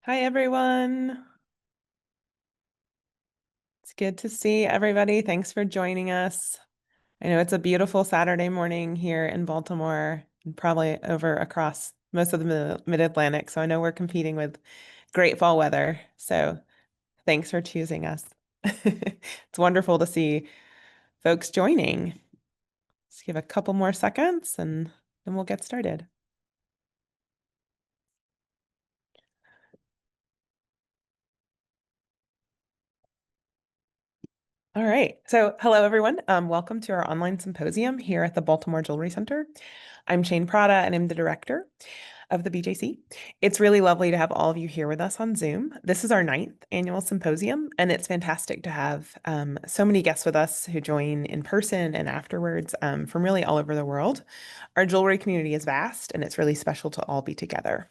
Hi, everyone. It's good to see everybody. Thanks for joining us. I know it's a beautiful Saturday morning here in Baltimore and probably over across most of the Mid-Atlantic. So I know we're competing with great fall weather. So thanks for choosing us. It's wonderful to see folks joining. Let's give a couple more seconds and then we'll get started. All right. So, hello, everyone. Welcome to our online symposium here at the Baltimore Jewelry Center. I'm Shane Prada, and I'm the director of the BJC. It's really lovely to have all of you here with us on Zoom. This is our ninth annual symposium, and it's fantastic to have so many guests with us who join in person and afterwards from really all over the world. Our jewelry community is vast, and it's really special to all be together.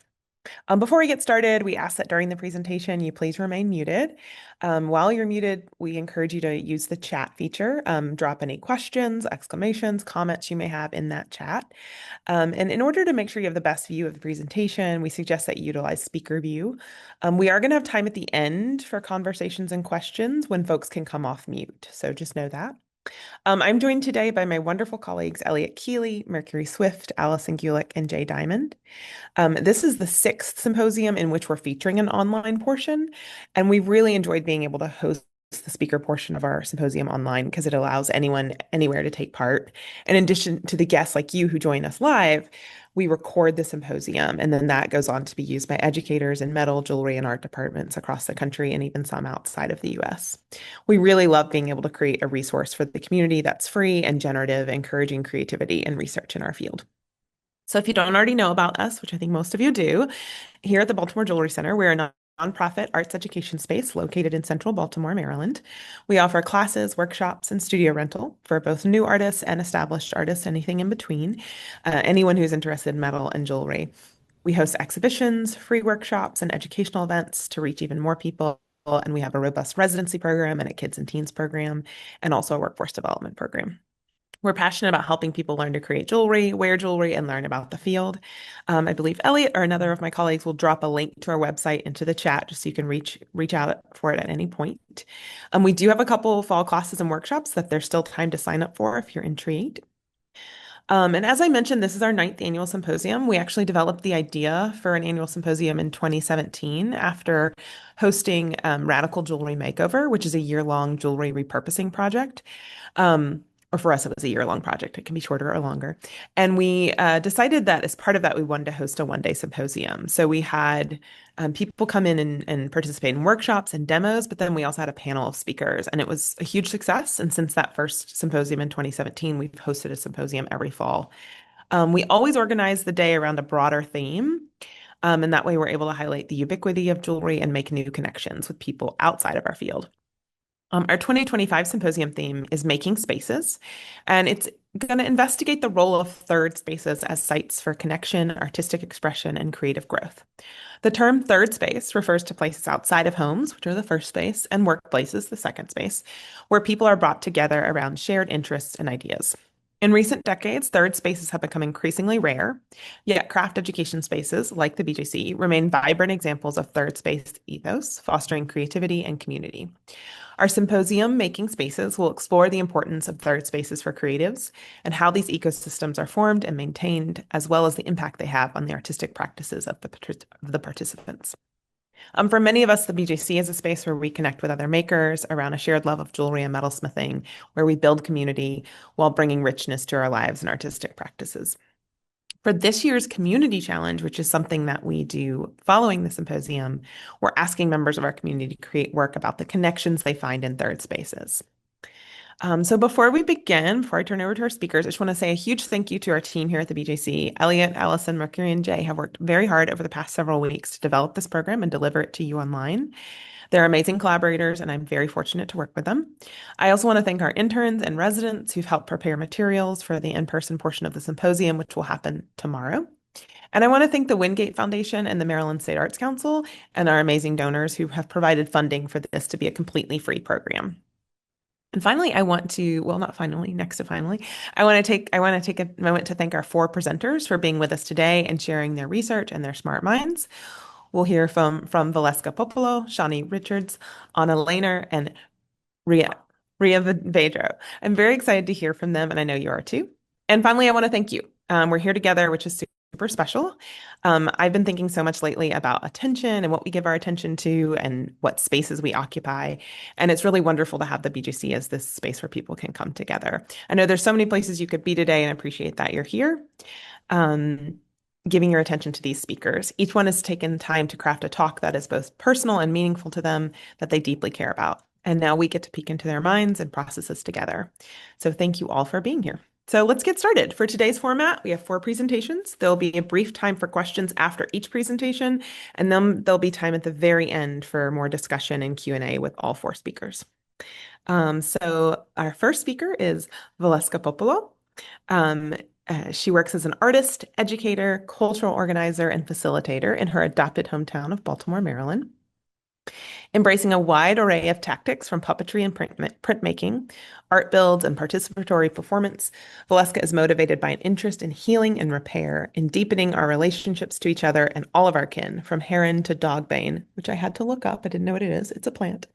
Before we get started, we ask that during the presentation you please remain muted. While you're muted, we encourage you to use the chat feature. Drop any questions, exclamations, comments you may have in that chat. And in order to make sure you have the best view of the presentation, we suggest that you utilize speaker view. We are going to have time at the end for conversations and questions when folks can come off mute. So just know that. I'm joined today by my wonderful colleagues, Elliot Keeley, Mercury Swift, Allison Gulick, and Jay Diamond. This is the sixth symposium in which we're featuring an online portion, and we really enjoyed being able to host the speaker portion of our symposium online because it allows anyone anywhere to take part. In addition to the guests like you who join us live, we record the symposium, and then that goes on to be used by educators in metal, jewelry, and art departments across the country and even some outside of the US. We really love being able to create a resource for the community that's free and generative, encouraging creativity and research in our field. So if you don't already know about us, which I think most of you do, here at the Baltimore Jewelry Center, we're a nonprofit arts education space located in central Baltimore, Maryland. We offer classes, workshops, and studio rental for both new artists and established artists, anything in between, anyone who's interested in metal and jewelry. We host exhibitions, free workshops, and educational events to reach even more people. And we have a robust residency program and a kids and teens program, and also a workforce development program. We're passionate about helping people learn to create jewelry, wear jewelry, and learn about the field. I believe Elliot or another of my colleagues will drop a link to our website into the chat just so you can reach out for it at any point. We do have a couple fall classes and workshops that there's still time to sign up for if you're intrigued. And as I mentioned, this is our ninth annual symposium. We actually developed the idea for an annual symposium in 2017 after hosting Radical Jewelry Makeover, which is a year-long jewelry repurposing project. Or for us, it was a year-long project. It can be shorter or longer. And we decided that as part of that, we wanted to host a one-day symposium. So we had people come in and participate in workshops and demos, but then we also had a panel of speakers, and it was a huge success. And since that first symposium in 2017, we've hosted a symposium every fall. We always organize the day around a broader theme. And that way, we're able to highlight the ubiquity of jewelry and make new connections with people outside of our field. Our 2025 symposium theme is Making Spaces, and it's going to investigate the role of third spaces as sites for connection, artistic expression, and creative growth. The term third space refers to places outside of homes, which are the first space, and workplaces, the second space, where people are brought together around shared interests and ideas. In recent decades, third spaces have become increasingly rare, yet craft education spaces, like the BJC, remain vibrant examples of third space ethos, fostering creativity and community. Our symposium, Making Spaces, will explore the importance of third spaces for creatives and how these ecosystems are formed and maintained, as well as the impact they have on the artistic practices of the participants. For many of us, the BJC is a space where we connect with other makers around a shared love of jewelry and metalsmithing, where we build community while bringing richness to our lives and artistic practices. For this year's community challenge, which is something that we do following the symposium, we're asking members of our community to create work about the connections they find in third spaces. So before we begin, before I turn over to our speakers, I just want to say a huge thank you to our team here at the BJC. Elliot, Allison, Mercury, and Jay have worked very hard over the past several weeks to develop this program and deliver it to you online. They're amazing collaborators, and I'm very fortunate to work with them. I also want to thank our interns and residents who've helped prepare materials for the in-person portion of the symposium, which will happen tomorrow. And I want to thank the Wingate Foundation and the Maryland State Arts Council and our amazing donors who have provided funding for this to be a completely free program. And finally, I want to, well, not finally, next to finally, I want to take a moment to thank our four presenters for being with us today and sharing their research and their smart minds. We'll hear from Valeska Popolo, Shawnee Richards, Anna Lehner, and Ria, Ria Vedro. I'm very excited to hear from them, and I know you are too. And finally, I want to thank you. We're here together, which is super special. I've been thinking so much lately about attention and what we give our attention to and what spaces we occupy. And it's really wonderful to have the BJC as this space where people can come together. I know there's so many places you could be today, and I appreciate that you're here. Um, Giving your attention to these speakers. Each one has taken time to craft a talk that is both personal and meaningful to them that they deeply care about. And now we get to peek into their minds and processes together. So thank you all for being here. So let's get started. For today's format, we have 4 presentations. There'll be a brief time for questions after each presentation, and then there'll be time at the very end for more discussion and Q&A with all 4 speakers. So our first speaker is Valeska Popolo. She works as an artist, educator, cultural organizer, and facilitator in her adopted hometown of Baltimore, Maryland. Embracing a wide array of tactics from puppetry and printmaking, art builds, and participatory performance, Valeska is motivated by an interest in healing and repair, in deepening our relationships to each other and all of our kin, from heron to dogbane, which I had to look up. I didn't know what it is. It's a plant.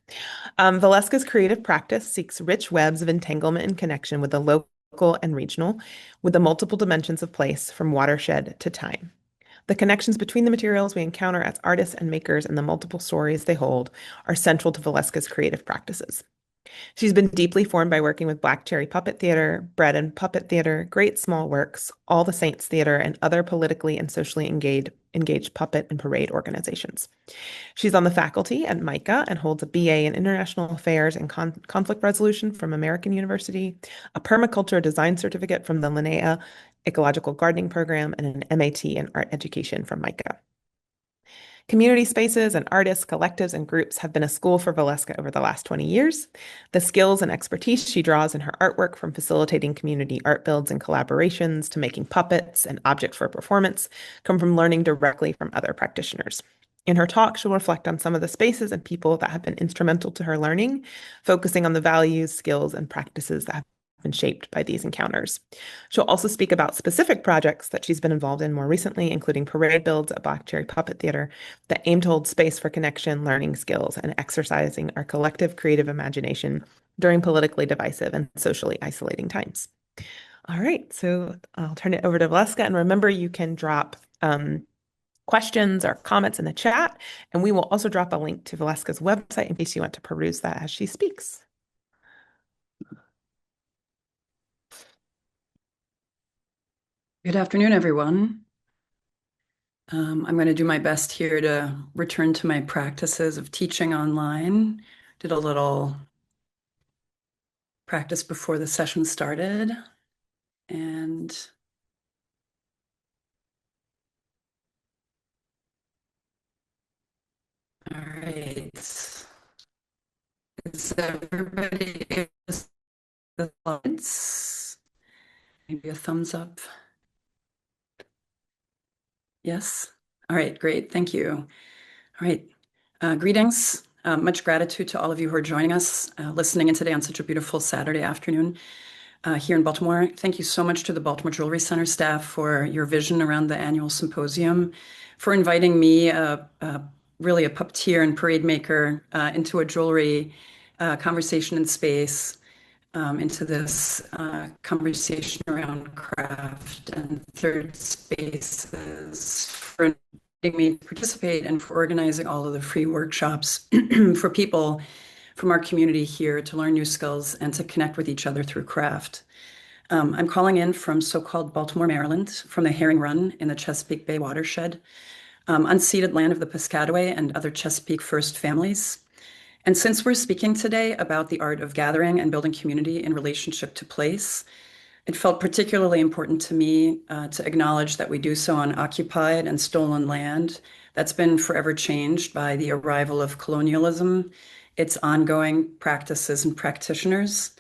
Valeska's creative practice seeks rich webs of entanglement and connection with the local and regional, with the multiple dimensions of place, from watershed to time. The connections between the materials we encounter as artists and makers and the multiple stories they hold are central to Valeska's creative practices. She's been deeply formed by working with Black Cherry Puppet Theater, Bread and Puppet Theater, Great Small Works, All the Saints Theater, and other politically and socially engaged puppet and parade organizations. She's on the faculty at MICA and holds a BA in International Affairs and Conflict Resolution from American University, a permaculture design certificate from the Linnea Ecological Gardening Program, and an MAT in Art Education from MICA. Community spaces and artists, collectives, and groups have been a school for Valeska over the last 20 years. The skills and expertise she draws in her artwork, from facilitating community art builds and collaborations to making puppets and objects for performance, come from learning directly from other practitioners. In her talk, she'll reflect on some of the spaces and people that have been instrumental to her learning, focusing on the values, skills, and practices that have been shaped by these encounters. She'll also speak about specific projects that she's been involved in more recently, including parade builds at Black Cherry Puppet Theater that aim to hold space for connection, learning skills, and exercising our collective creative imagination during politically divisive and socially isolating times. All right, so I'll turn it over to Valeska, and remember, you can drop questions or comments in the chat, and we will also drop a link to Valeska's website in case you want to peruse that as she speaks. Good afternoon, everyone. I'm going to do my best here to return to my practices of teaching online. Did a little practice before the session started. And all right. Is everybody able to see the slides? Maybe a thumbs up. Yes? All right, great. Thank you. All right. Greetings. Much gratitude to all of you who are joining us, listening in today on such a beautiful Saturday afternoon here in Baltimore. Thank you so much to the Baltimore Jewelry Center staff for your vision around the annual symposium, for inviting me, really a puppeteer and parade maker, into a jewelry conversation and space, into this conversation around craft and third spaces, for inviting me to participate and for organizing all of the free workshops for people from our community here to learn new skills and to connect with each other through craft. I'm calling in from so-called Baltimore, Maryland, from the Herring Run in the Chesapeake Bay watershed, unceded land of the Piscataway and other Chesapeake First families. And since we're speaking today about the art of gathering and building community in relationship to place, it felt particularly important to me to acknowledge that we do so on occupied and stolen land that's been forever changed by the arrival of colonialism, its ongoing practices and practitioners.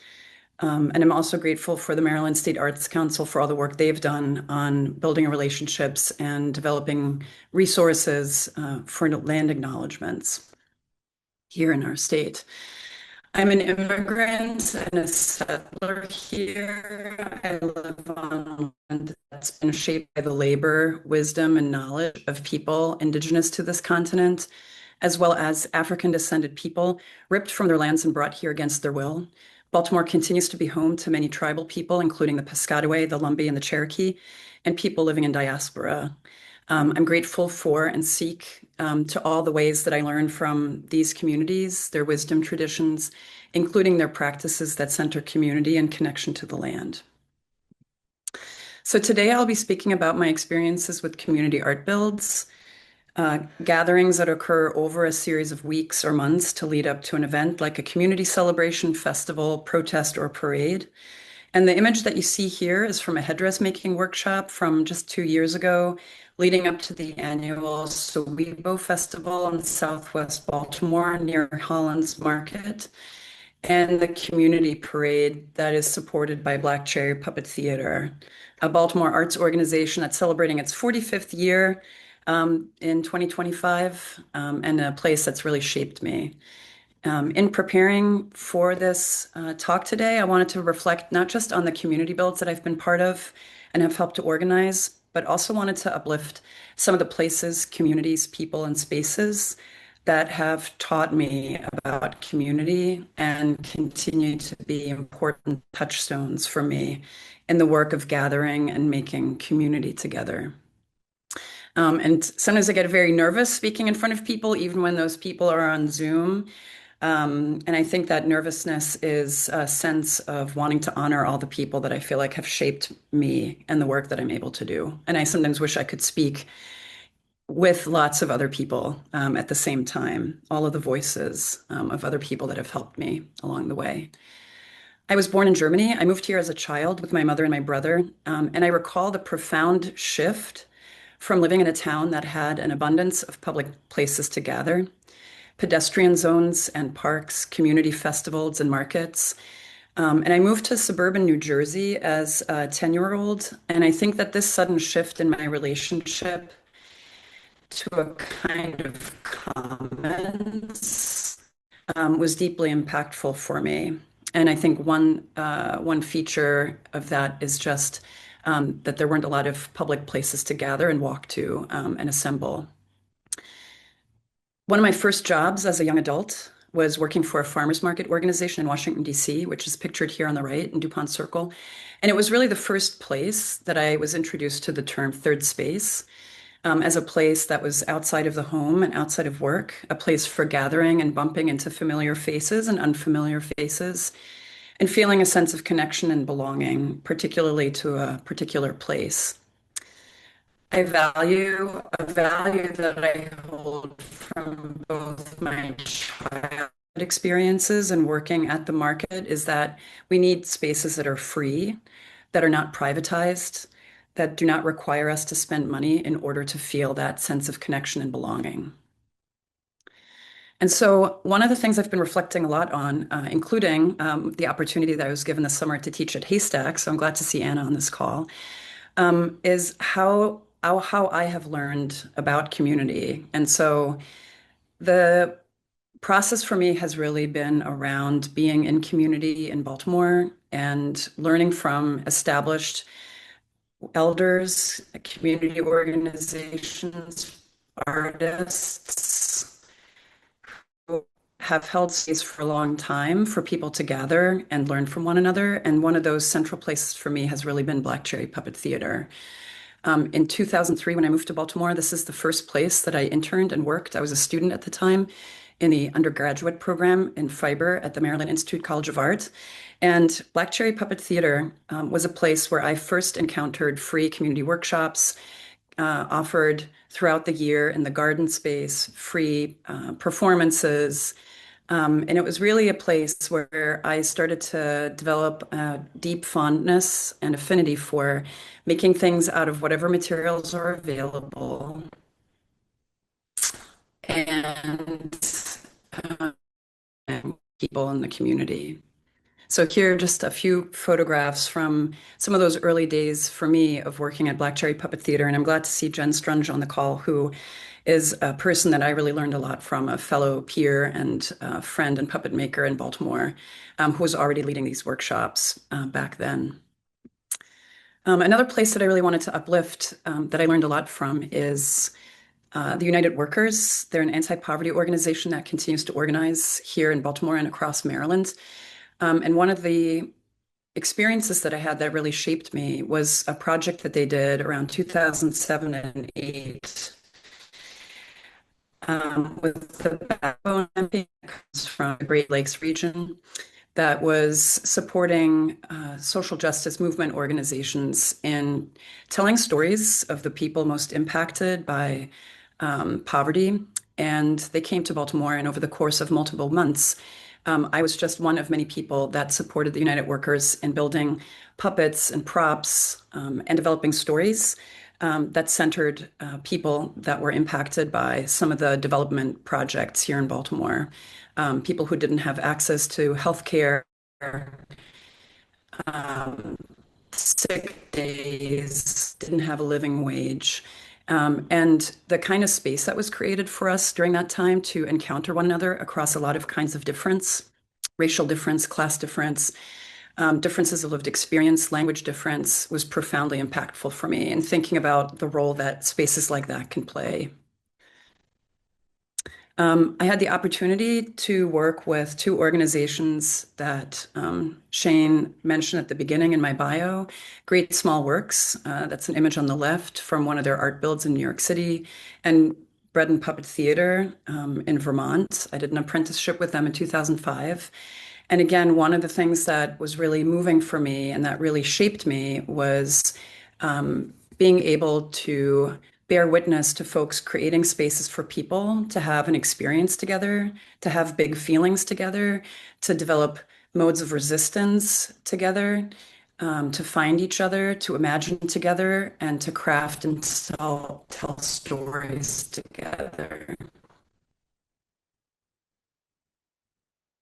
And I'm also grateful for the Maryland State Arts Council for all the work they've done on building relationships and developing resources for land acknowledgements here in our state. I'm an immigrant and a settler here. I live on land that's been shaped by the labor, wisdom, and knowledge of people indigenous to this continent, as well as African descended people ripped from their lands and brought here against their will. Baltimore continues to be home to many tribal people, including the Piscataway, the Lumbee, and the Cherokee, and people living in diaspora. I'm grateful for and seek to all the ways that I learn from these communities, their wisdom traditions, including their practices that center community and connection to the land. So today I'll be speaking about my experiences with community art builds, gatherings that occur over a series of weeks or months to lead up to an event like a community celebration, festival, protest, or parade. And the image that you see here is from a headdress making workshop from just 2 years ago, leading up to the annual Sowebo Festival in Southwest Baltimore near Holland's Market, and the community parade that is supported by Black Cherry Puppet Theater, a Baltimore arts organization that's celebrating its 45th year in 2025, and a place that's really shaped me. In preparing for this talk today, I wanted to reflect not just on the community builds that I've been part of and have helped to organize, but also wanted to uplift some of the places, communities, people, and spaces that have taught me about community and continue to be important touchstones for me in the work of gathering and making community together. And sometimes I get very nervous speaking in front of people, even when those people are on Zoom. And I think that nervousness is a sense of wanting to honor all the people that I feel like have shaped me and the work that I'm able to do. And I sometimes wish I could speak with lots of other people at the same time, all of the voices of other people that have helped me along the way. I was born in Germany. I moved here as a child with my mother and my brother. And I recall the profound shift from living in a town that had an abundance of public places to gather, pedestrian zones and parks, community festivals and markets. And I moved to suburban New Jersey as a 10-year-old. And I think that this sudden shift in my relationship to a kind of commons was deeply impactful for me. And I think one feature of that is just that there weren't a lot of public places to gather and walk to and assemble. One of my first jobs as a young adult was working for a farmers market organization in Washington, D.C., which is pictured here on the right in DuPont Circle. And it was really the first place that I was introduced to the term third space, as a place that was outside of the home and outside of work, a place for gathering and bumping into familiar faces and unfamiliar faces, and feeling a sense of connection and belonging, particularly to a particular place. I value a value that I hold from both my childhood experiences and working at the market is that we need spaces that are free, that are not privatized, that do not require us to spend money in order to feel that sense of connection and belonging. And so one of the things I've been reflecting a lot on, including the opportunity that I was given this summer to teach at Haystack, so I'm glad to see Anna on this call, is how I have learned about community. And so the process for me has really been around being in community in Baltimore and learning from established elders, community organizations, artists who have held space for a long time for people to gather and learn from one another. And one of those central places for me has really been Black Cherry Puppet Theater. In 2003, when I moved to Baltimore, this is the first place that I interned and worked. I was a student at the time in the undergraduate program in fiber at the Maryland Institute College of Art. And Black Cherry Puppet Theater was a place where I first encountered free community workshops offered throughout the year in the garden space, free performances. And it was really a place where I started to develop a deep fondness and affinity for making things out of whatever materials are available and people in the community. So here are just a few photographs from some of those early days for me of working at Black Cherry Puppet Theater. And I'm glad to see Jen Strunge on the call, who is a person that I really learned a lot from, a fellow peer and friend and puppet maker in Baltimore, who was already leading these workshops back then. Another place that I really wanted to uplift that I learned a lot from is the United Workers. They're an anti-poverty organization that continues to organize here in Baltimore and across Maryland. And one of the experiences that I had that really shaped me was a project that they did around 2007 and 8 with the backbone that comes from the Great Lakes region that was supporting social justice movement organizations in telling stories of the people most impacted by poverty. And they came to Baltimore, and over the course of multiple months, I was just one of many people that supported the United Workers in building puppets and props and developing stories that centered people that were impacted by some of the development projects here in Baltimore. People who didn't have access to health care, um, sick days, didn't have a living wage. And the kind of space that was created for us during that time to encounter one another across a lot of kinds of difference, racial difference, class difference, differences of lived experience, language difference was profoundly impactful for me in thinking about the role that spaces like that can play. I had the opportunity to work with two organizations that Shane mentioned at the beginning in my bio. Great Small Works, that's an image on the left from one of their art builds in New York City, and Bread and Puppet Theater in Vermont. I did an apprenticeship with them in 2005. And again, one of the things that was really moving for me and that really shaped me was being able to bear witness to folks creating spaces for people to have an experience together, to have big feelings together, to develop modes of resistance together, to find each other, to imagine together, and to craft and tell stories together.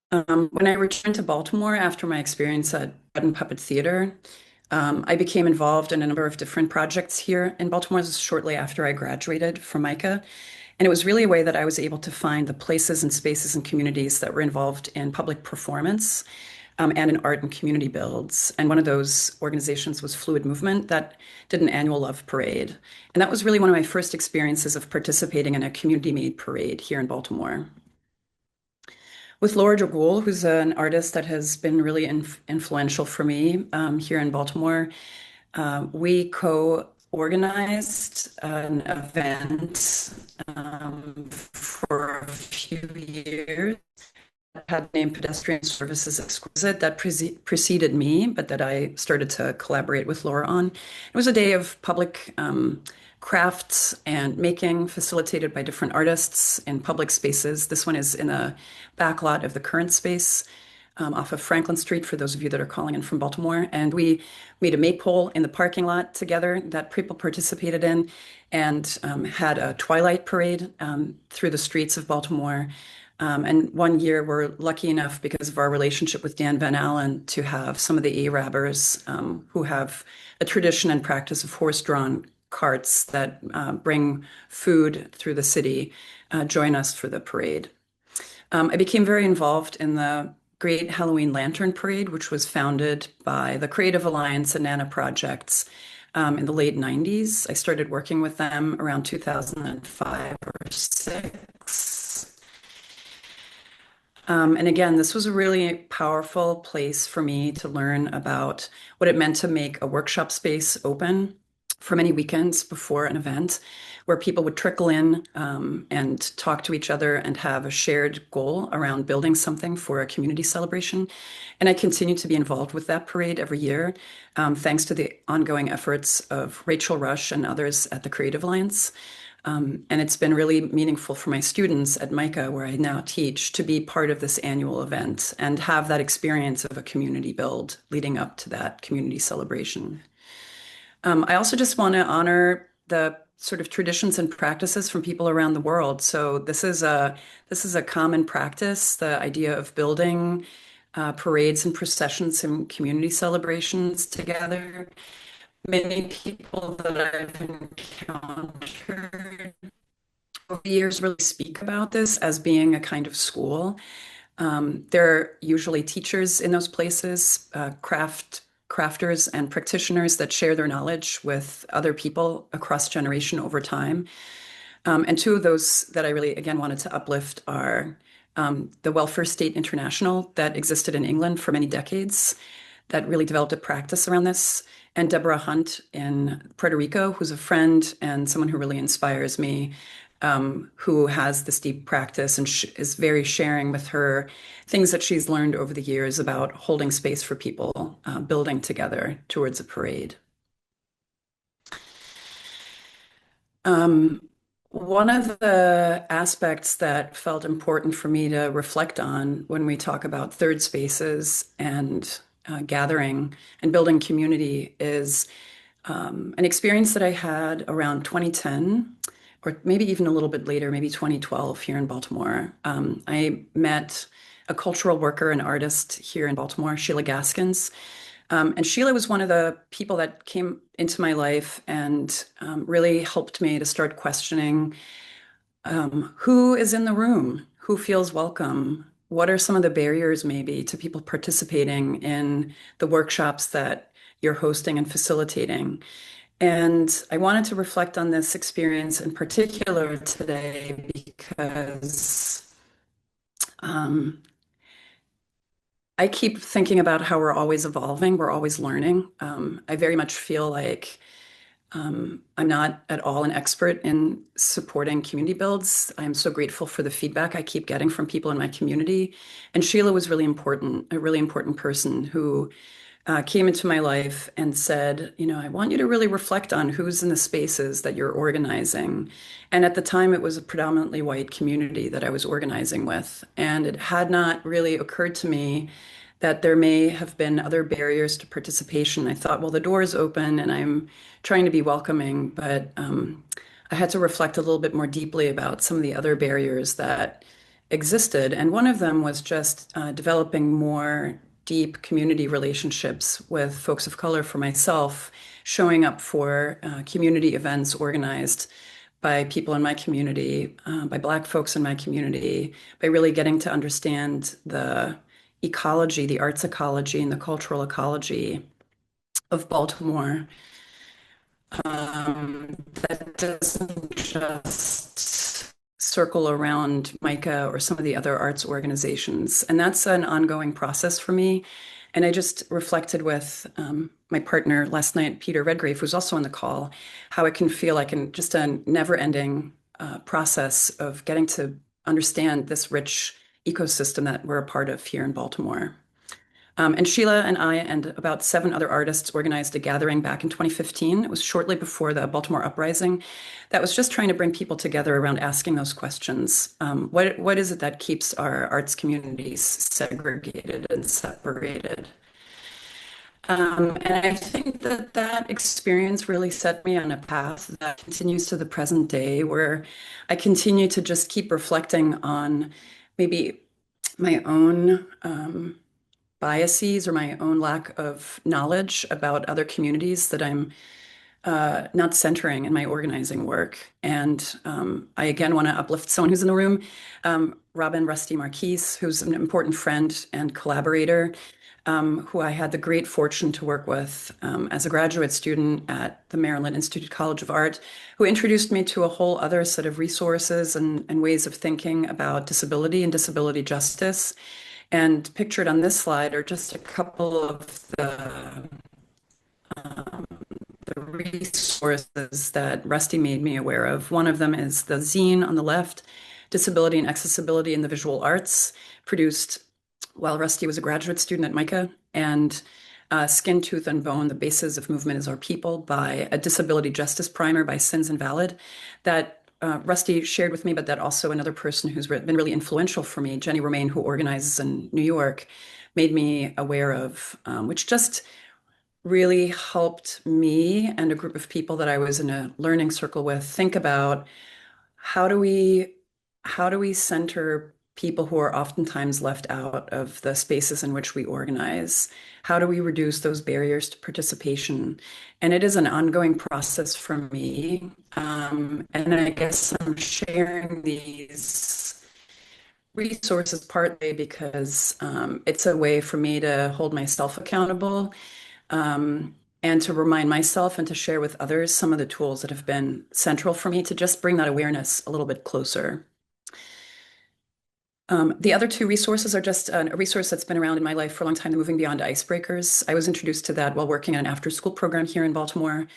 When I returned to Baltimore after my experience at Bread and Puppet Theater, I became involved in a number of different projects here in Baltimore shortly after I graduated from MICA. And it was really a way that I was able to find the places and spaces and communities that were involved in public performance and in art and community builds. And one of those organizations was Fluid Movement that did an annual Love Parade. And that was really one of my first experiences of participating in a community-made parade here in Baltimore. With Laura Dragul, who's an artist that has been really influential for me here in Baltimore, we co-organized an event for a few years that had the name Pedestrian Services Exquisite that preceded me, but that I started to collaborate with Laura on. It was a day of public crafts and making facilitated by different artists in public spaces. This one is in a backlot of the current space off of Franklin Street, for those of you that are calling in from Baltimore. And we made a maypole in the parking lot together that people participated in and had a twilight parade through the streets of Baltimore. And one year we're lucky enough, because of our relationship with Dan Van Allen, to have some of the Arabers who have a tradition and practice of horse-drawn carts that bring food through the city join us for the parade. I became very involved in the Great Halloween Lantern Parade, which was founded by the Creative Alliance and Nana Projects in the late 90s. I started working with them around 2005 or 6. And again, this was a really powerful place for me to learn about what it meant to make a workshop space open for many weekends before an event, where people would trickle in and talk to each other and have a shared goal around building something for a community celebration. And I continue to be involved with that parade every year, thanks to the ongoing efforts of Rachel Rush and others at the Creative Alliance. And it's been really meaningful for my students at MICA, where I now teach, to be part of this annual event and have that experience of a community build leading up to that community celebration. I also just want to honor the sort of traditions and practices from people around the world. So this is a common practice, the idea of building parades and processions and community celebrations together. Many people that I've encountered over the years really speak about this as being a kind of school. There are usually teachers in those places, crafters and practitioners that share their knowledge with other people across generation over time. And two of those that I really, again, wanted to uplift are the Welfare State International that existed in England for many decades, that really developed a practice around this, and Deborah Hunt in Puerto Rico, who's a friend and someone who really inspires me, who has this deep practice and is very sharing with her things that she's learned over the years about holding space for people, building together towards a parade. One of the aspects that felt important for me to reflect on when we talk about third spaces and gathering and building community is an experience that I had around 2010, or maybe even a little bit later, maybe 2012 here in Baltimore. I met a cultural worker and artist here in Baltimore, Sheila Gaskins. And Sheila was one of the people that came into my life and really helped me to start questioning who is in the room, who feels welcome, what are some of the barriers maybe to people participating in the workshops that you're hosting and facilitating. And I wanted to reflect on this experience in particular today because I keep thinking about how we're always evolving, we're always learning. I very much feel like I'm not at all an expert in supporting community builds. I'm so grateful for the feedback I keep getting from people in my community. And Sheila was really important, a really important person who came into my life and said, I want you to really reflect on who's in the spaces that you're organizing. And at the time, it was a predominantly white community that I was organizing with. And it had not really occurred to me that there may have been other barriers to participation. I thought, well, the door is open and I'm trying to be welcoming, but I had to reflect a little bit more deeply about some of the other barriers that existed. And one of them was just developing more deep community relationships with folks of color for myself, showing up for community events organized by people in my community, by Black folks in my community, by really getting to understand the ecology, the arts ecology, and the cultural ecology of Baltimore. That doesn't just circle around MICA or some of the other arts organizations. And that's an ongoing process for me. And I just reflected with my partner last night, Peter Redgrave, who's also on the call, how it can feel like just a never-ending process of getting to understand this rich ecosystem that we're a part of here in Baltimore. And Sheila and I and about 7 other artists organized a gathering back in 2015. It was shortly before the Baltimore uprising. That was just trying to bring people together around asking those questions. What is it that keeps our arts communities segregated and separated? And I think that that experience really set me on a path that continues to the present day, where I continue to just keep reflecting on maybe my own biases or my own lack of knowledge about other communities that I'm not centering in my organizing work. And I again want to uplift someone who's in the room, Robin Rusty Marquise, who's an important friend and collaborator, who I had the great fortune to work with as a graduate student at the Maryland Institute College of Art, who introduced me to a whole other set of resources and ways of thinking about disability and disability justice. And pictured on this slide are just a couple of the resources that Rusty made me aware of. One of them is the zine on the left, Disability and Accessibility in the Visual Arts, produced while Rusty was a graduate student at MICA, and Skin, Tooth, and Bone, The Bases of Movement is Our People, by a disability justice primer by Sins Invalid, that Rusty shared with me, but that also another person who's been really influential for me, Jenny Romaine, who organizes in New York, made me aware of, which just really helped me and a group of people that I was in a learning circle with think about how do we center people who are oftentimes left out of the spaces in which we organize? How do we reduce those barriers to participation? And it is an ongoing process for me. And I guess I'm sharing these resources partly because it's a way for me to hold myself accountable, and to remind myself and to share with others some of the tools that have been central for me to just bring that awareness a little bit closer. The other two resources are just a resource that's been around in my life for a long time, the Moving Beyond Icebreakers. I was introduced to that while working on an after-school program here in Baltimore.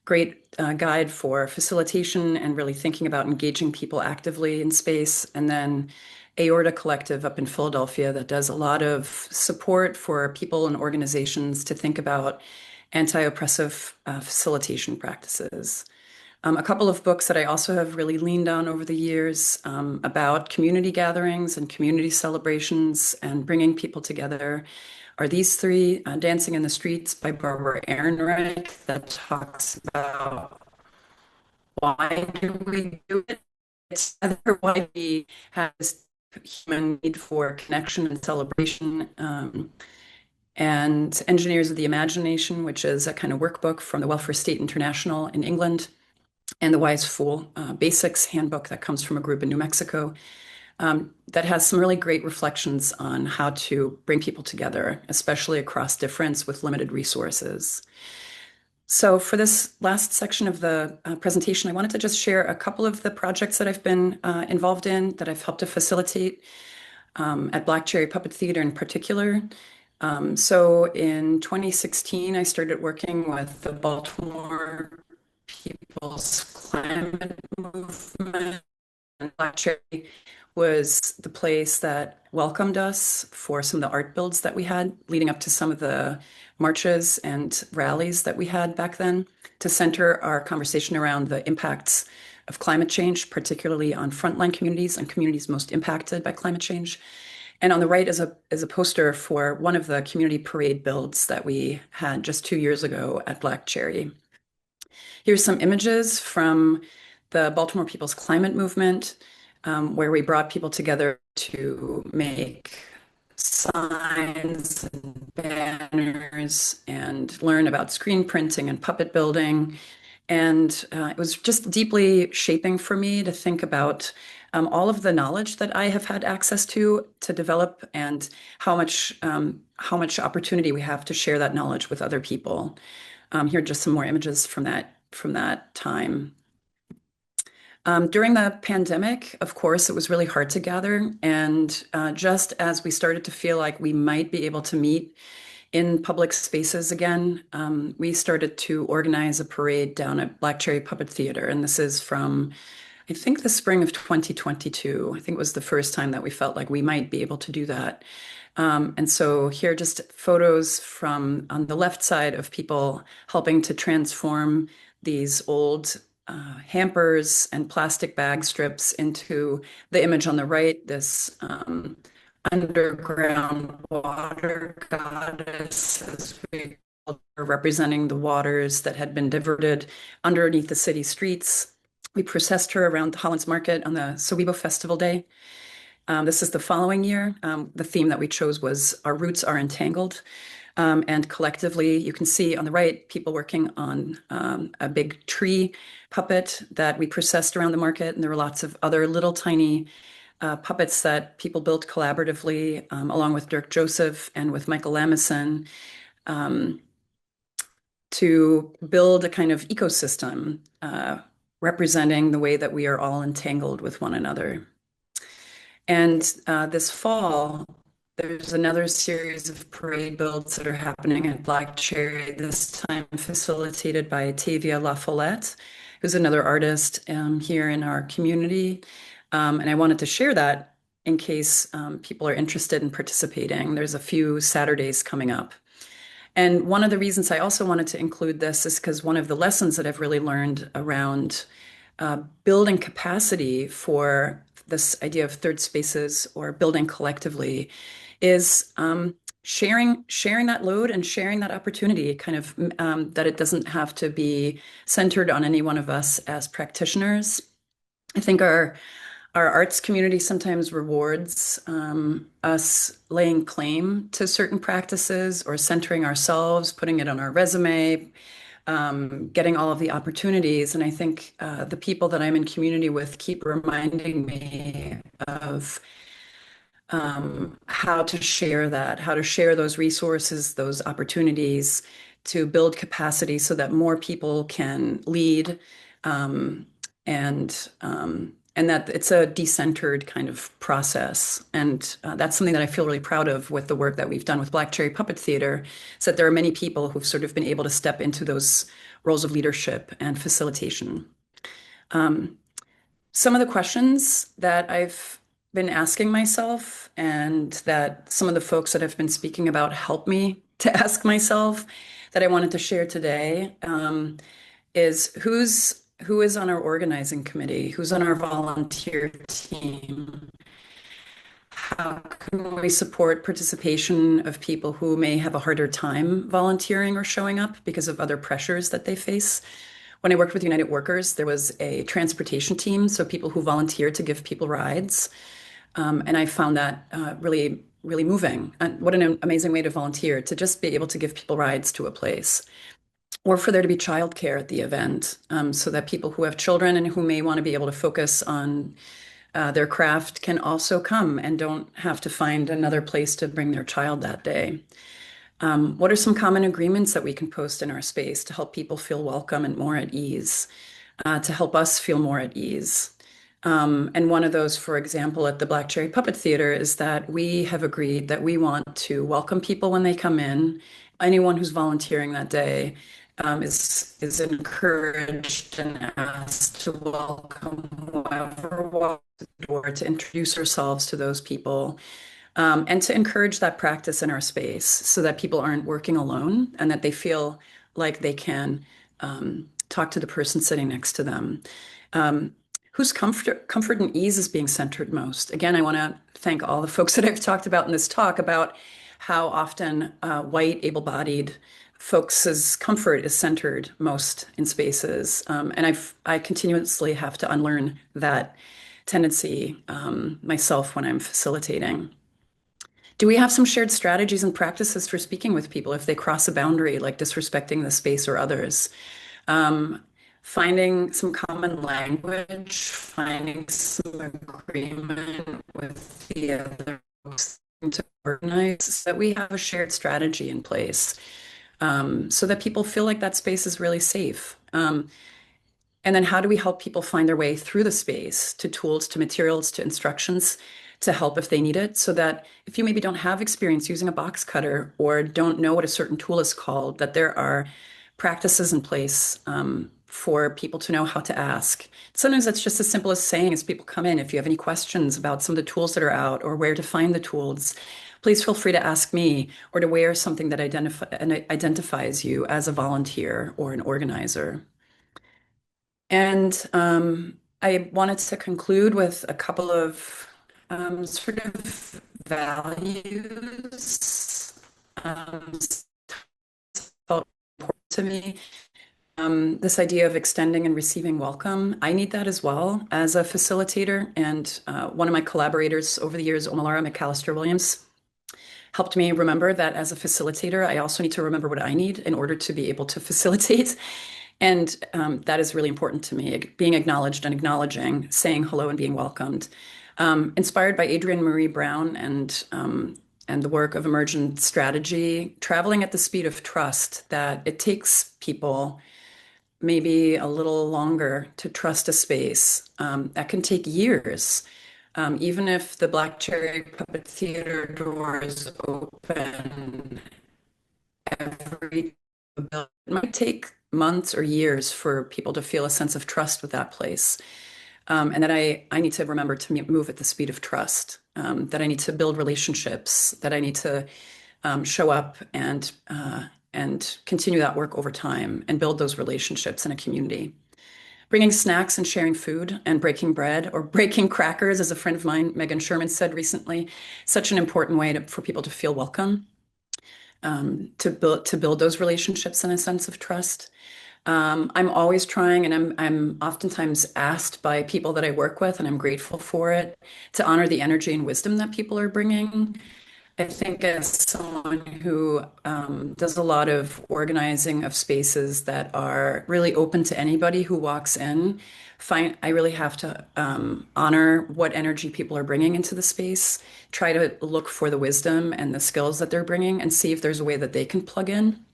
Great guide for facilitation and really thinking about engaging people actively in space. And then Aorta Collective up in Philadelphia that does a lot of support for people and organizations to think about anti-oppressive facilitation practices. A couple of books that I also have really leaned on over the years about community gatherings and community celebrations and bringing people together are these three: Dancing in the Streets by Barbara Ehrenreich, that talks about why do we do it? It's either why we have this human need for connection and celebration. And Engineers of the Imagination, which is a kind of workbook from the Welfare State International in England, and The Wise Fool Basics Handbook that comes from a group in New Mexico, that has some really great reflections on how to bring people together, especially across difference with limited resources. So for this last section of the presentation, I wanted to just share a couple of the projects that I've been involved in, that I've helped to facilitate at Black Cherry Puppet Theater in particular. So in 2016, I started working with the Baltimore People's Climate Movement, and Black Cherry was the place that welcomed us for some of the art builds that we had leading up to some of the marches and rallies that we had back then, to center our conversation around the impacts of climate change, particularly on frontline communities and communities most impacted by climate change. And on the right is a poster for one of the community parade builds that we had just 2 years ago at Black Cherry. Here's some images from the Baltimore People's Climate Movement, where we brought people together to make signs and banners and learn about screen printing and puppet building. And it was just deeply shaping for me to think about all of the knowledge that I have had access to develop, and how much opportunity we have to share that knowledge with other people. Here are just some more images from that time. During the pandemic, of course, it was really hard to gather. And just as we started to feel like we might be able to meet in public spaces again, we started to organize a parade down at Black Cherry Puppet Theater. And this is from, I think, the spring of 2022. I think it was the first time that we felt like we might be able to do that. And so here are just photos from on the left side of people helping to transform these old hampers and plastic bag strips into the image on the right, this underground water goddess, as we call her, representing the waters that had been diverted underneath the city streets. We processed her around Holland's Market on the Sowebo Festival Day. This is the following year. The theme that we chose was Our Roots Are Entangled. And collectively, you can see on the right, people working on a big tree puppet that we processed around the market. And there were lots of other little tiny puppets that people built collaboratively, along with Dirk Joseph and with Michael Lamison, to build a kind of ecosystem representing the way that we are all entangled with one another. And this fall, there's another series of parade builds that are happening at Black Cherry, this time facilitated by Tavia La Follette, who's another artist here in our community. And I wanted to share that in case people are interested in participating. There's a few Saturdays coming up. And one of the reasons I also wanted to include this is because one of the lessons that I've really learned around building capacity for this idea of third spaces or building collectively is sharing that load and sharing that opportunity, kind of that it doesn't have to be centered on any one of us as practitioners. I think our our arts community sometimes rewards us laying claim to certain practices or centering ourselves, putting it on our resume, getting all of the opportunities. And I think the people that I'm in community with keep reminding me of how to share that, how to share those resources, those opportunities to build capacity so that more people can lead, um, and and that it's a decentered kind of process. And that's something that I feel really proud of with the work that we've done with Black Cherry Puppet Theater, is that there are many people who've sort of been able to step into those roles of leadership and facilitation. Um, some of the questions that I've been asking myself and that some of the folks that have been speaking about help me to ask myself that I wanted to share today is who is on our organizing committee? Who's on our volunteer team? How can we support participation of people who may have a harder time volunteering or showing up because of other pressures that they face? When I worked with United Workers, there was a transportation team, so people who volunteered to give people rides. And I found that really, really moving. And what an amazing way to volunteer, to just be able to give people rides to a place. Or for there to be childcare at the event, so that people who have children and who may want to be able to focus on their craft can also come and don't have to find another place to bring their child that day. What are some common agreements that we can post in our space to help people feel welcome and more at ease, to help us feel more at ease? And one of those, for example, at the Black Cherry Puppet Theater is that we have agreed that we want to welcome people when they come in. Anyone who's volunteering that day is encouraged and asked to welcome whoever walks the door, to introduce ourselves to those people, and to encourage that practice in our space so that people aren't working alone and that they feel like they can talk to the person sitting next to them. Whose comfort and ease is being centered most? Again, I want to thank all the folks that I've talked about in this talk about how often white, able-bodied folks' comfort is centered most in spaces. And I continuously have to unlearn that tendency myself when I'm facilitating. Do we have some shared strategies and practices for speaking with people if they cross a boundary, like disrespecting the space or others? Finding some common language, finding some agreement with the other folks to organize so that we have a shared strategy in place, so that people feel like that space is really safe. And then how do we help people find their way through the space to tools, to materials, to instructions to help if they need it, so that if you maybe don't have experience using a box cutter or don't know what a certain tool is called, that there are practices in place for people to know how to ask. Sometimes that's just as simple as saying, as people come in, if you have any questions about some of the tools that are out or where to find the tools, please feel free to ask me, or to wear something that identifies you as a volunteer or an organizer. And I wanted to conclude with a couple of sort of values, felt important to me. This idea of extending and receiving welcome. I need that as well as a facilitator. And one of my collaborators over the years, Omalara McAllister Williams, helped me remember that as a facilitator, I also need to remember what I need in order to be able to facilitate. And that is really important to me, being acknowledged and acknowledging, saying hello and being welcomed. Inspired by Adrienne Marie Brown and the work of emergent strategy, traveling at the speed of trust, that it takes people maybe a little longer to trust a space. That can take years. Even if the Black Cherry Puppet Theater doors open every, it might take months or years for people to feel a sense of trust with that place. And that I need to remember to move at the speed of trust, that I need to build relationships, that I need to show up and continue that work over time and build those relationships in a community. Bringing snacks and sharing food and breaking bread or breaking crackers, as a friend of mine, Megan Sherman, said recently, such an important way for people to feel welcome, to build those relationships and a sense of trust. I'm always trying, and I'm oftentimes asked by people that I work with, and I'm grateful for it, to honor the energy and wisdom that people are bringing. I think as someone who does a lot of organizing of spaces that are really open to anybody who walks in, I really have to honor what energy people are bringing into the space, try to look for the wisdom and the skills that they're bringing, and see if there's a way that they can plug in.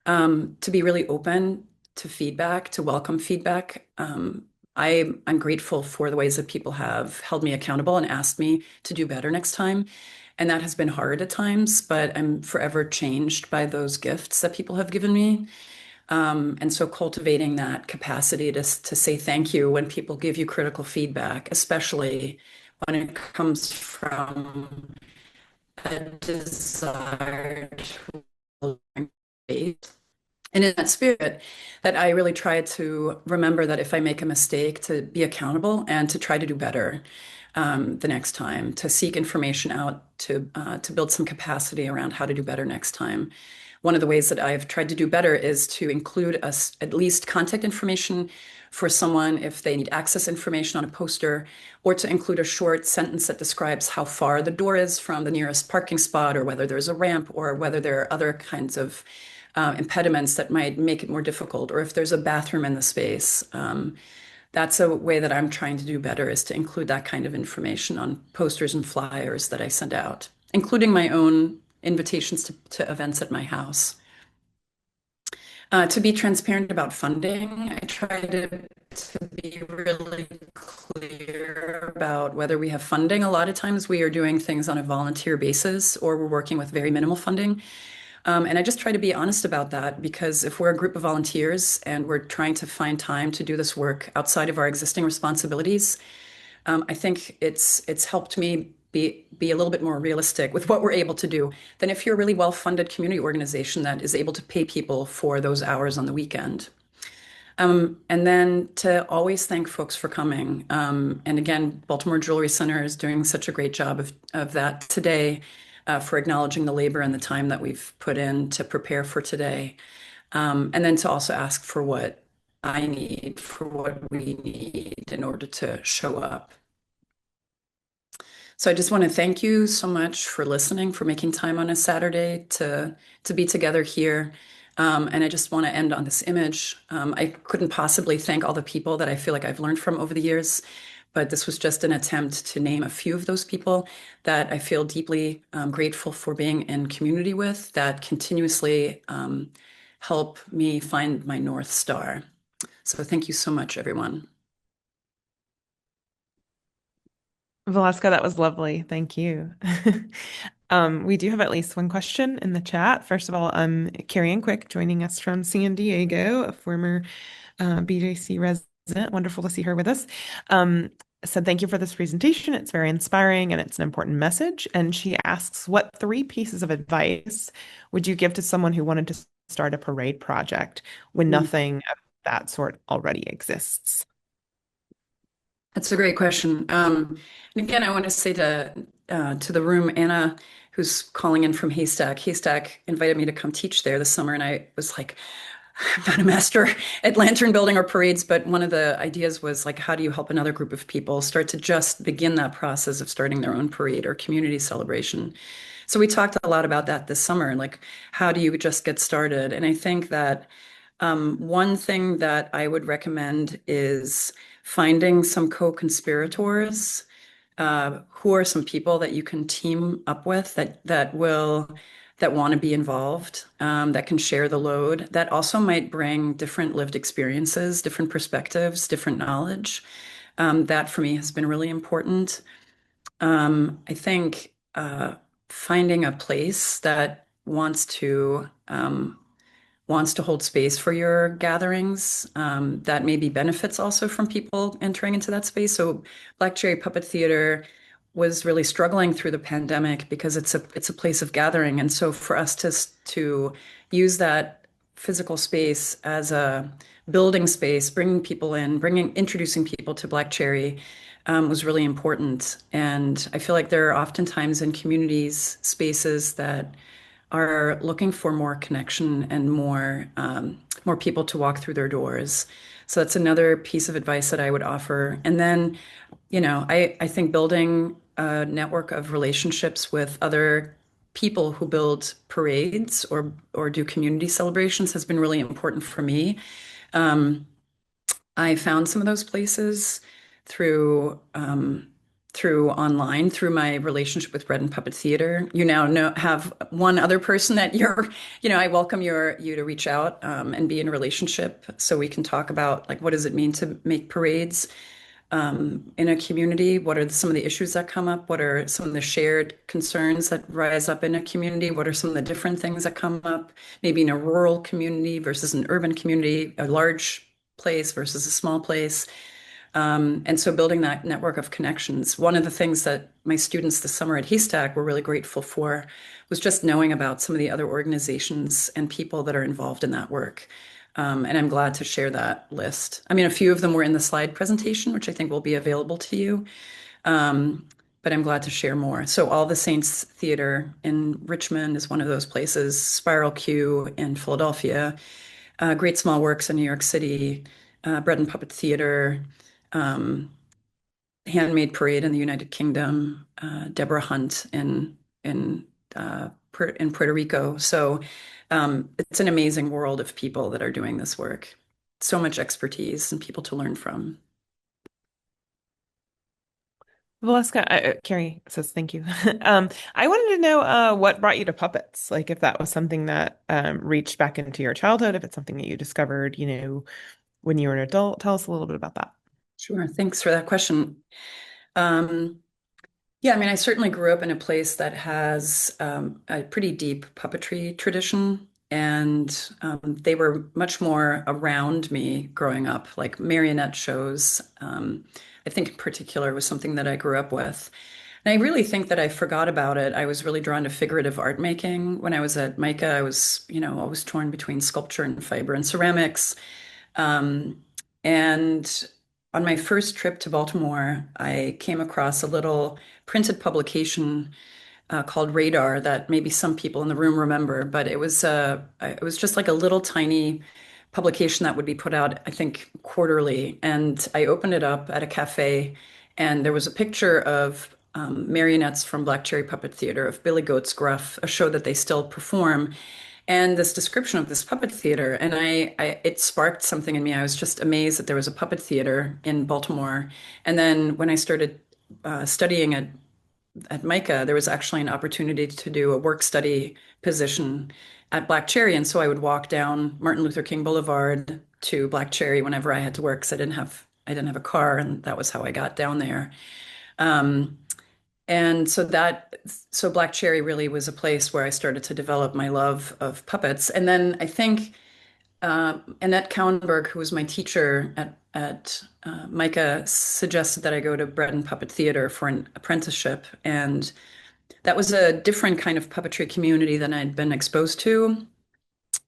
To be really open to feedback, to welcome feedback. I'm grateful for the ways that people have held me accountable and asked me to do better next time. And that has been hard at times, but I'm forever changed by those gifts that people have given me. And so cultivating that capacity to say thank you when people give you critical feedback, especially when it comes from a desire to learn. And in that spirit, that I really try to remember that if I make a mistake, to be accountable and to try to do better the next time, to seek information out, to build some capacity around how to do better next time. One of the ways that I've tried to do better is to include us at least contact information for someone if they need access information on a poster, or to include a short sentence that describes how far the door is from the nearest parking spot, or whether there's a ramp, or whether there are other kinds of impediments that might make it more difficult, or if there's a bathroom in the space. That's a way that I'm trying to do better, is to include that kind of information on posters and flyers that I send out, including my own invitations to events at my house. To be transparent about funding, I try to be really clear about whether we have funding. A lot of times we are doing things on a volunteer basis, or we're working with very minimal funding. And I just try to be honest about that, because if we're a group of volunteers and we're trying to find time to do this work outside of our existing responsibilities, I think it's helped me be a little bit more realistic with what we're able to do than if you're a really well-funded community organization that is able to pay people for those hours on the weekend. And then to always thank folks for coming. And again, Baltimore Jewelry Center is doing such a great job of that today, for acknowledging the labor and the time that we've put in to prepare for today. And then to also ask for what I need, for what we need in order to show up. So I just want to thank you so much for listening, for making time on a Saturday to be together here. And I just want to end on this image. I couldn't possibly thank all the people that I feel like I've learned from over the years, but this was just an attempt to name a few of those people that I feel deeply grateful for being in community with, that continuously help me find my North Star. So thank you so much, everyone. Valeska, that was lovely. Thank you. We do have at least one question in the chat. First of all, Carrie Ann Quick joining us from San Diego, a former BJC resident. Wonderful to see her with us. Said thank you for this presentation. It's very inspiring and it's an important message. And she asks, what three pieces of advice would you give to someone who wanted to start a parade project when nothing of that sort already exists? That's a great question. And again, I want to say to the room, Anna, who's calling in from Haystack. Haystack invited me to come teach there this summer, and I was like, I'm not a master at lantern building or parades, but one of the ideas was like, how do you help another group of people start to just begin that process of starting their own parade or community celebration? So we talked a lot about that this summer, like how do you just get started? And I think that one thing that I would recommend is finding some co-conspirators, who are some people that you can team up with that want to be involved, that can share the load, that also might bring different lived experiences, different perspectives, different knowledge. That for me has been really important. I think finding a place that wants to hold space for your gatherings, that maybe benefits also from people entering into that space. So Black Cherry Puppet Theater was really struggling through the pandemic because it's a place of gathering. And so for us to use that physical space as a building space, bringing people in, introducing people to Black Cherry, was really important. And I feel like there are oftentimes in communities spaces that are looking for more connection and more people to walk through their doors. So that's another piece of advice that I would offer. And then, I think building a network of relationships with other people who build parades or do community celebrations has been really important for me. Um, I found some of those places through through online, through my relationship with Bread and Puppet Theater. You now have one other person that I welcome you to reach out and be in a relationship so we can talk about like what does it mean to make parades in a community? What are some of the issues that come up? What are some of the shared concerns that rise up in a community? What are some of the different things that come up, maybe in a rural community versus an urban community, a large place versus a small place? And so building that network of connections. One of the things that my students this summer at Haystack were really grateful for was just knowing about some of the other organizations and people that are involved in that work. And I'm glad to share that list. I mean, a few of them were in the slide presentation, which I think will be available to you. But I'm glad to share more. So All the Saints Theater in Richmond is one of those places, Spiral Q in Philadelphia, Great Small Works in New York City, Bread and Puppet Theater, um, Handmade Parade in the United Kingdom, Deborah Hunt in Puerto Rico. So it's an amazing world of people that are doing this work. So much expertise and people to learn from. Valeska, Carrie says thank you. I wanted to know what brought you to puppets, like if that was something that reached back into your childhood, if it's something that you discovered, when you were an adult. Tell us a little bit about that. Sure. Thanks for that question. Um, yeah, I mean, I certainly grew up in a place that has a pretty deep puppetry tradition, and they were much more around me growing up, like marionette shows. I think in particular was something that I grew up with. And I really think that I forgot about it. I was really drawn to figurative art making. When I was at MICA, I was, always torn between sculpture and fiber and ceramics. Um, and on my first trip to Baltimore, I came across a little printed publication called Radar that maybe some people in the room remember, but it was just like a little tiny publication that would be put out, I think, quarterly. And I opened it up at a cafe, and there was a picture of marionettes from Black Cherry Puppet Theater of Billy Goat's Gruff, a show that they still perform, and this description of this puppet theater. And it sparked something in me. I was just amazed that there was a puppet theater in Baltimore. And then when I started studying at MICA, there was actually an opportunity to do a work study position at Black Cherry. And so I would walk down Martin Luther King Boulevard to Black Cherry whenever I had to work because I didn't have a car, and that was how I got down there. Um, and so Black Cherry really was a place where I started to develop my love of puppets. And then I think Annette Cowenberg, who was my teacher at MICA, suggested that I go to Bread and Puppet Theater for an apprenticeship. And that was a different kind of puppetry community than I'd been exposed to.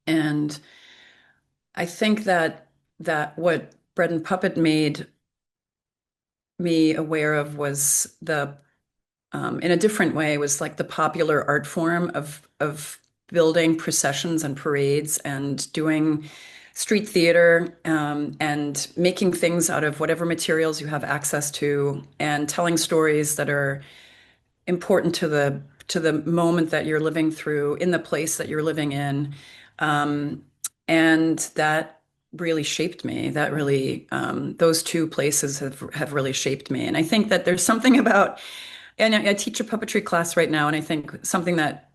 And I think that what Bread and Puppet made me aware of was in a different way, was like the popular art form of building processions and parades and doing street theater, and making things out of whatever materials you have access to and telling stories that are important to the moment that you're living through in the place that you're living in. Um, and that really shaped me. That really, those two places have really shaped me. And I think that there's something about, and I teach a puppetry class right now, and I think something that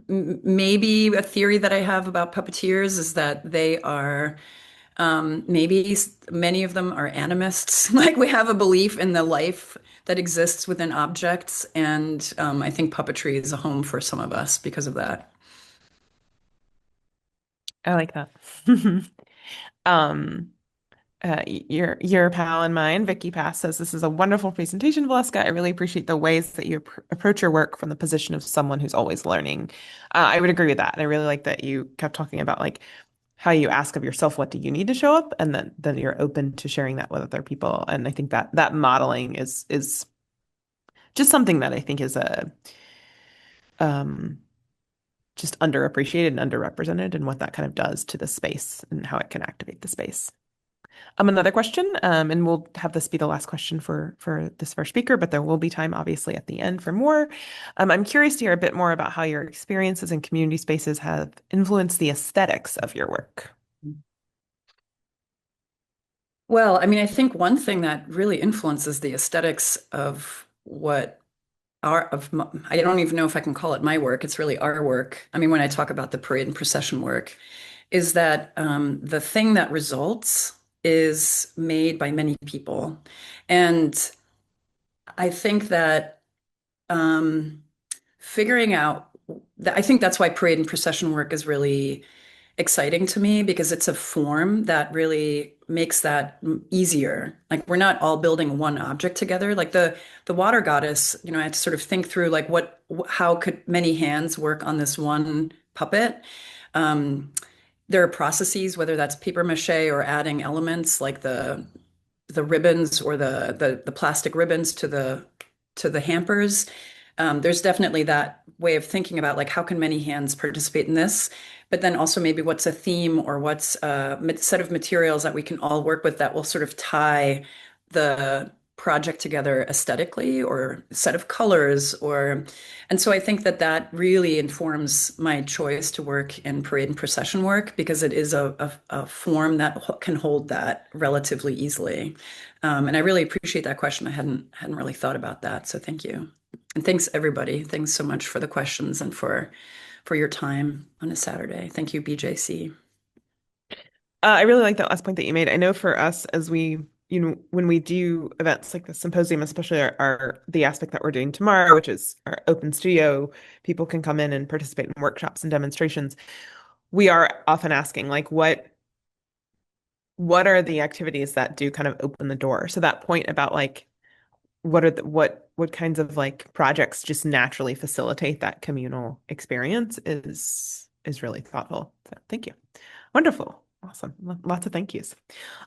maybe a theory that I have about puppeteers is that they are maybe many of them are animists. Like we have a belief in the life that exists within objects, and I think puppetry is a home for some of us because of that. I like that. Um, your pal and mine, Vicky Pass, says this is a wonderful presentation, Valeska. I really appreciate the ways that you approach your work from the position of someone who's always learning. I would agree with that. And I really like that you kept talking about like how you ask of yourself, what do you need to show up? And then you're open to sharing that with other people. And I think that modeling is just something that I think is a um just underappreciated and underrepresented and what that kind of does to the space and how it can activate the space. Another question, and we'll have this be the last question for this first speaker, but there will be time obviously at the end for more. I'm curious to hear a bit more about how your experiences in community spaces have influenced the aesthetics of your work. Well, I mean, I think one thing that really influences the aesthetics of what I don't even know if I can call it my work. It's really our work. I mean, when I talk about the parade and procession work, is that the thing that results is made by many people. And I think that um, figuring out that I think that's why parade and procession work is really exciting to me because it's a form that really makes that easier. Like we're not all building one object together. Like the water goddess, I had to sort of think through like how could many hands work on this one puppet? Um, there are processes, whether that's paper mache or adding elements like the ribbons or the plastic ribbons to the hampers. There's definitely that way of thinking about like how can many hands participate in this, but then also maybe what's a theme or what's a set of materials that we can all work with that will sort of tie the project together aesthetically or a set of colors or and so I think that that really informs my choice to work in parade and procession work because it is a form that can hold that relatively easily. And I really appreciate that question. I hadn't really thought about that. So thank you. And thanks everybody. Thanks so much for the questions and for your time on a Saturday. Thank you, BJC. I really like that last point that you made. I know for us, as when we do events like the symposium, especially the aspect that we're doing tomorrow, which is our open studio, people can come in and participate in workshops and demonstrations. We are often asking, like, what are the activities that do kind of open the door? So that point about like, what kinds of like projects just naturally facilitate that communal experience is really thoughtful. So thank you. Wonderful. Awesome. Lots of thank yous.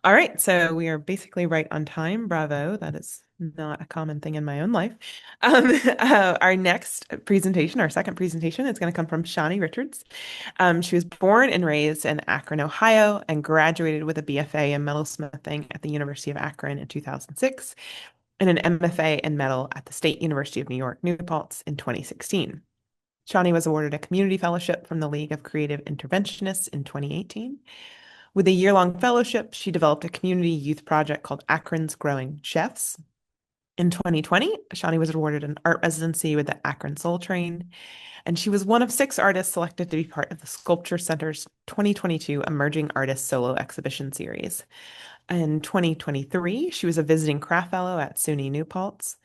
All right, so we are basically right on time. Bravo. That is not a common thing in my own life. Our next presentation, our second presentation, is going to come from Shawnee Richards. She was born and raised in Akron, Ohio, and graduated with a BFA in metalsmithing at the University of Akron in 2006 and an MFA in metal at the State University of New York, New Paltz in 2016. Shawnee was awarded a community fellowship from the League of Creative Interventionists in 2018. With a year-long fellowship, she developed a community youth project called Akron's Growing Chefs. In 2020, Shawnee was awarded an art residency with the Akron Soul Train, and she was one of 6 artists selected to be part of the Sculpture Center's 2022 Emerging Artists Solo Exhibition Series. In 2023, she was a visiting craft fellow at SUNY New Paltz.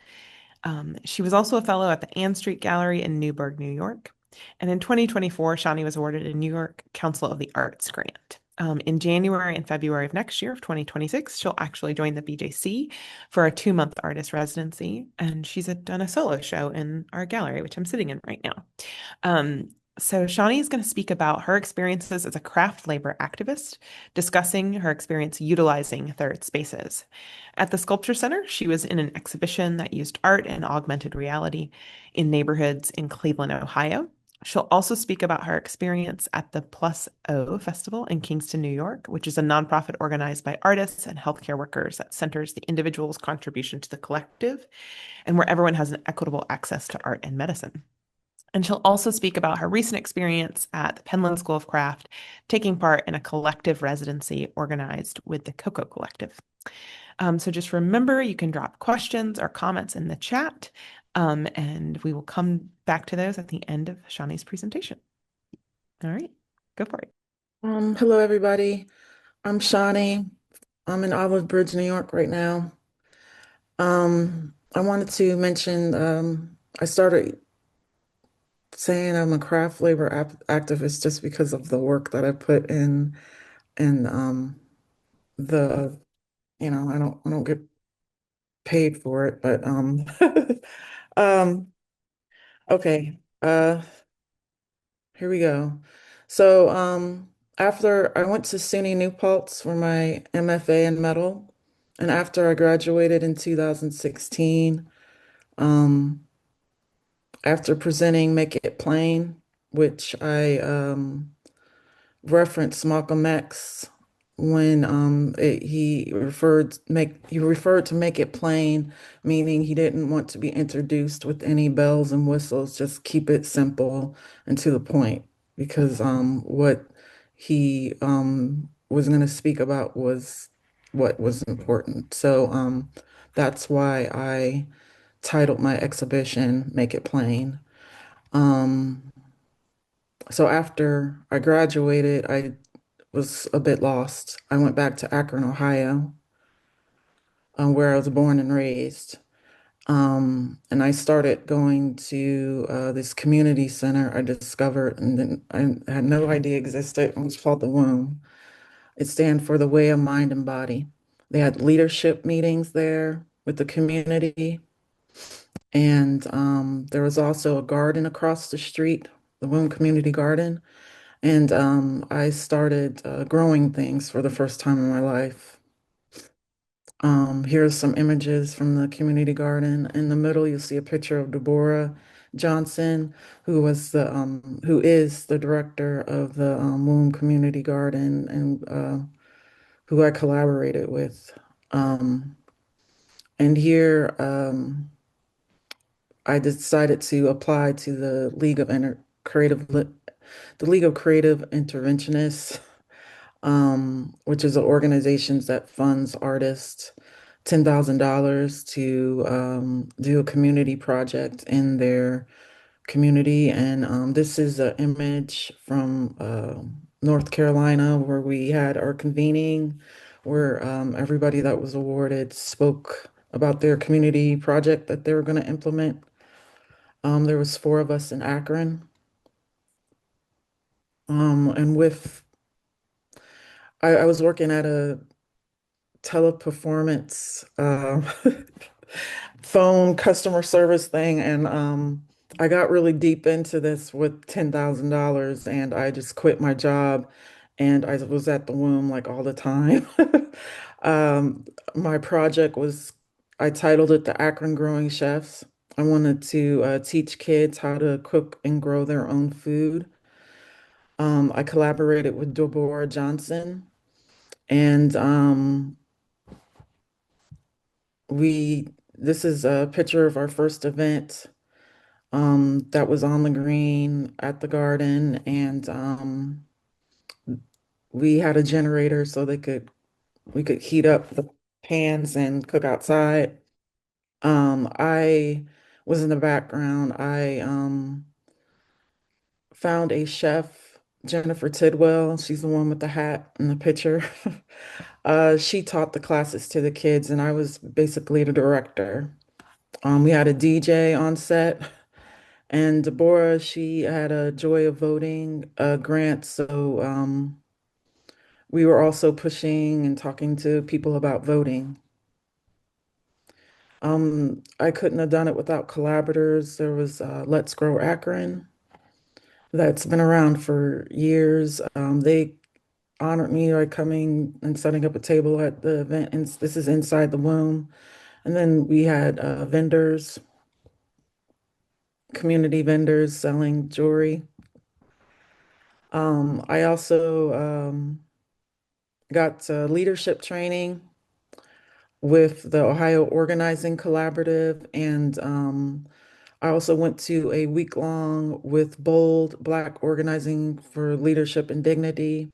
She was also a fellow at the Ann Street Gallery in Newburgh, New York. And in 2024, Shawnee was awarded a New York Council of the Arts grant. In January and February of next year, of 2026, she'll actually join the BJC for a 2-month artist residency. And she's done a solo show in our gallery, which I'm sitting in right now. So Shawnee is going to speak about her experiences as a craft labor activist, discussing her experience utilizing third spaces. At the Sculpture Center, she was in an exhibition that used art and augmented reality in neighborhoods in Cleveland, Ohio. She'll also speak about her experience at the Plus O Festival in Kingston, New York, which is a nonprofit organized by artists and healthcare workers that centers the individual's contribution to the collective and where everyone has an equitable access to art and medicine. And she'll also speak about her recent experience at the Penland School of Craft, taking part in a collective residency organized with the Cocoa Collective. So just remember, you can drop questions or comments in the chat, and we will come back to those at the end of Shawnee's presentation. All right, go for it. Hello, everybody. I'm Shawnee. I'm in Olive Bridge, New York right now. I wanted to mention I started saying I'm a craft labor activist just because of the work that I put in the I don't get paid for it, but um okay. Here we go. So after I went to SUNY New Paltz for my MFA in metal, and after I graduated in 2016, um, after presenting Make It Plain which I referenced Malcolm X when he referred to make it plain, meaning he didn't want to be introduced with any bells and whistles, just keep it simple and to the point, because what he was going to speak about was what was important. So that's why I titled my exhibition "Make It Plain." Um, so after I graduated, I was a bit lost. I went back to Akron, Ohio, where I was born and raised. And I started going to this community center I discovered, and then I had no idea existed. It was called the Womb. It stands for the Way of Mind and Body. They had leadership meetings there with the community, and there was also a garden across the street, the Womb Community Garden. And I started growing things for the first time in my life. Here's some images from the community garden. In the middle, you'll see a picture of Deborah Johnson, who is the director of the Womb Community Garden, and who I collaborated with. Um, and here, I decided to apply to the League of Creative Interventionists, which is an organization that funds artists $10,000 to do a community project in their community. And this is an image from North Carolina where we had our convening, where everybody that was awarded spoke about their community project that they were going to implement. There was four of us in Akron. And with I was working at a teleperformance phone customer service thing, and I got really deep into this with $10,000, and I just quit my job, and I was at the womb like all the time. My project was, I titled it The Akron Growing Chefs. I wanted to teach kids how to cook and grow their own food. I collaborated with Deborah Johnson, and we this is a picture of our first event that was on the green at the garden, and we had a generator so we could heat up the pans and cook outside. I was in the background. I found a chef, Jennifer Tidwell. She's the one with the hat in the picture. She taught the classes to the kids, and I was basically the director. We had a DJ on set, and Deborah, she had a Joy of Voting grant. So we were also pushing and talking to people about voting. I couldn't have done it without collaborators. There was Let's Grow Akron, that's been around for years. They honored me by coming and setting up a table at the event, and this is inside the womb. And then we had community vendors selling jewelry. I also got leadership training with the Ohio Organizing Collaborative, and I also went to a week long with Bold Black Organizing for Leadership and Dignity.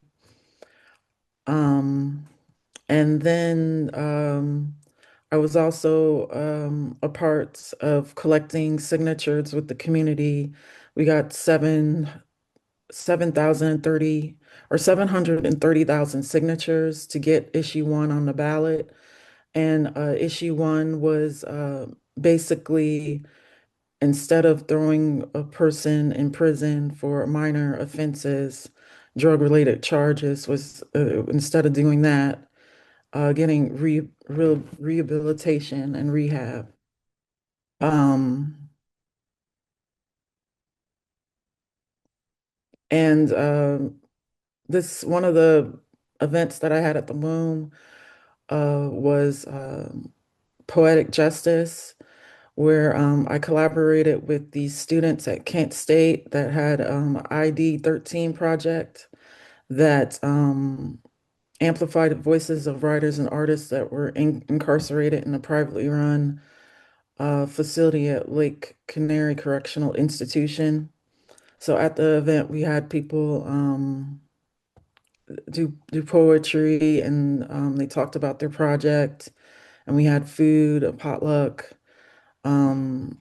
Um, and then I was also a part of collecting signatures with the community. We got 7,030 or 730,000 signatures to get issue one on the ballot. And issue one was basically, instead of throwing a person in prison for minor offenses, drug-related charges, was instead of doing that, getting rehabilitation and rehab. Um, and this one of the events that I had at the Moon was poetic justice, where I collaborated with these students at Kent State that had ID 13 project that amplified the voices of writers and artists that were incarcerated in a privately run facility at Lake Canary Correctional Institution. So at the event, we had people do poetry, and they talked about their project, and we had food, a potluck. Um,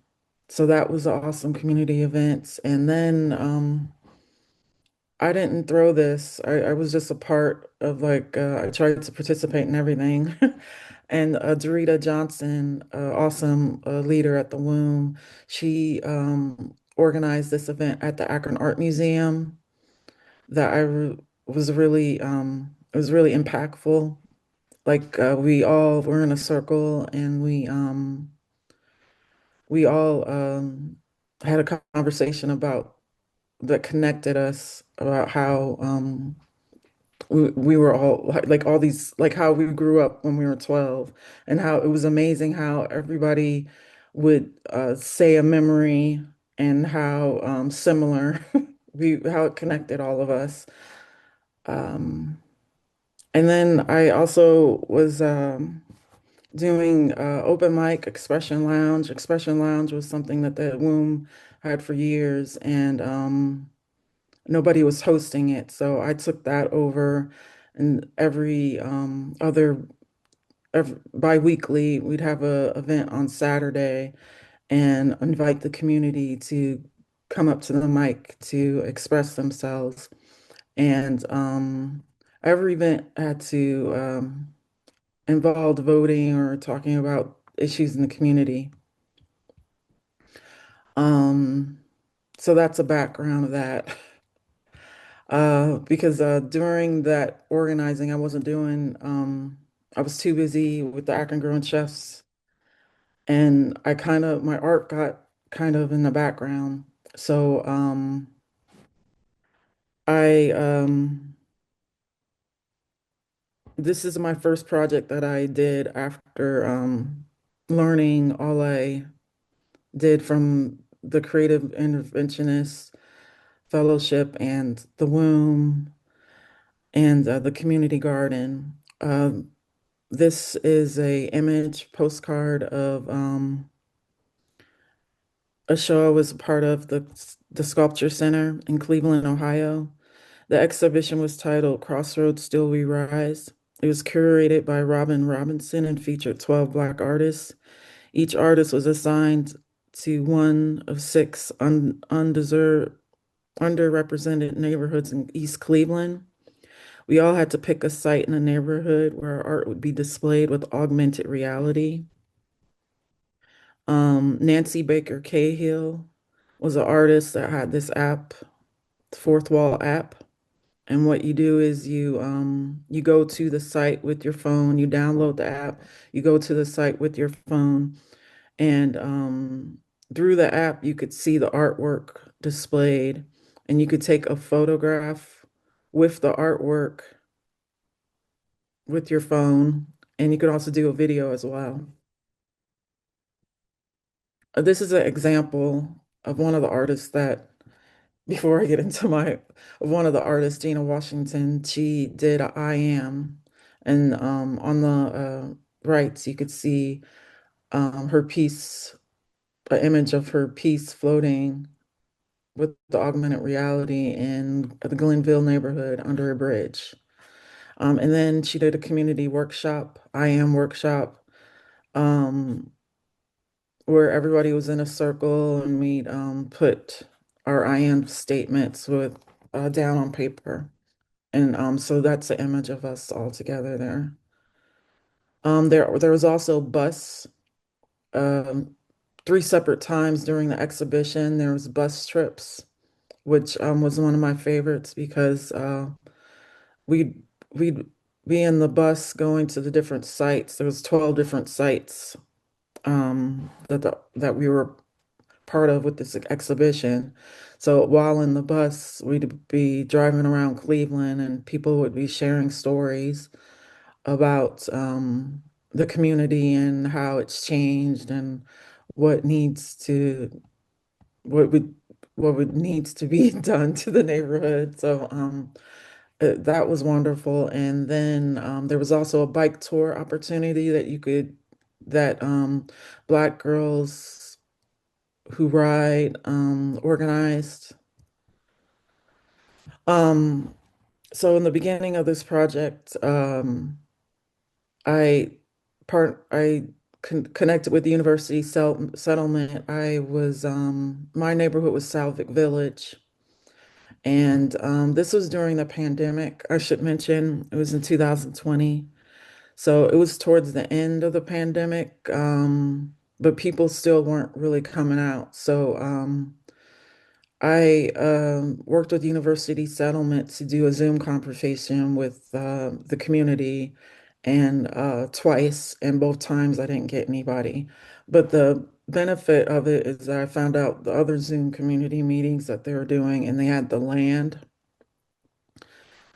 so that was an awesome community event. And then I didn't throw this. I was just a part of like I tried to participate in everything. And Dorita Johnson, awesome leader at the Womb, she organized this event at the Akron Art Museum that was really it was really impactful. Like we all were in a circle and we all had a conversation about that connected us about how we were all like all these like how we grew up when we were 12 and how it was amazing how everybody would say a memory and how similar we how it connected all of us. Um, and then I also was doing open mic Expression Lounge. Expression Lounge was something that the Womb had for years, and nobody was hosting it. So I took that over, and every bi-weekly, we'd have a event on Saturday and invite the community to come up to the mic to express themselves. And every event had to involve voting or talking about issues in the community. Um, so that's a background of that. Because during that organizing, I was too busy with the Akron Growing Chefs, and my art got kind of in the background. So I, this is my first project that I did after learning all I did from the Creative Interventionist Fellowship and the Womb and the Community Garden. This is a image postcard of a show I was a part of the Sculpture Center in Cleveland, Ohio. The exhibition was titled Crossroads Still We Rise. It was curated by Robin Robinson and featured 12 Black artists. Each artist was assigned to one of six underrepresented neighborhoods in East Cleveland. We all had to pick a site in a neighborhood where our art would be displayed with augmented reality. Nancy Baker Cahill was an artist that had this app, Fourth Wall app. And what you do is you go to the site with your phone, you download the app, you go to the site with your phone, and through the app you could see the artwork displayed, and you could take a photograph with the artwork with your phone, and you could also do a video as well. This is an example of one of the artists that, before I get into of one of the artists, Gina Washington, she did a I Am. And on the right, you could see her piece, an image of her piece floating with the augmented reality in the Glenville neighborhood under a bridge. And then she did a community workshop, I Am workshop, um, where everybody was in a circle and we'd put our I am statements with down on paper. And so that's the image of us all together there. There was also bus, um, three separate times during the exhibition. There was bus trips, which was one of my favorites because we'd we'd be in the bus going to the different sites. There was 12 different sites that we were part of with this exhibition. So while in the bus, we'd be driving around Cleveland and people would be sharing stories about the community and how it's changed and what needs to what would what would needs to be done to the neighborhood. So that was wonderful. And then there was also a bike tour opportunity that Black girls who ride organized. Um, so in the beginning of this project, I I connected with the university settlement. I was my neighborhood was Salvic Village, and this was during the pandemic. I should mention it was in 2020, so it was towards the end of the pandemic, but people still weren't really coming out. So I worked with University Settlement to do a Zoom conversation with the community, and twice, and both times I didn't get anybody. But the benefit of it is that I found out the other Zoom community meetings that they were doing, and they had the land,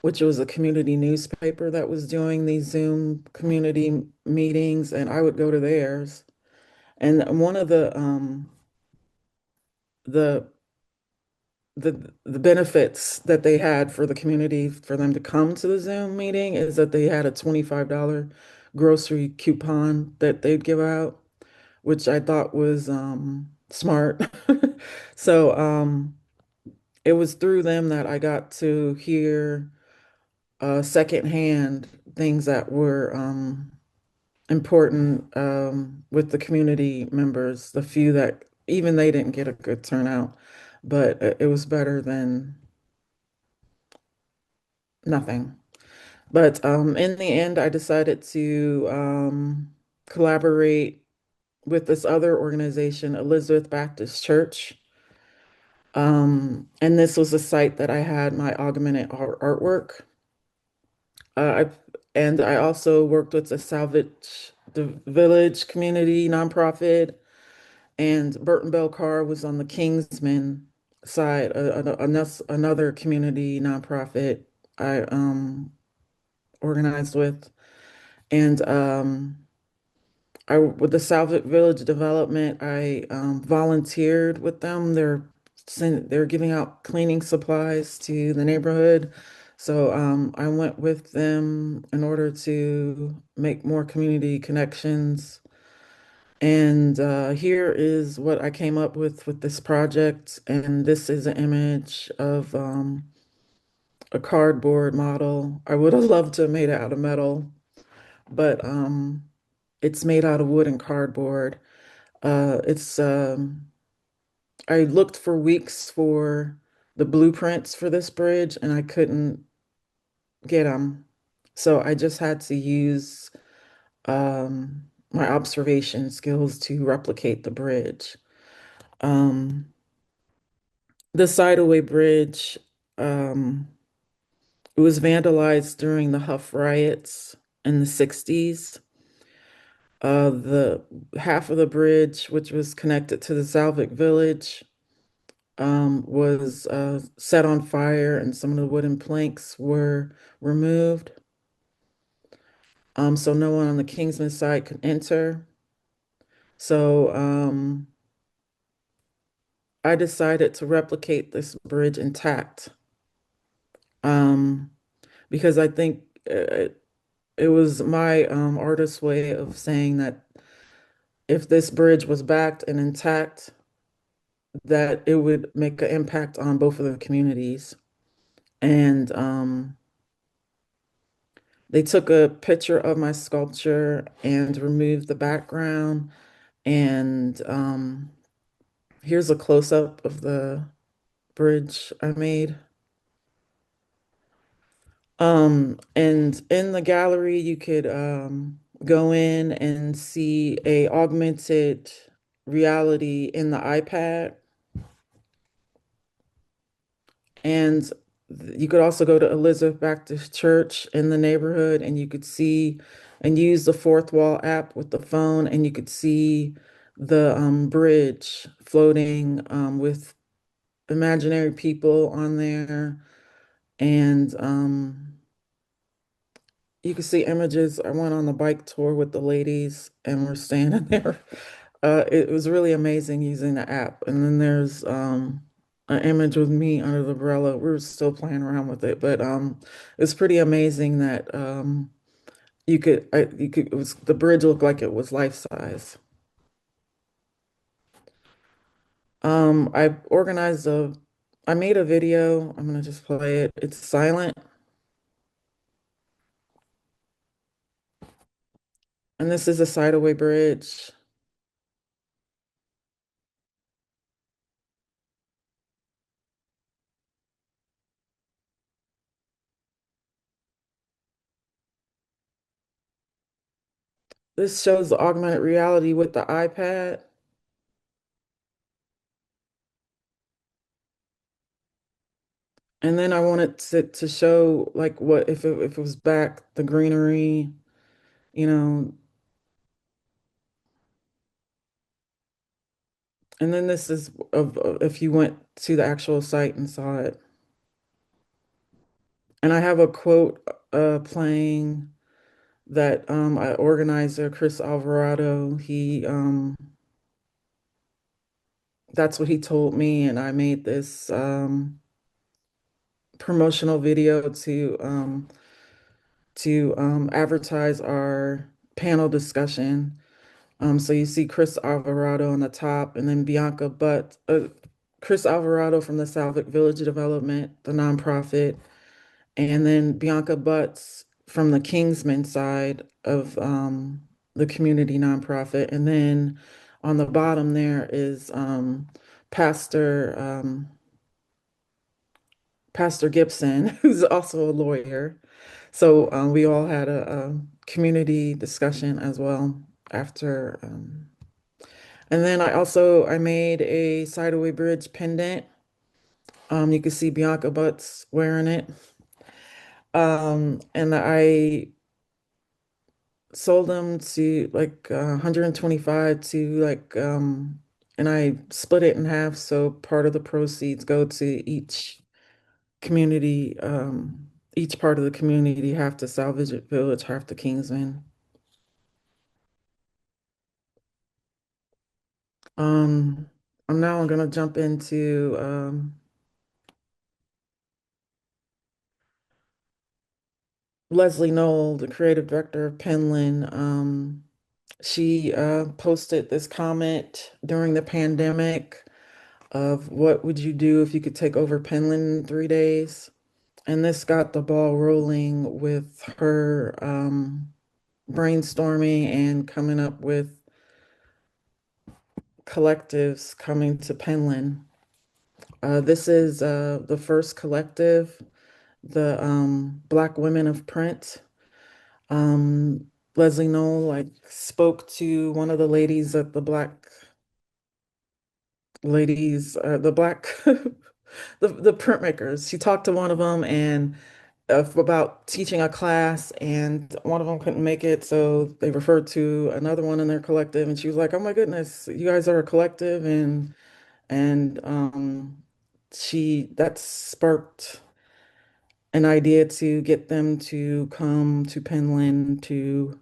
which was a community newspaper that was doing these Zoom community meetings, and I would go to theirs. And one of the the benefits that they had for the community for them to come to the Zoom meeting is that they had a $25 grocery coupon that they'd give out, which I thought was smart. So it was through them that I got to hear secondhand things that were important with the community members, the few that even they didn't get a good turnout, but it was better than nothing. But in the end, I decided to collaborate with this other organization, Elizabeth Baptist Church. And this was a site that I had my augmented artwork. Uh, I, and I also worked with the Salvage the Village community nonprofit, and Burton Bell Carr was on the Kingsman side, another community nonprofit I organized with. And I with the Salvage Village development, I volunteered with them. They're giving out cleaning supplies to the neighborhood. So I went with them in order to make more community connections. And here is what I came up with this project. And this is an image of a cardboard model. I would have loved to have made it out of metal, but it's made out of wood and cardboard. It's I looked for weeks for the blueprints for this bridge, and I couldn't get them. So I just had to use my observation skills to replicate the bridge. Um, the Sideaway Bridge, um, it was vandalized during the Huff riots in the 60s. The half of the bridge, which was connected to the Salvic Village, was set on fire, and some of the wooden planks were removed. So no one on the Kingsman side could enter. So I decided to replicate this bridge intact, um, because I think it was my artist's way of saying that if this bridge was backed and intact, that it would make an impact on both of the communities. And they took a picture of my sculpture and removed the background. And here's a close-up of the bridge I made. And in the gallery, you could go in and see a augmented reality in the iPad. And you could also go to Elizabeth Baptist Church in the neighborhood, and you could see and use the Fourth Wall app with the phone, and you could see the bridge floating with imaginary people on there. And you could see images. I went on the bike tour with the ladies, and we're standing there It was really amazing using the app. And then there's an image with me under the umbrella. We were still playing around with it, but it's pretty amazing that it was the bridge looked like it was life size. I organized I made a video. I'm gonna just play it. It's silent, and this is a Sideaway Bridge. This shows the augmented reality with the iPad. And then I wanted to show like what if it was back, the greenery, you know. And then this is of if you went to the actual site and saw it. And I have a quote playing that organizer Chris Alvarado, he that's what he told me, and I made this promotional video to advertise our panel discussion. So you see Chris Alvarado on the top, and then Chris Alvarado from the Salvic Village Development, the nonprofit, and then Bianca Butts from the Kingsman side of the community nonprofit. And then on the bottom there is Pastor Pastor Gibson, who's also a lawyer. So we all had a community discussion as well after. And then I made a Sideaway Bridge pendant. You can see Bianca Butts wearing it. And I sold them to like 125 to and I split it in half, so part of the proceeds go to community each part of the community, half to Salvage Village, half to Kingsman. Um I'm now gonna jump into Leslie Knoll, the creative director of Penland. She posted this comment during the pandemic of what would you do if you could take over Penland in 3 days? And this got the ball rolling with her brainstorming and coming up with collectives coming to Penland. This is the first collective, the Black Women of Print. Leslie Knoll like spoke to one of the ladies at the Black ladies, the Black the printmakers. She talked to one of them and about teaching a class, and one of them couldn't make it, so they referred to another one in their collective, and she was like, "Oh my goodness, you guys are a collective," and she that sparked an idea to get them to come to Penland to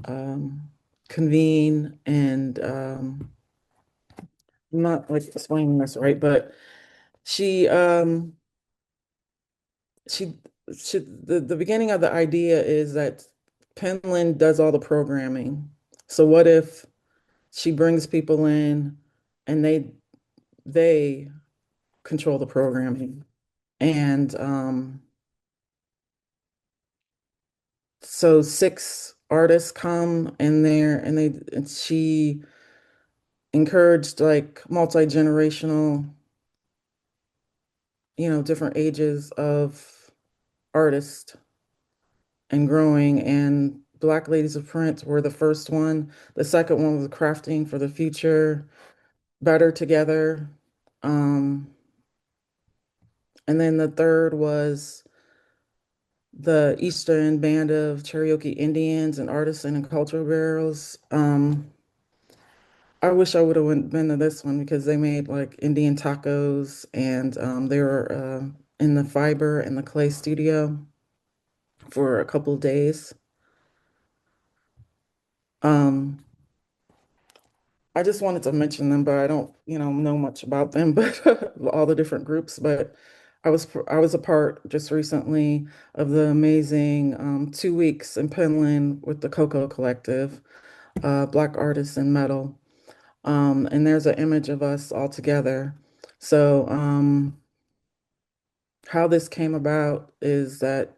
um, convene and I'm not like explaining this right, but she she the beginning of the idea is that Penland does all the programming. So what if she brings people in and they control the programming? And so 6 artists come in there and she encouraged like multi-generational, different ages of artists and growing. And Black Ladies of Print were the first one. The second one was Crafting for the Future, Better Together. Um, and then the third was the Eastern Band of Cherokee Indians and Artisan and Cultural Bureaus. I wish I would have been to this one because they made like Indian tacos and they were in the fiber and the clay studio for a couple of days. Um, I just wanted to mention them, but I don't, know much about them, but all the different groups. But I was a part just recently of the amazing 2 weeks in Penland with the Cocoa Collective, Black Artists in Metal. And there's an image of us all together. So how this came about is that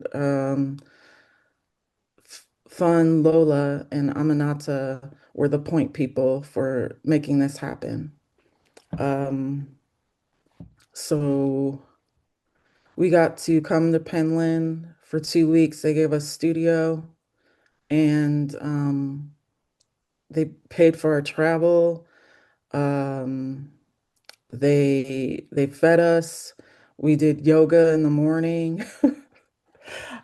Fun, Lola, and Aminata were the point people for making this happen. Um, so we got to come to Penland for 2 weeks. They gave us studio and they paid for our travel. Um, they fed us. We did yoga in the morning.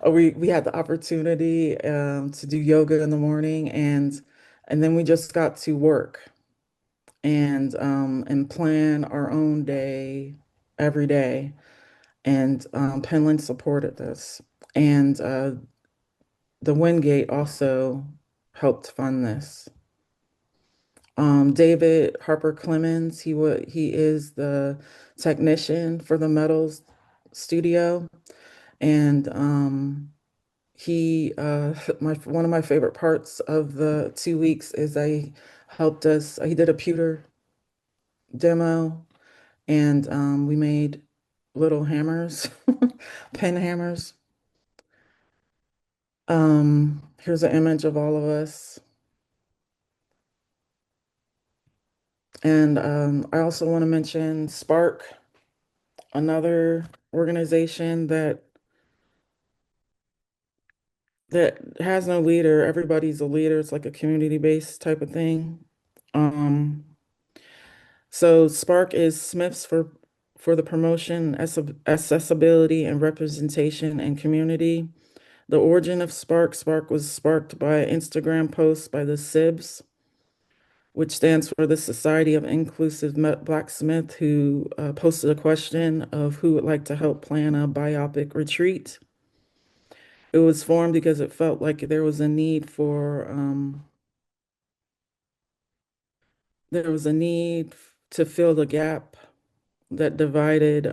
We had the opportunity to do yoga in the morning, and then we just got to work and plan our own day every day. And Penland supported this, and the Wingate also helped fund this. David Harper Clemens, he is the technician for the metals studio, and he my one of my favorite parts of the 2 weeks is I helped us. He did a pewter demo, and we made little hammers, pen hammers. Here's an image of all of us. And I also want to mention Spark, another organization that has no leader. Everybody's a leader. It's like a community-based type of thing. Um, so Spark is Smiths for the promotion, accessibility, and representation and community. The origin of Spark was sparked by an Instagram post by the SIBS, which stands for the Society of Inclusive Blacksmith, who posted a question of who would like to help plan a biopic retreat. It was formed because it felt like there was a need to fill the gap that divided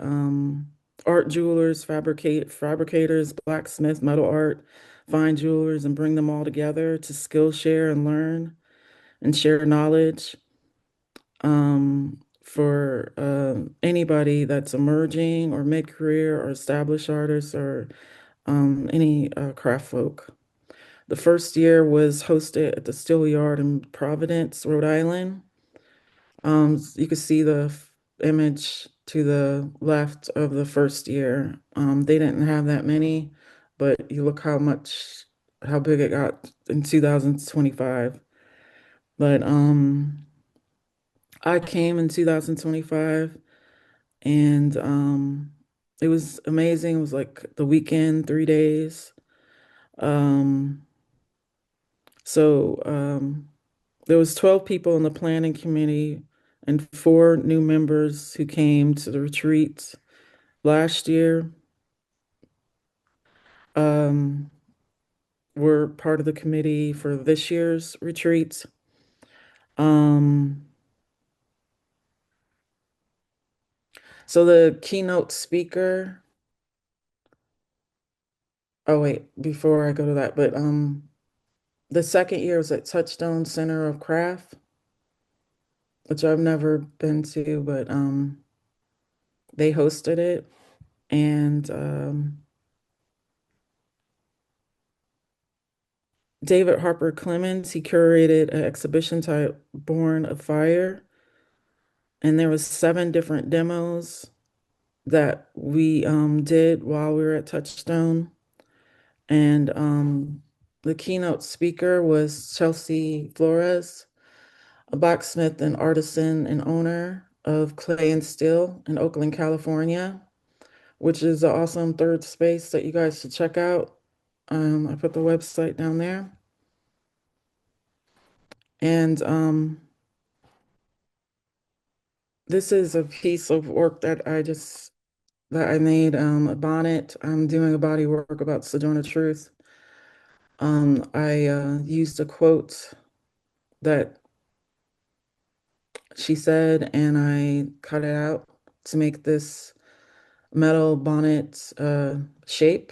art jewelers, fabricators, blacksmiths, metal art, fine jewelers, and bring them all together to skill share and learn and share knowledge for anybody that's emerging or mid-career or established artists or any craft folk. The first year was hosted at the Steel Yard in Providence, Rhode Island. You can see the image to the left of the first year. They didn't have that many, but you look how big it got in 2025. But I came in 2025, and it was amazing. It was like the weekend, 3 days. Um, so there was 12 people in the planning committee and 4 new members who came to the retreat last year. Um, were part of the committee for this year's retreat. Um, so the keynote speaker, oh wait, before I go to that, but the second year was at Touchstone Center of Craft, which I've never been to, but they hosted it. And David Harper Clemens, he curated an exhibition type Born of Fire. And there was 7 different demos that we did while we were at Touchstone. And the keynote speaker was Chelsea Flores, a blacksmith and artisan and owner of Clay and Steel in Oakland, California, which is an awesome third space that you guys should check out. I put the website down there. And this is a piece of work that I made, a bonnet. I'm doing a body work about Sojourner Truth. I used a quote that she said, and I cut it out to make this metal bonnet shape.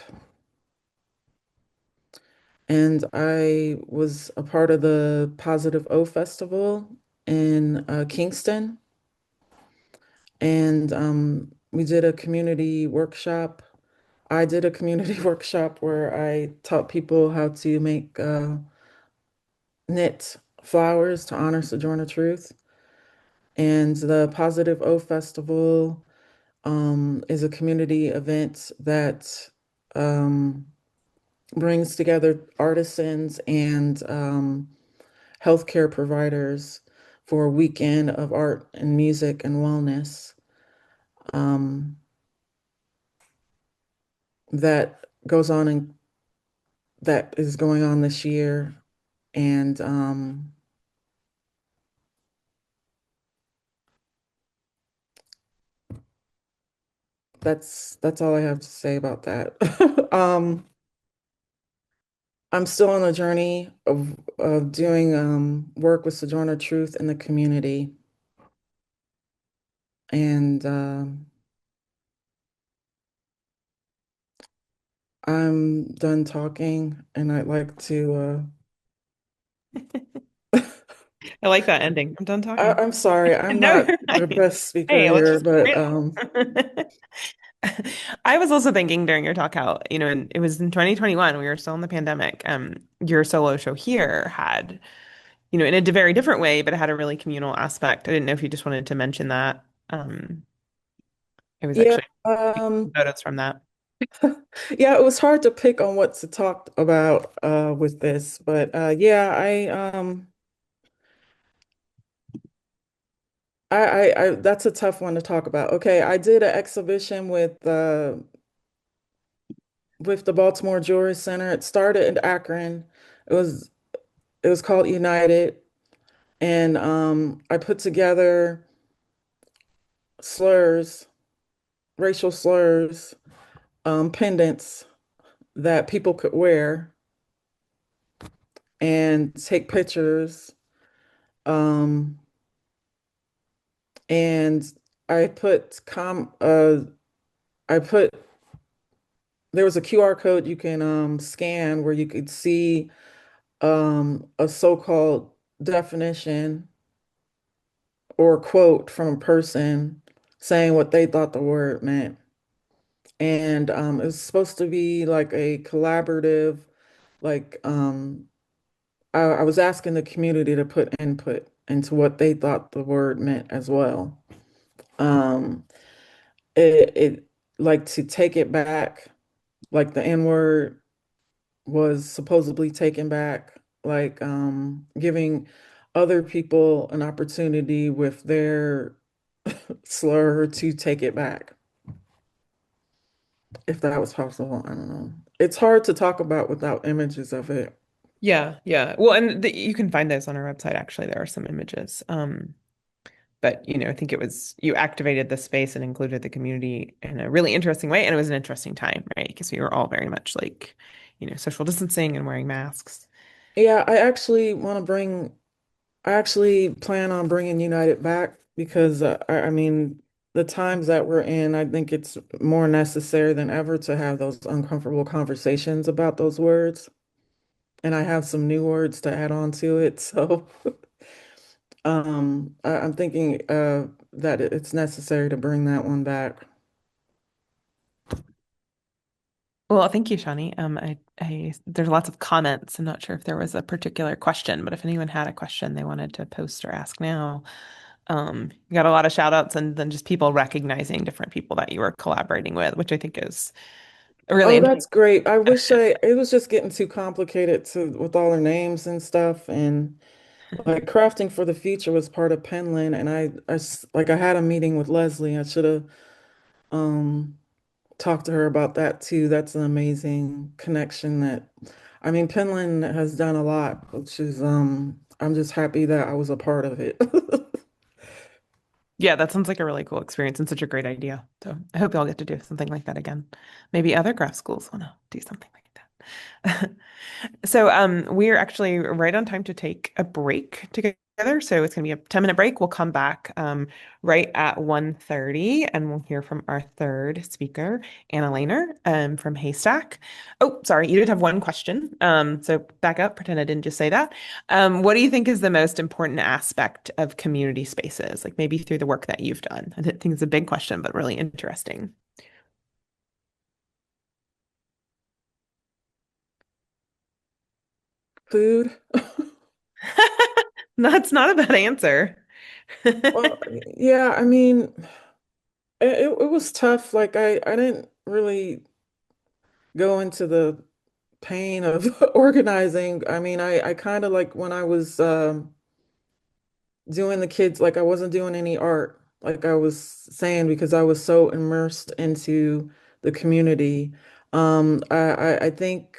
And I was a part of the Positive O Festival in Kingston. And we did a community workshop. I did a community workshop where I taught people how to make knit flowers to honor Sojourner Truth. And the Positive O Festival is a community event that um, brings together artisans and healthcare providers for a weekend of art and music and wellness um, that goes on and that is going on this year. And that's all I have to say about that. I'm still on the journey of doing work with Sojourner Truth in the community. And I'm done talking, and I'd like to. I like that ending. I'm done talking. I'm sorry, I'm No, not you're the fine. best speaker Hey, let's here, just but carry on. I was also thinking during your talk how, and it was in 2021, we were still in the pandemic. Your solo show here had, in a very different way, but it had a really communal aspect. I didn't know if you just wanted to mention that. It was yeah, actually photos from that. yeah, it was hard to pick on what to talk about with this, but yeah, I that's a tough one to talk about. Okay, I did an exhibition with the Baltimore Jewelry Center. It started in Akron. It was it was called United, and I put together slurs, racial slurs, pendants that people could wear and take pictures. Um, and I put I put there was a QR code you can scan where you could see a so-called definition or quote from a person saying what they thought the word meant. And it was supposed to be like a collaborative, like I was asking the community to put input into what they thought the word meant as well. Um, it like to take it back, like the N word was supposedly taken back, like giving other people an opportunity with their slur to take it back, if that was possible. I don't know. It's hard to talk about without images of it. Yeah, yeah. Well, and you can find those on our website, actually. There are some images. But I think it was you activated the space and included the community in a really interesting way, and it was an interesting time, right? Because we were all very much like, social distancing and wearing masks. Yeah, I actually plan on bringing United back because I mean, the times that we're in, I think it's more necessary than ever to have those uncomfortable conversations about those words. And I have some new words to add on to it. So I'm thinking that it's necessary to bring that one back. Well, thank you, Shani. There's lots of comments. I'm not sure if there was a particular question, but if anyone had a question they wanted to post or ask now, you got a lot of shout outs and then just people recognizing different people that you were collaborating with, which I think is a really Oh, interesting. that's great. I wish it was just getting too complicated to with all their names and stuff. And like crafting for the future was part of Penland, and like I had a meeting with Leslie. I should have um talked to her about that too. That's an amazing connection that I mean Penland has done a lot, which is I'm just happy that I was a part of it. Yeah, that sounds like a really cool experience and such a great idea. So I hope y'all get to do something like that again. Maybe other craft schools want to do something like that. So we're actually right on time to take a break to get together. So it's going to be a 10-minute break. We'll come back right at 1:30 and we'll hear from our third speaker, Anna Lehner from Haystack. Oh, sorry, you did have one question. So back up, pretend I didn't just say that. What do you think is the most important aspect of community spaces, like maybe through the work that you've done? I think it's a big question, but really interesting. Food. That's not a bad answer. Well, yeah, I mean, it was tough. Like I didn't really go into the pain of organizing. I mean, I kind of like when I was doing the kids, like I wasn't doing any art, like I was saying, because I was so immersed into the community. I think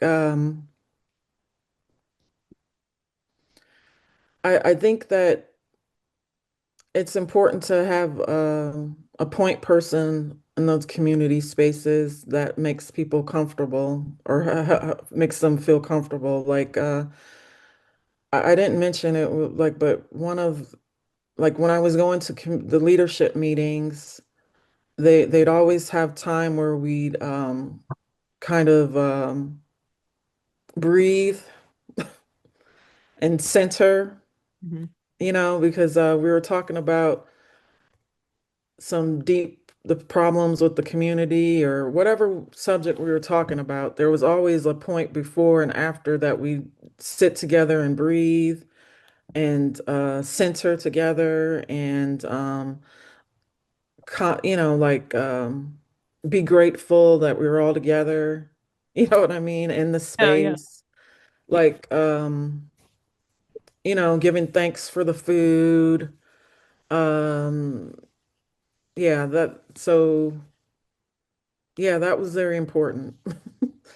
I think that it's important to have a point person in those community spaces that makes people comfortable or makes them feel comfortable. Like I didn't mention it, like, but one of like when I was going to the leadership meetings, they'd always have time where we'd kind of breathe and center, Mhm. because we were talking about some deep the problems with the community or whatever subject we were talking about. There was always a point before and after that we sit together and breathe and center together and like be grateful that we were all together. You know what I mean? In the Oh, yeah. space, like giving thanks for the food. Um, yeah, that was very important.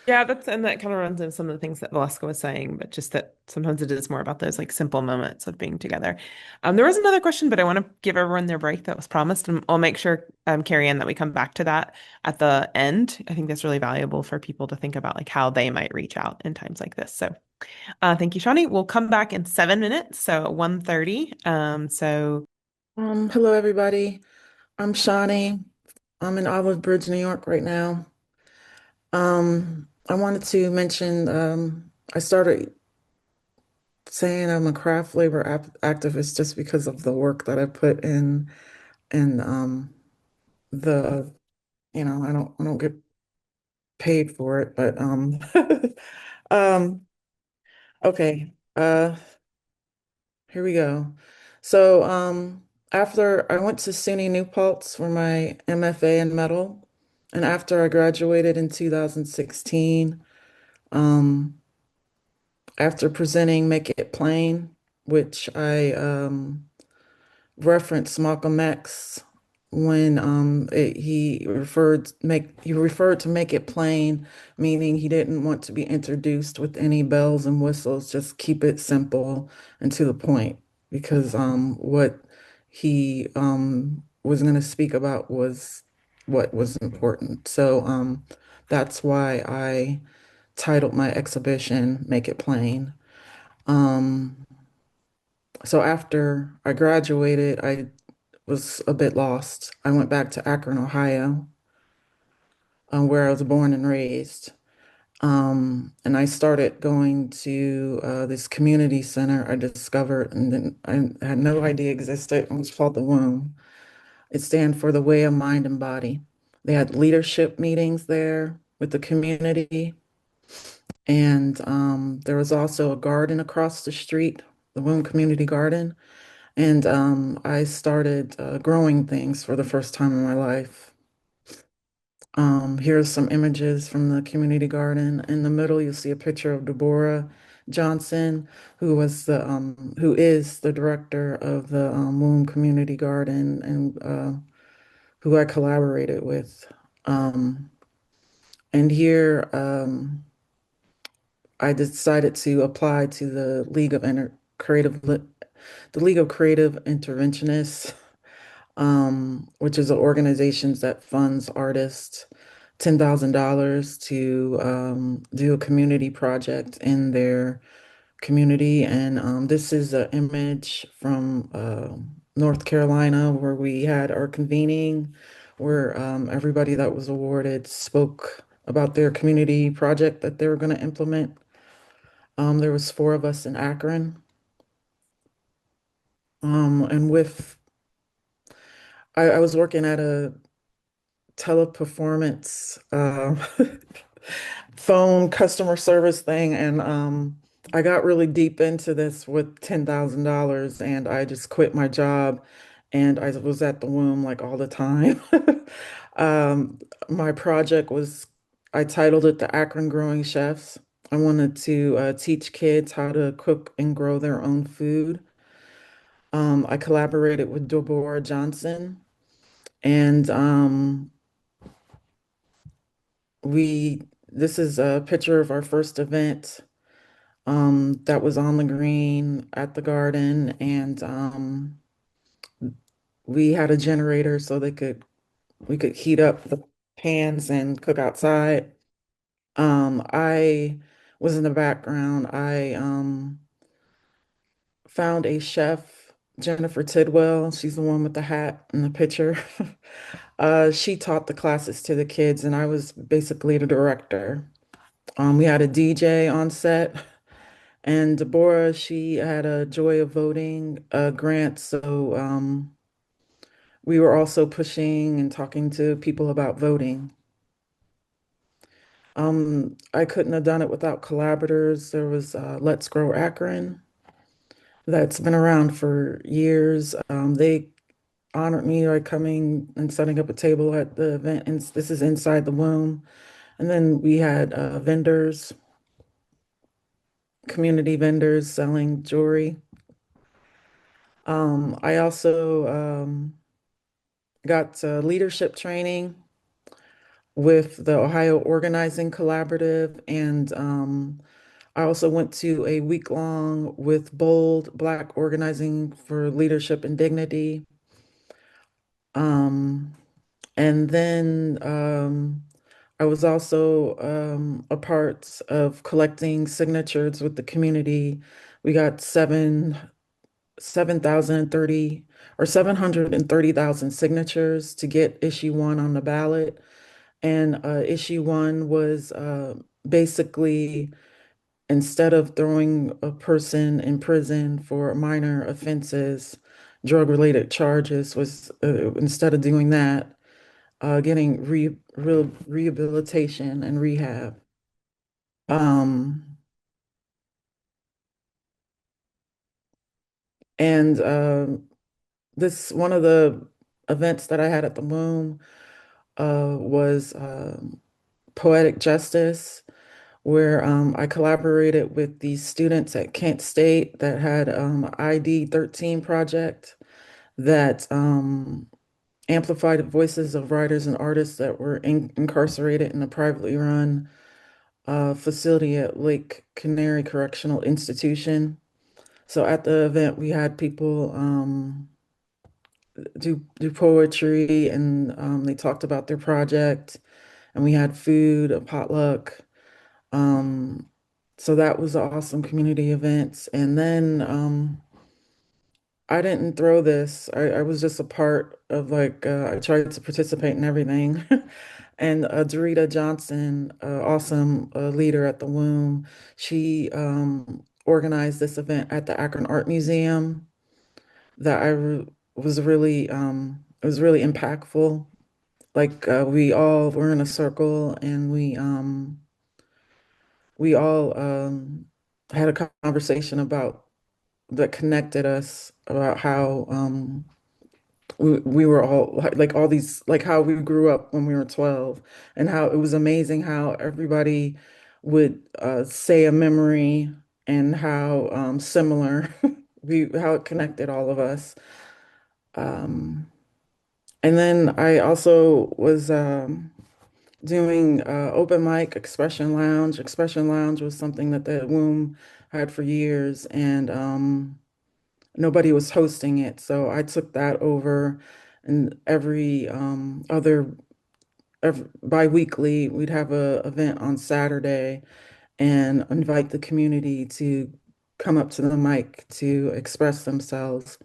Yeah, and that kind of runs into some of the things that Valeska was saying, but just that sometimes it is more about those like simple moments of being together. There was another question, but I want to give everyone their break that was promised, and I'll make sure, Carrie Ann, that we come back to that at the end. I think that's really valuable for people to think about like how they might reach out in times like this. So, thank you, Shawnee. We'll come back in 7 minutes, so at 1:30. Hello everybody. I'm Shawnee. I'm in Olive Bridge, New York right now. I wanted to mention I started saying I'm a craft labor activist just because of the work that I put in and the I don't get paid for it, but um okay. Here we go. So after I went to SUNY New Paltz for my MFA in metal, and after I graduated in 2016, um after presenting Make It Plain, which I referenced Malcolm X when he referred to make it plain, meaning he didn't want to be introduced with any bells and whistles, just keep it simple and to the point, because what he was going to speak about was what was important. So that's why I titled my exhibition Make It Plain. Um, so after I graduated, I was a bit lost. I went back to Akron, Ohio, where I was born and raised. And I started going to this community center I discovered, and then I had no idea existed. It was called the Womb. It stands for the Way of Mind and Body. They had leadership meetings there with the community, and there was also a garden across the street, the Womb Community Garden. And I started growing things for the first time in my life. Here's some images from the community garden. In the middle, you'll see a picture of Deborah Johnson, who is the director of the Womb Community Garden and who I collaborated with. Um, and here, I decided to apply to the League of Creative Interventionists, which is an organization that funds artists $10,000 to do a community project in their community. And this is an image from North Carolina where we had our convening, where everybody that was awarded spoke about their community project that they were going to implement. There was four of us in Akron. And with I was working at a teleperformance phone customer service thing, and I got really deep into this with $10,000, and I just quit my job, and I was at the womb like all the time. My project was, I titled it The Akron Growing Chefs. I wanted to teach kids how to cook and grow their own food. I collaborated with Deborah Johnson, and we this is a picture of our first event that was on the green at the garden, and we had a generator so we could heat up the pans and cook outside. I was in the background. I found a chef, Jennifer Tidwell. She's the one with the hat in the picture. She taught the classes to the kids, and I was basically the director. We had a DJ on set, and Deborah, she had a Joy of Voting grant, so we were also pushing and talking to people about voting. I couldn't have done it without collaborators. There was Let's Grow Akron that's been around for years. They honored me by coming and setting up a table at the event, and this is inside the womb. And then we had vendors, community vendors selling jewelry. I also got leadership training with the Ohio Organizing Collaborative, and I also went to a week long with Bold Black Organizing for Leadership and Dignity. Um, and then I was also a part of collecting signatures with the community. We got 7,030 or 730,000 signatures to get issue one on the ballot. And issue one was basically, instead of throwing a person in prison for minor offenses, drug-related charges, was instead of doing that, getting rehabilitation and rehab. Um, and this one of the events that I had at the Loom was Poetic Justice, where I collaborated with these students at Kent State that had ID 13 project that amplified the voices of writers and artists that were incarcerated in a privately run facility at Lake Canary Correctional Institution. So at the event, we had people do poetry, and they talked about their project, and we had food, a potluck. Um, so that was an awesome community event. And then I didn't throw this. I was just a part of like I tried to participate in everything. And Dorita Johnson, awesome leader at the Womb, she organized this event at the Akron Art Museum that was really it was really impactful. Like we all were in a circle, and we all had a conversation about that connected us about how we were all like all these like how we grew up when we were 12, and how it was amazing how everybody would say a memory, and how similar we how it connected all of us. Um, and then I also was doing open mic expression lounge. Expression lounge was something that the womb had for years, and nobody was hosting it, so I took that over. And every bi-weekly we'd have a event on Saturday and invite the community to come up to the mic to express themselves.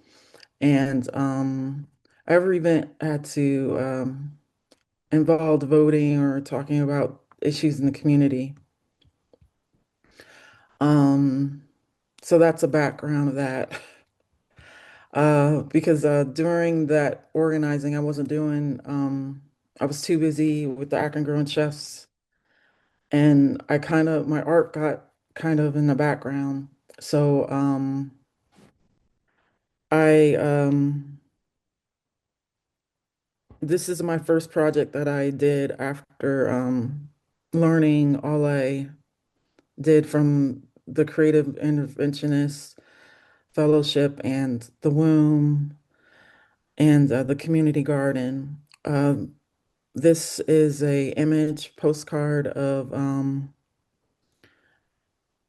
And every event had to involve voting or talking about issues in the community. Um, so that's a background of that. Because during that organizing, I was too busy with the Akron Growing Chefs, and my art got kind of in the background. So I, this is my first project that I did after learning all I did from the Creative Interventionist Fellowship and the Womb and the Community Garden. This is a image postcard of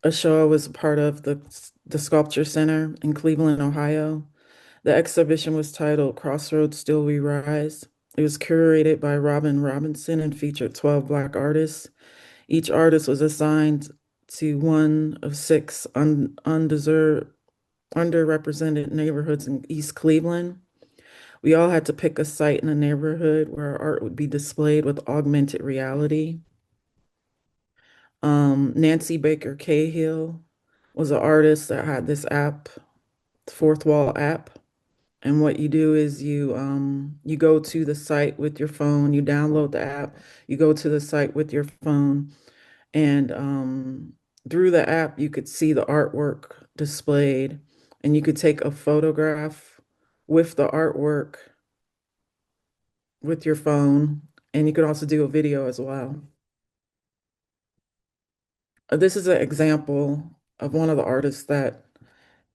a show I was a part of the Sculpture Center in Cleveland, Ohio. The exhibition was titled Crossroads Still We Rise. It was curated by Robin Robinson and featured 12 Black artists. Each artist was assigned to one of six underrepresented neighborhoods in East Cleveland. We all had to pick a site in a neighborhood where our art would be displayed with augmented reality. Nancy Baker Cahill was an artist that had this app, the Fourth Wall app. And what you do is you go to the site with your phone, you download the app, you go to the site with your phone, and through the app you could see the artwork displayed, and you could take a photograph with the artwork with your phone, and you could also do a video as well. This is an example of one of the artists that,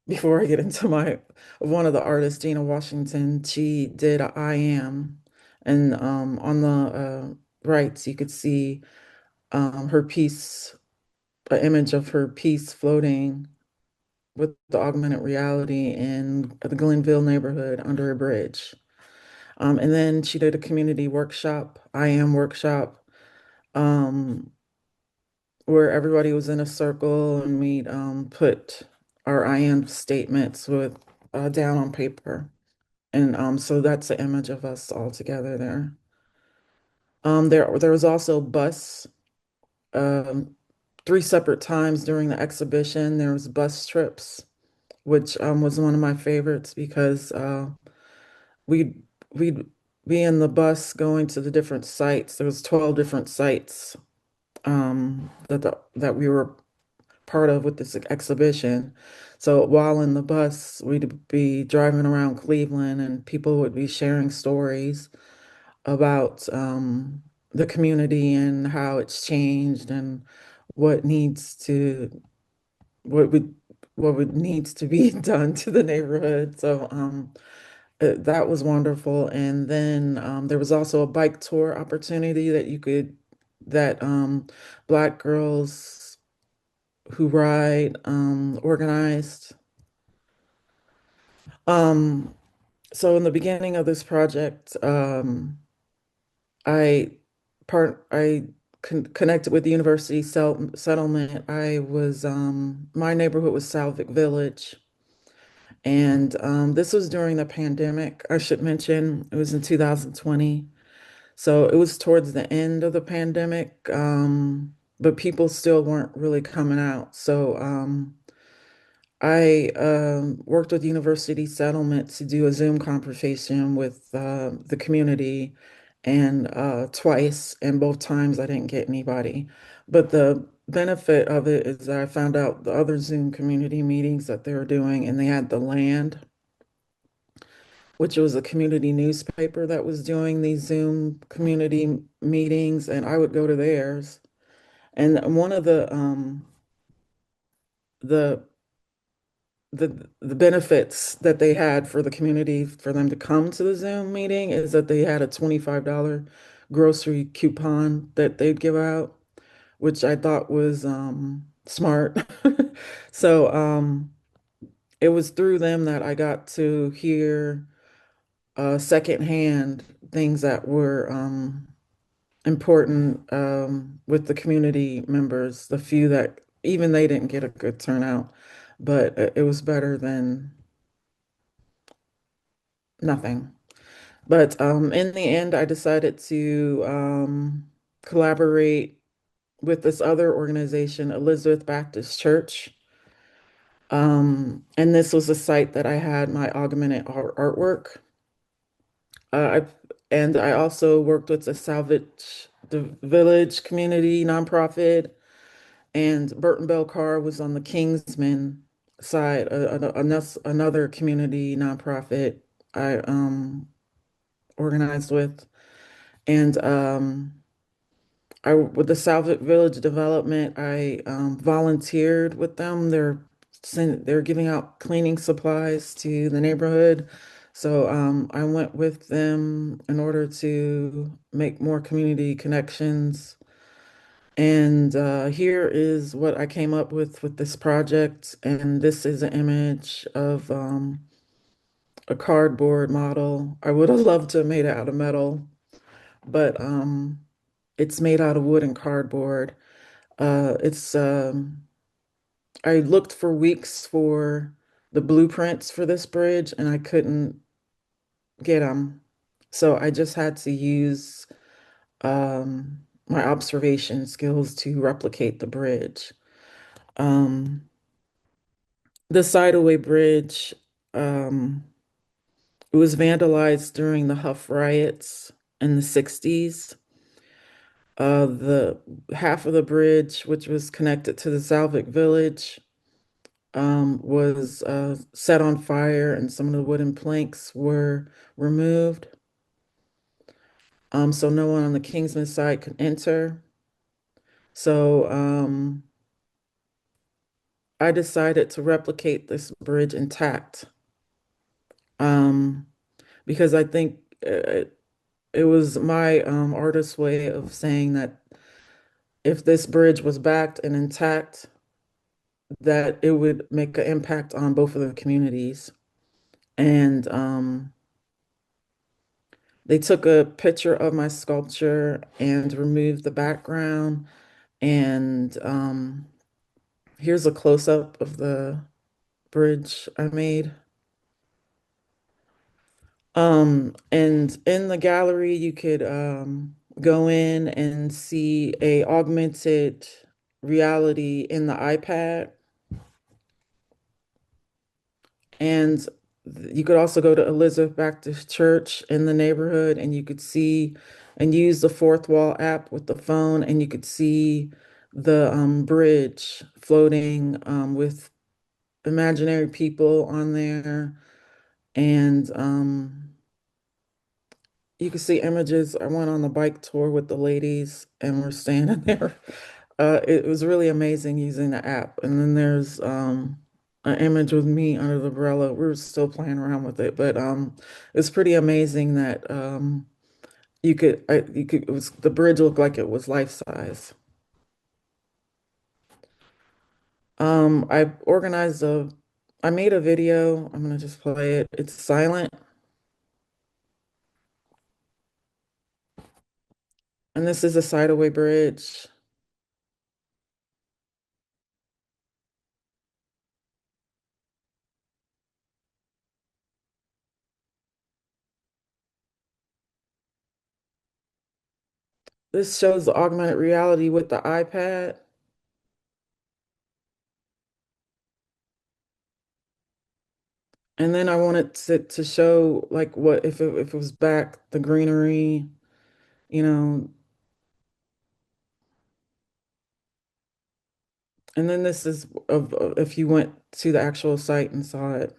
before I get into of one of the artists, Gina Washington, she did a I Am. And on the rights, you could see her piece, an image of her piece floating with the augmented reality in the Glenville neighborhood under a bridge. And then she did a community workshop, I Am workshop, um, where everybody was in a circle and we'd put our I am statements with down on paper. And so that's the image of us all together there. There was also bus, um, three separate times during the exhibition. There was bus trips, which was one of my favorites because we'd we'd be in the bus going to the different sites. There was 12 different sites that we were part of with this exhibition. So while in the bus, we'd be driving around Cleveland and people would be sharing stories about the community and how it's changed and what needs to what would what would needs to be done to the neighborhood. So that was wonderful. And then there was also a bike tour opportunity that Black girls who ride organized. Um, so in the beginning of this project, I I connected with the university settlement. My neighborhood was Salvic Village, and this was during the pandemic. I should mention it was in 2020, so it was towards the end of the pandemic, but people still weren't really coming out. So I worked with University Settlement to do a Zoom conversation with the community, and twice, and both times I didn't get anybody. But the benefit of it is that I found out the other Zoom community meetings that they were doing, and they had The Land, which was a community newspaper that was doing these Zoom community meetings, and I would go to theirs. And one of the the benefits that they had for the community for them to come to the Zoom meeting is that they had a $25 grocery coupon that they'd give out, which I thought was smart. So it was through them that I got to hear secondhand things that were important with the community members, the few that even they didn't get a good turnout. but it was better than nothing. But in the end, I decided to collaborate with this other organization, Elizabeth Baptist Church. And this was a site that I had my augmented artwork. Uh, I, and I also worked with the Salvage the Village community nonprofit, and Burton Bell Carr was on the Kingsman side, another community nonprofit I organized with. And with the Salvage Village development, I volunteered with them. They're giving out cleaning supplies to the neighborhood. So I went with them in order to make more community connections. And here is what I came up with this project. And this is an image of a cardboard model. I would have loved to have made it out of metal, but it's made out of wood and cardboard. It's I looked for weeks for the blueprints for this bridge and I couldn't get them. So I just had to use my observation skills to replicate the bridge. Um, the Sideaway Bridge, it was vandalized during the Huff riots in the 60s. The half of the bridge, which was connected to the Salvic Village, was set on fire and some of the wooden planks were removed. So no one on the Kingsman side could enter. So I decided to replicate this bridge intact um, because I think it was my artist's way of saying that if this bridge was backed and intact, that it would make an impact on both of the communities. And they took a picture of my sculpture and removed the background. And here's a close-up of the bridge I made. And in the gallery, you could go in and see a augmented reality in the iPad. And you could also go to Elizabeth Baptist Church in the neighborhood and you could see and use the fourth wall app with the phone and you could see the bridge floating with imaginary people on there. And you could see images. I went on the bike tour with the ladies and we're standing there. It was really amazing using the app. And then there's an image with me under the umbrella. We were still playing around with it, but it's pretty amazing that it was the bridge looked like it was life size. I organized I made a video. I'm gonna just play it. It's silent, and this is a Sideaway Bridge. This shows the augmented reality with the iPad. And then I wanted to show like what if it was back, the greenery, you know. And then this is if you went to the actual site and saw it.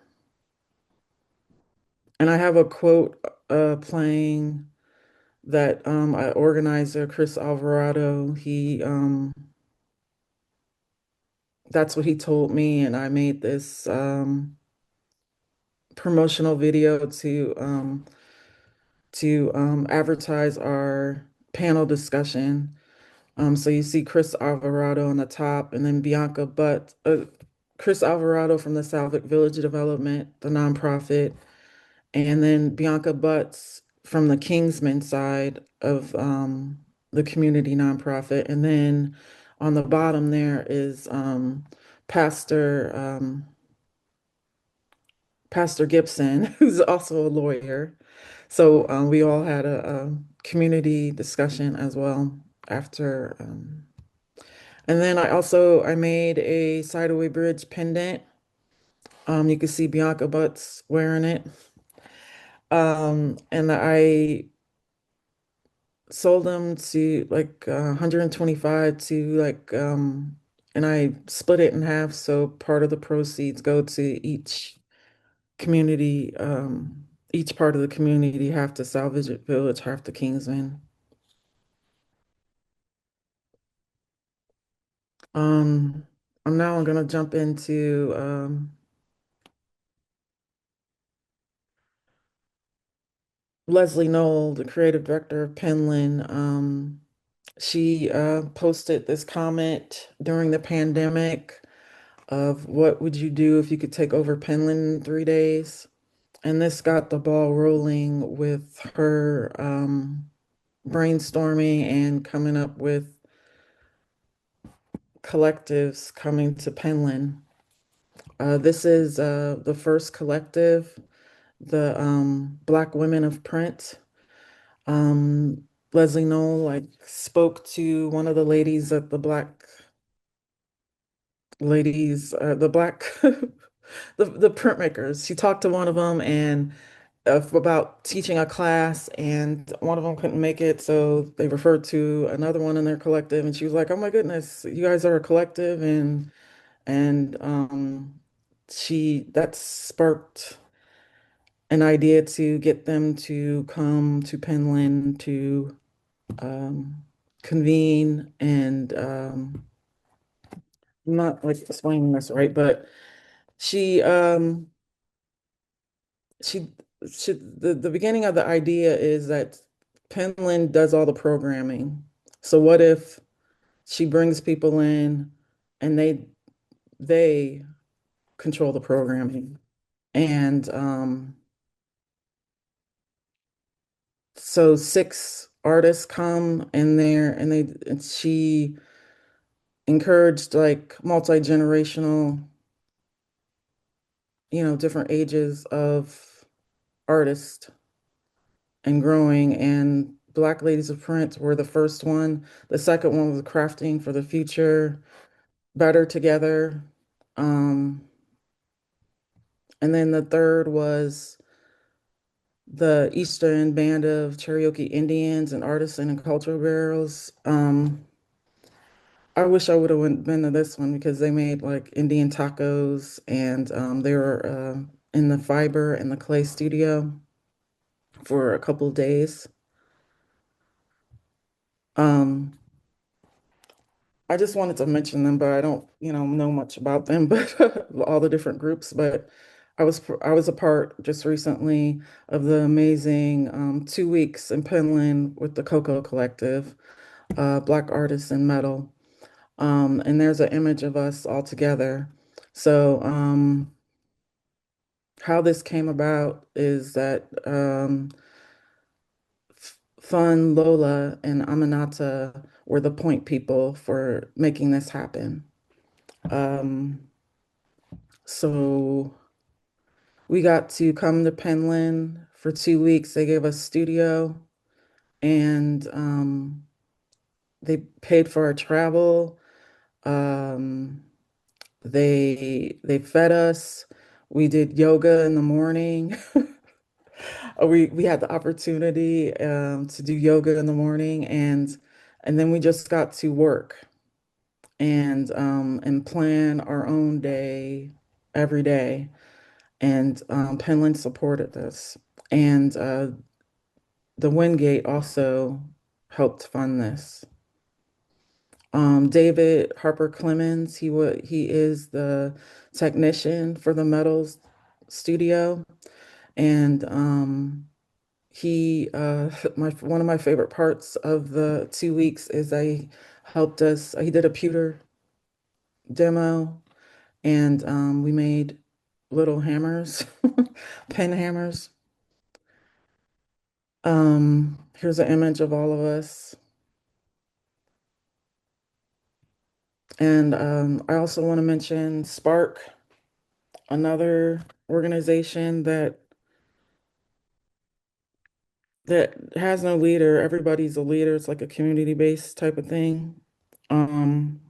And I have a quote playing that our organizer Chris Alvarado, he that's what he told me, and I made this promotional video to advertise our panel discussion. So you see Chris Alvarado on the top, and then Chris Alvarado from the Salvic Village Development, the nonprofit, and then Bianca Butts from the Kingsman side of the community nonprofit. And then on the bottom there is Pastor Pastor Gibson, who's also a lawyer. So we all had a community discussion as well after. And then I made a Sideaway Bridge pendant. You can see Bianca Butts wearing it. And I sold them to like 125 to and I split it in half. So part of the proceeds go to community, each part of the community, half to Salvage It Village, half to Kingsman. Um, I'm gonna jump into Leslie Knoll, the creative director of Penland. She posted this comment during the pandemic of what would you do if you could take over Penland in 3 days? And this got the ball rolling with her brainstorming and coming up with collectives coming to Penland. This is the first collective, the Black Women of Print. Um, Leslie Knoll like spoke to one of the ladies at the Black ladies, the Black the printmakers. She talked to one of them and about teaching a class, and one of them couldn't make it, so they referred to another one in their collective, and she was like, "Oh my goodness, you guys are a collective," and she that sparked an idea to get them to come to Penland to um, convene and I'm not like explaining this right, but she um she the beginning of the idea is that Penland does all the programming. So what if she brings people in and they control the programming? And so 6 artists come in there and she encouraged like multi-generational, different ages of artists and growing. And Black Ladies of Print were the first one. The second one was Crafting for the Future, Better Together. Um, and then the third was the Eastern Band of Cherokee Indians and Artisan and Cultural Bureaus. I wish I would have been to this one because they made like Indian tacos and they were in the fiber and the clay studio for a couple of days. Um, I just wanted to mention them, but I don't, know much about them, but all the different groups. But I was a part just recently of the amazing 2 weeks in Penland with the Cocoa Collective, Black Artists in Metal. And there's an image of us all together. So how this came about is that Fun, Lola, and Aminata were the point people for making this happen. Um, so we got to come to Penland for 2 weeks. They gave us studio and they paid for our travel. Um, they fed us. We did yoga in the morning. We had the opportunity to do yoga in the morning and then we just got to work and plan our own day every day. And Penland supported this. And the Wingate also helped fund this. David Harper Clemens, he is the technician for the metals studio, and he my one of my favorite parts of the 2 weeks is he did a pewter demo, and we made little hammers, pen hammers. Here's an image of all of us. And I also want to mention Spark, another organization that has no leader. Everybody's a leader. It's like a community-based type of thing. Um,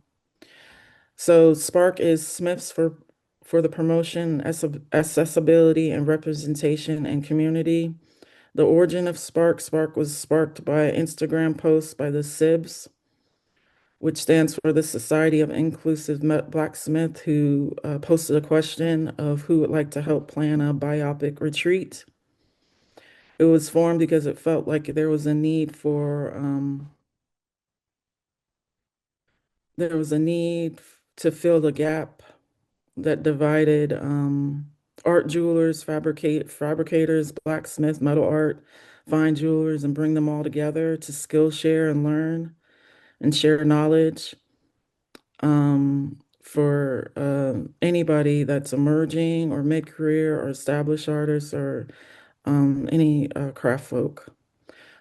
so Spark is Smiths for the promotion, accessibility, and representation in community. The origin of Spark was sparked by an Instagram post by the SIBS, which stands for the Society of Inclusive Blacksmith, who posted a question of who would like to help plan a biopic retreat. It was formed because it felt like there was a need to fill the gap that divided art jewelers, fabricators, blacksmiths, metal art, fine jewelers, and bring them all together to skill share and learn and share knowledge for anybody that's emerging or mid-career or established artists or any craft folk.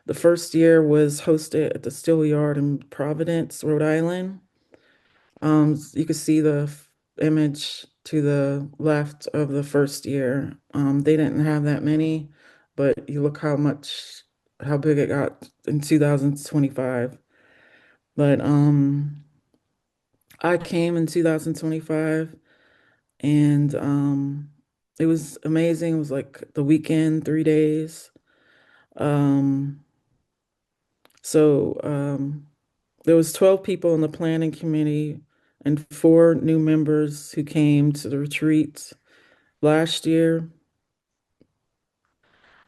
The first year was hosted at the Steel Yard in Providence, Rhode Island. You can see the image to the left of the first year. They didn't have that many, but you look how big it got in 2025. But I came in 2025 and it was amazing. It was like the weekend, 3 days. Um, so there was 12 people in the planning committee and four new members who came to the retreat last year.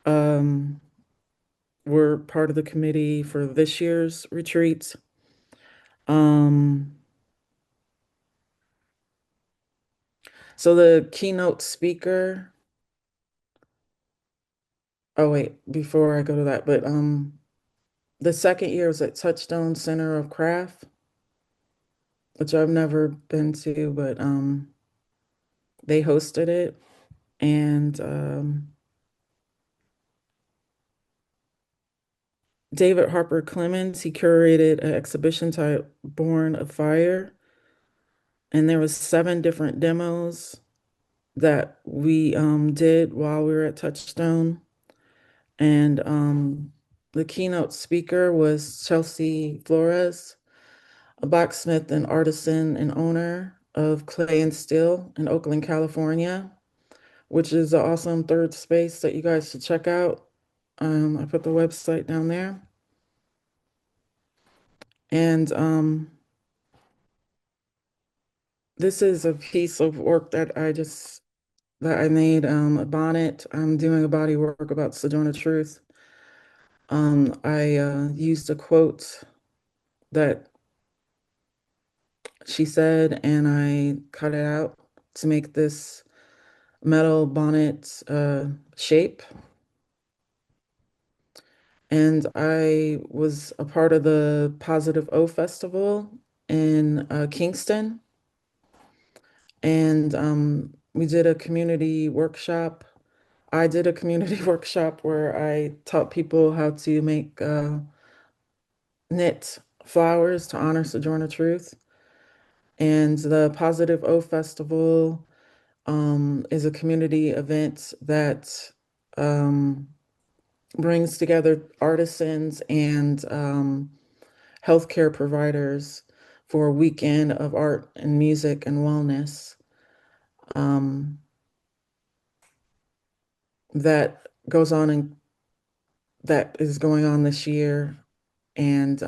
Um, were part of the committee for this year's retreat. Um, so the keynote speaker, oh wait, before I go to that, but the second year was at Touchstone Center of Craft, which I've never been to, but they hosted it. And David Harper Clemens, he curated an exhibition type Born of Fire. And there was 7 different demos that we did while we were at Touchstone. And the keynote speaker was Chelsea Flores, a blacksmith and artisan and owner of Clay and Steel in Oakland, California, which is an awesome third space that you guys should check out. I put the website down there. And this is a piece of work that I made, a bonnet. I'm doing a body work about Sojourner Truth. I used a quote that she said, and I cut it out to make this metal bonnet shape. And I was a part of the Positive O Festival in Kingston. And we did a community workshop. I did a community workshop where I taught people how to make knit flowers to honor Sojourner Truth. And the Positive O Festival is a community event that um, brings together artisans and healthcare providers for a weekend of art and music and wellness um, that goes on and that is going on this year. And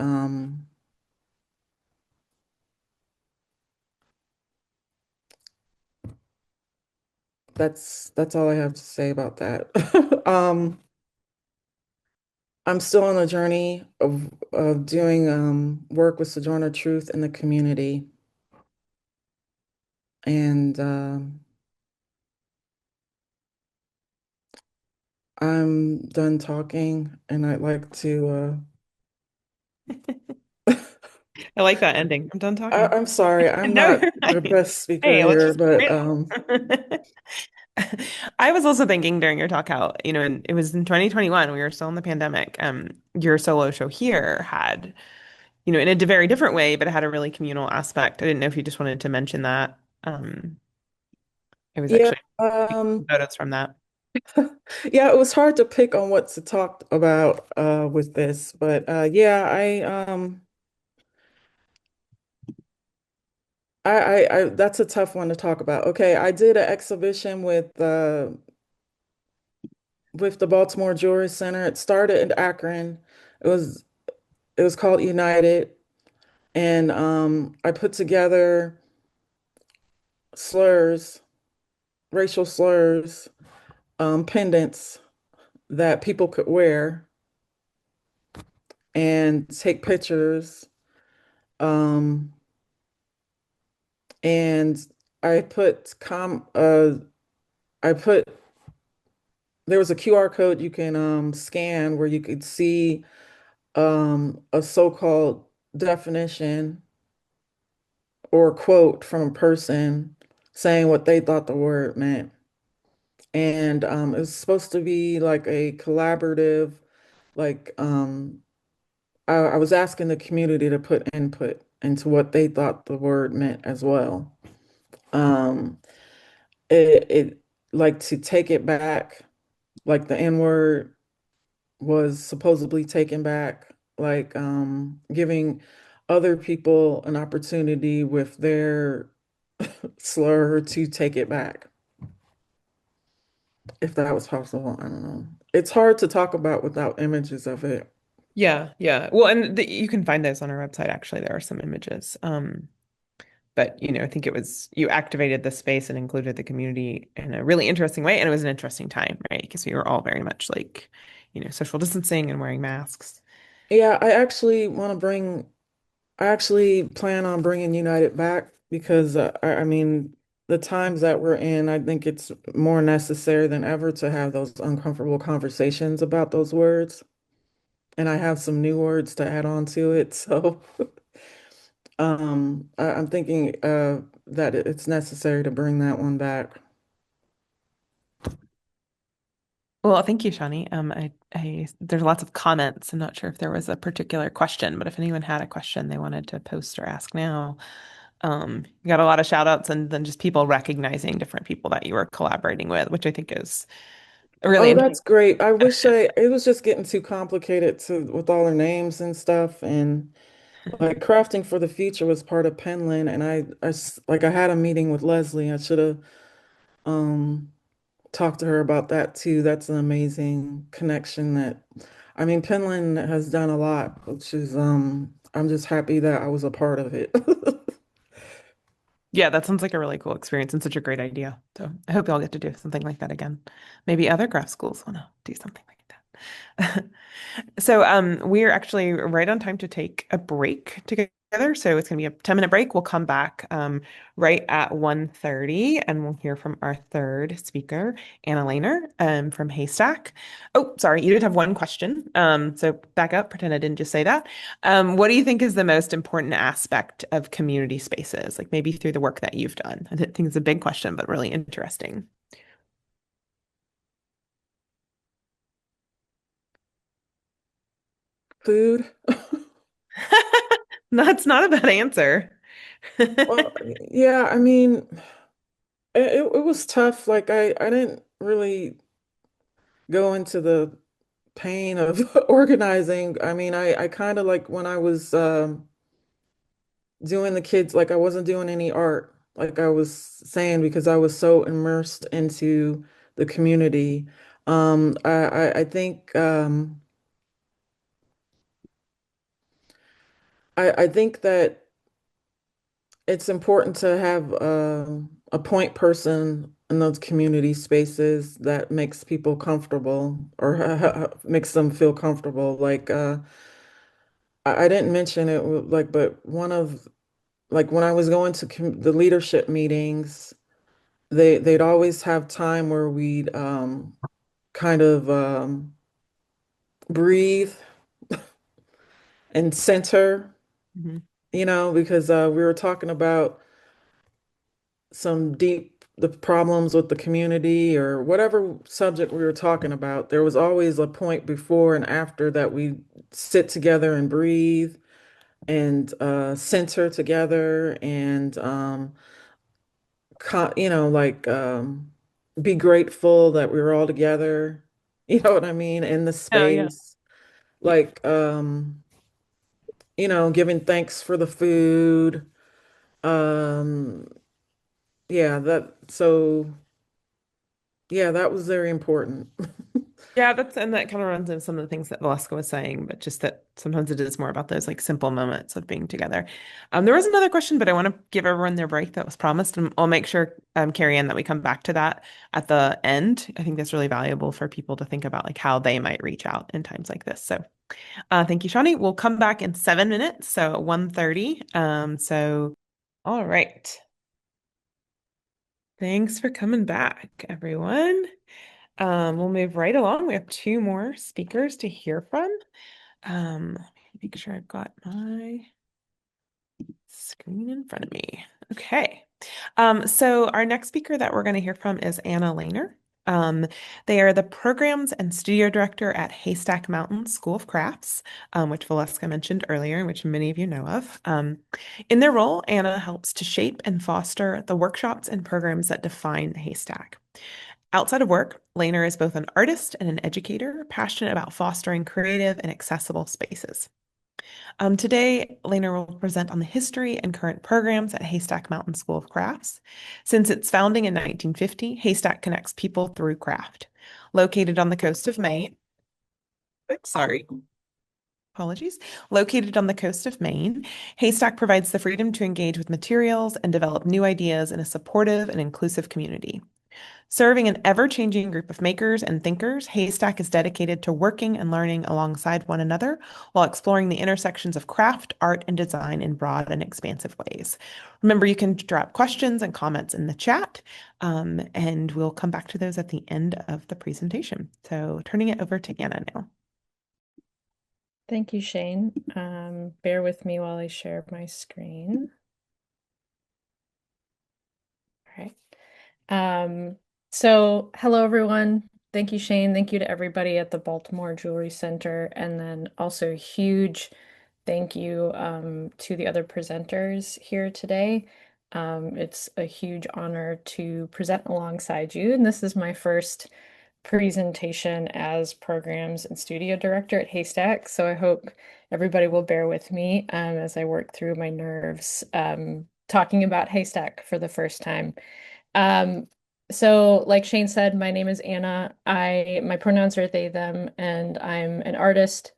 that's all I have to say about that. I'm still on the journey of doing work with Sojourner Truth in the community. And I'm done talking, and I'd like to. I like that ending. I'm done talking. I'm sorry, I'm No, not you're the fine. best speaker Hey, let's here, just carry but it on. I was also thinking during your talk how, it was in 2021, we were still in the pandemic. Your solo show here had in a very different way, but it had a really communal aspect. I didn't know if you just wanted to mention that. It was Yeah, actually photos from that. yeah, it was hard to pick on what to talk about with this, but yeah, I that's a tough one to talk about. Okay, I did an exhibition with the Baltimore Jewelry Center. It started in Akron. It was it was called United, and I put together slurs, racial slurs, pendants that people could wear and take pictures. Um, and I put I put there was a QR code you can scan where you could see a so-called definition or quote from a person saying what they thought the word meant. And it was supposed to be like a collaborative, like I was asking the community to put input into what they thought the word meant as well. Um, it like to take it back, like the N word was supposedly taken back, like giving other people an opportunity with their slur to take it back, if that was possible. I don't know. It's hard to talk about without images of it. Yeah, yeah. Well, and you can find those on our website. Actually, there are some images. But I think it was you activated the space and included the community in a really interesting way, and it was an interesting time, right? Because we were all very much like, social distancing and wearing masks. Yeah, I actually plan on bringing United back because I mean, the times that we're in, I think it's more necessary than ever to have those uncomfortable conversations about those words. And I have some new words to add on to it. So I'm thinking that it's necessary to bring that one back. Well, thank you, Shani. There's lots of comments. I'm not sure if there was a particular question, but if anyone had a question they wanted to post or ask now, you got a lot of shout outs and then just people recognizing different people that you were collaborating with, which I think is a really Oh, interesting. that's great. I wish it was just getting too complicated to with all their names and stuff. And like crafting for the future was part of Penland, and like I had a meeting with Leslie. I should have um talked to her about that too. That's an amazing connection that I mean Penland has done a lot, which is I'm just happy that I was a part of it. Yeah, that sounds like a really cool experience and such a great idea. So I hope y'all get to do something like that again. Maybe other craft schools want to do something like that. So we're actually right on time to take a break together. So it's going to be a 10-minute break. We'll come back right at 1:30 and we'll hear from our third speaker, Anna Lehner from Haystack. Oh, sorry, you did have one question. So back up, pretend I didn't just say that. What do you think is the most important aspect of community spaces, like maybe through the work that you've done? I think it's a big question, but really interesting. Food. That's not a bad answer. Well, yeah, I mean, it was tough. Like I didn't really go into the pain of organizing. I mean, I kind of like when I was doing the kids, like I wasn't doing any art, like I was saying, because I was so immersed into the community. I think I think that it's important to have a point person in those community spaces that makes people comfortable or makes them feel comfortable. Like I didn't mention it, like, but one of like when I was going to the leadership meetings, they'd always have time where we'd kind of breathe and center, Mhm. because we were talking about some deep the problems with the community or whatever subject we were talking about. There was always a point before and after that we sit together and breathe center together and like be grateful that we were all together. You know what I mean? In the Oh, yeah. space, like giving thanks for the food. Um, yeah, that was very important. Yeah, and that kind of runs into some of the things that Valeska was saying, but just that sometimes it is more about those like simple moments of being together. There was another question, but I want to give everyone their break that was promised, and I'll make sure, Carrie Ann, that we come back to that at the end. I think that's really valuable for people to think about like how they might reach out in times like this. So, thank you, Shawnee. We'll come back in 7 minutes, so at 1:30. All right. Thanks for coming back, everyone. We'll move right along. We have two more speakers to hear from. Let me make sure I've got my screen in front of me. Okay. So our next speaker that we're going to hear from is Anna Lehner. They are the programs and studio director at Haystack Mountain School of Crafts, which Valeska mentioned earlier, and which many of you know of. In their role, Anna helps to shape and foster the workshops and programs that define Haystack. Outside of work, Lehner is both an artist and an educator, passionate about fostering creative and accessible spaces. Today, Lehner will present on the history and current programs at Haystack Mountain School of Crafts. Since its founding in 1950, Haystack connects people through craft. Located on the coast of Maine, sorry, apologies. Located on the coast of Maine, Haystack provides the freedom to engage with materials and develop new ideas in a supportive and inclusive community. Serving an ever-changing group of makers and thinkers, Haystack is dedicated to working and learning alongside one another while exploring the intersections of craft, art, and design in broad and expansive ways. Remember, you can drop questions and comments in the chat, and we'll come back to those at the end of the presentation. So turning it over to Anna now. Thank you, Shane. Bear with me while I share my screen. All right. So hello, everyone. Thank you, Shane. Thank you to everybody at the Baltimore Jewelry Center. And then also a huge thank you to the other presenters here today. It's a huge honor to present alongside you. And this is my first presentation as programs and studio director at Haystack. So I hope everybody will bear with me as I work through my nerves talking about Haystack for the first time. So like Shane said, my name is Anna. My pronouns are they, them, and I'm an artist,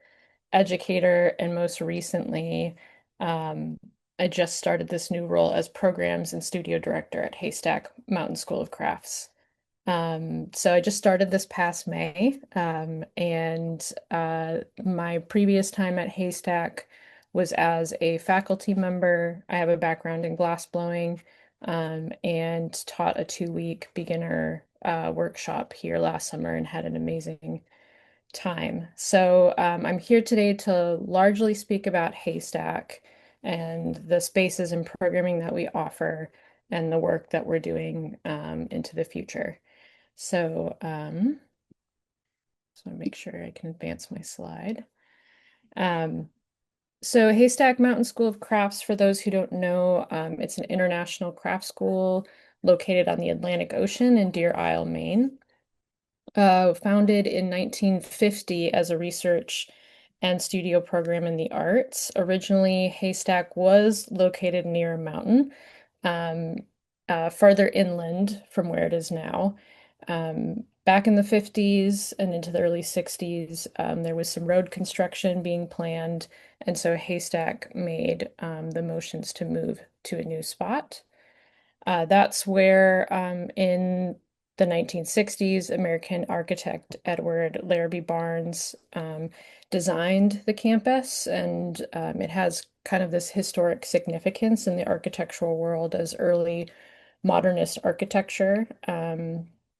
educator, and most recently, I just started this new role as programs and studio director at Haystack Mountain School of Crafts. So I just started this past May, and my previous time at Haystack was as a faculty member. I have a background in glass blowing, and taught a 2-week beginner workshop here last summer and had an amazing time. So I'm here today to largely speak about Haystack and the spaces and programming that we offer and the work that we're doing into the future. So, make sure I can advance my slide. So Haystack Mountain School of Crafts, for those who don't know, it's an international craft school located on the Atlantic Ocean in Deer Isle, Maine. Founded in 1950 as a research and studio program in the arts. Originally, Haystack was located near a mountain, farther inland from where it is now. Back in the 50s and into the early 60s, there was some road construction being planned, and so Haystack made the motions to move to a new spot. That's where, in the 1960s, American architect Edward Larrabee Barnes designed the campus, and it has kind of this historic significance in the architectural world as early modernist architecture.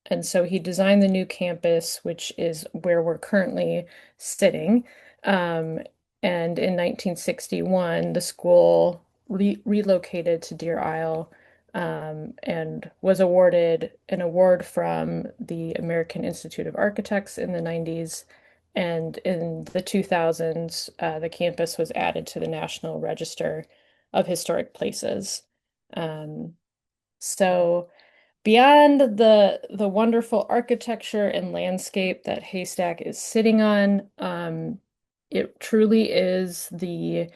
And so he designed the new campus, which is where we're currently sitting. And in 1961, the school relocated to Deer Isle, and was awarded an award from the American Institute of Architects in the 90s, And in the 2000s, the campus was added to the National Register of Historic Places. Um, so beyond the wonderful architecture and landscape that Haystack is sitting on, it truly is the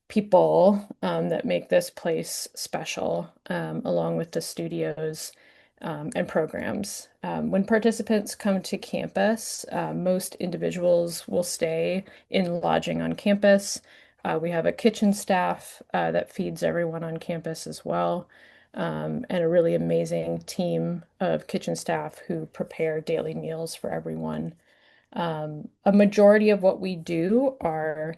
people that make this place special, along with the studios and programs. When participants come to campus, most individuals will stay in lodging on campus. We have a kitchen staff that feeds everyone on campus as well, and a really amazing team of kitchen staff who prepare daily meals for everyone. A majority of what we do are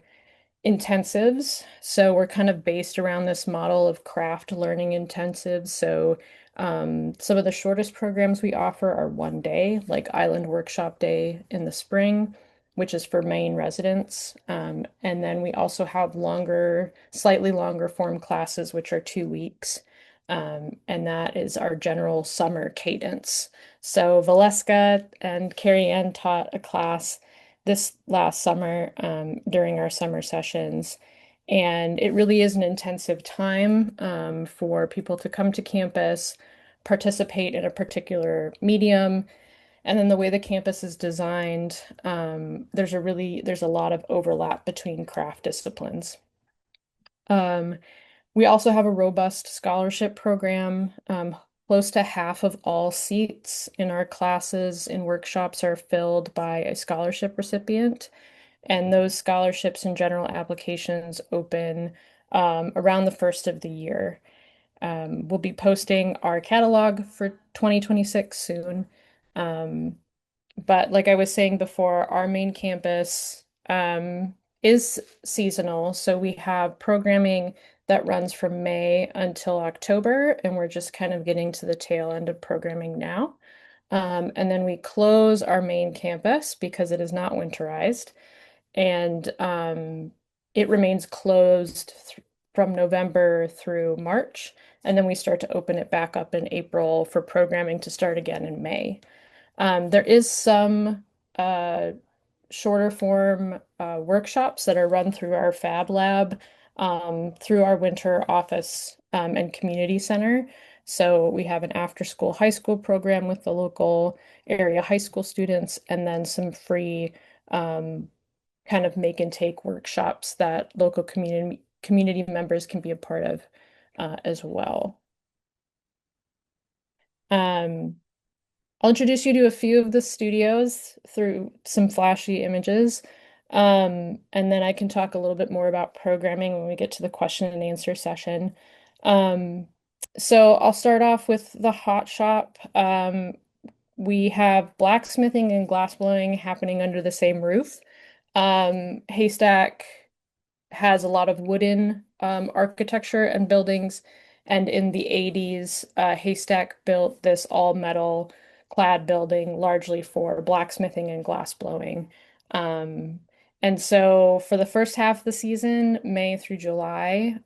intensives. So we're kind of based around this model of craft learning intensives. So some of the shortest programs we offer are 1 day, like Island Workshop Day in the spring, which is for Maine residents. And then we also have longer, slightly longer form classes, which are 2 weeks. And that is our general summer cadence. So Valeska and Carrie Ann taught a class this last summer during our summer sessions. And it really is an intensive time for people to come to campus, participate in a particular medium. And then the way the campus is designed, there's a lot of overlap between craft disciplines. We also have a robust scholarship program. Close to half of all seats in our classes and workshops are filled by a scholarship recipient. And those scholarships and general applications open around the first of the year. We'll be posting our catalog for 2026 soon. But like I was saying before, our main campus is seasonal. So we have programming that runs from May until October, and we're just kind of getting to the tail end of programming now. And then we close our main campus because it is not winterized, and it remains closed from November through March. And then we start to open it back up in April for programming to start again in May. There is some uh, shorter form workshops that are run through our Fab Lab, through our winter office and community center. So we have an after-school high school program with the local area high school students, and then some free kind of make and take workshops that local community members can be a part of as well. Um, I'll introduce you to a few of the studios through some flashy images. And then I can talk a little bit more about programming when we get to the question and answer session. Um, so I'll start off with the hot shop. We have blacksmithing and glassblowing happening under the same roof. Haystack has a lot of wooden architecture and buildings. And in the 80s, Haystack built this all metal clad building largely for blacksmithing and glass blowing. Um, and so for the first half of the season, May through July,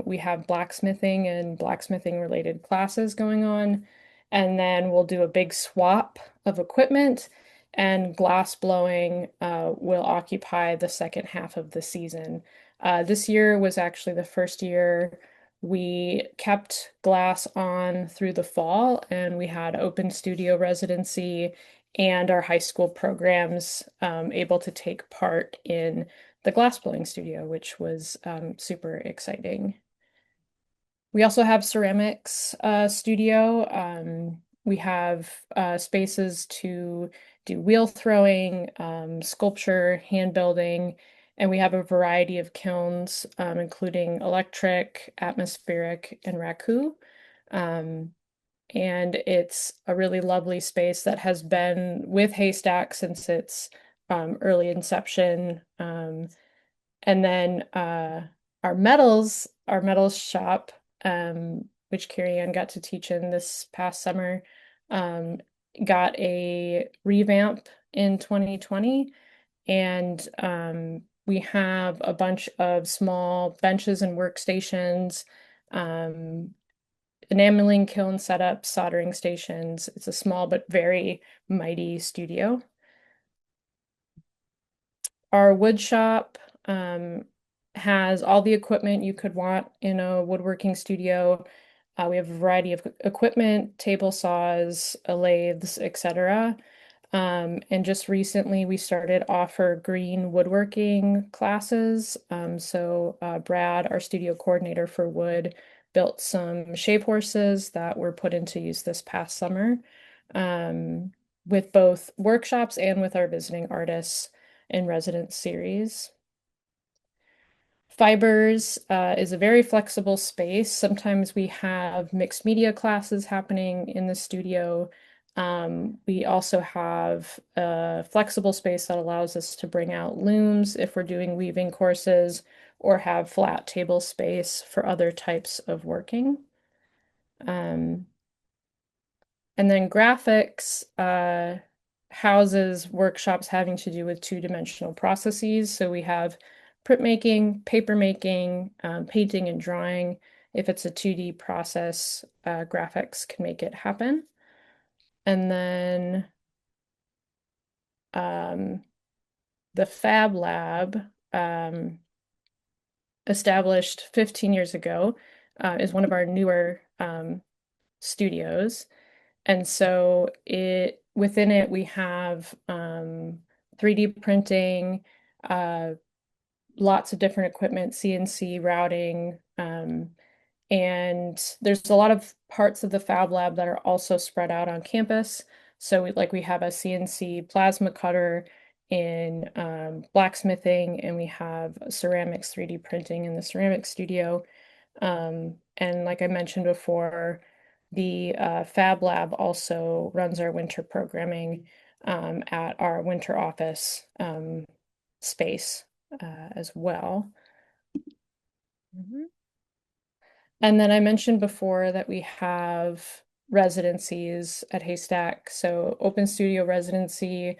we have blacksmithing and blacksmithing related classes going on. And then we'll do a big swap of equipment, and glass blowing will occupy the second half of the season. This year was actually the first year we kept glass on through the fall, and we had open studio residency and our high school programs able to take part in the glass blowing studio, which was super exciting. We also have ceramics studio. We have spaces to do wheel throwing, sculpture, hand building, and we have a variety of kilns, including electric, atmospheric, and raku. Um, and it's a really lovely space that has been with Haystack since its early inception. And then our metals shop, which Carrie Ann got to teach in this past summer, um, got a revamp in 2020. And we have a bunch of small benches and workstations, enameling kiln setups, soldering stations. It's a small but very mighty studio. Our wood shop has all the equipment you could want in a woodworking studio. We have a variety of equipment, table saws, lathes, etc. And just recently we started offer green woodworking classes. So Brad, our studio coordinator for wood, built some shave horses that were put into use this past summer, with both workshops and with our visiting artists in residence series. Fibers is a very flexible space. Sometimes we have mixed media classes happening in the studio. We also have a flexible space that allows us to bring out looms if we're doing weaving courses, or have flat table space for other types of working. And then graphics houses workshops having to do with two-dimensional processes. So we have printmaking, paper making, painting and drawing. If it's a 2D process, graphics can make it happen. And then the Fab Lab, established 15 years ago, is one of our newer studios. And so within it we have 3D printing, lots of different equipment, CNC routing, and there's a lot of parts of the Fab Lab that are also spread out on campus. So we have a CNC plasma cutter in blacksmithing, and we have ceramics 3D printing in the ceramic studio. And like I mentioned before, the Fab Lab also runs our winter programming at our winter office space as well. And then I mentioned before that we have residencies at Haystack. So Open Studio Residency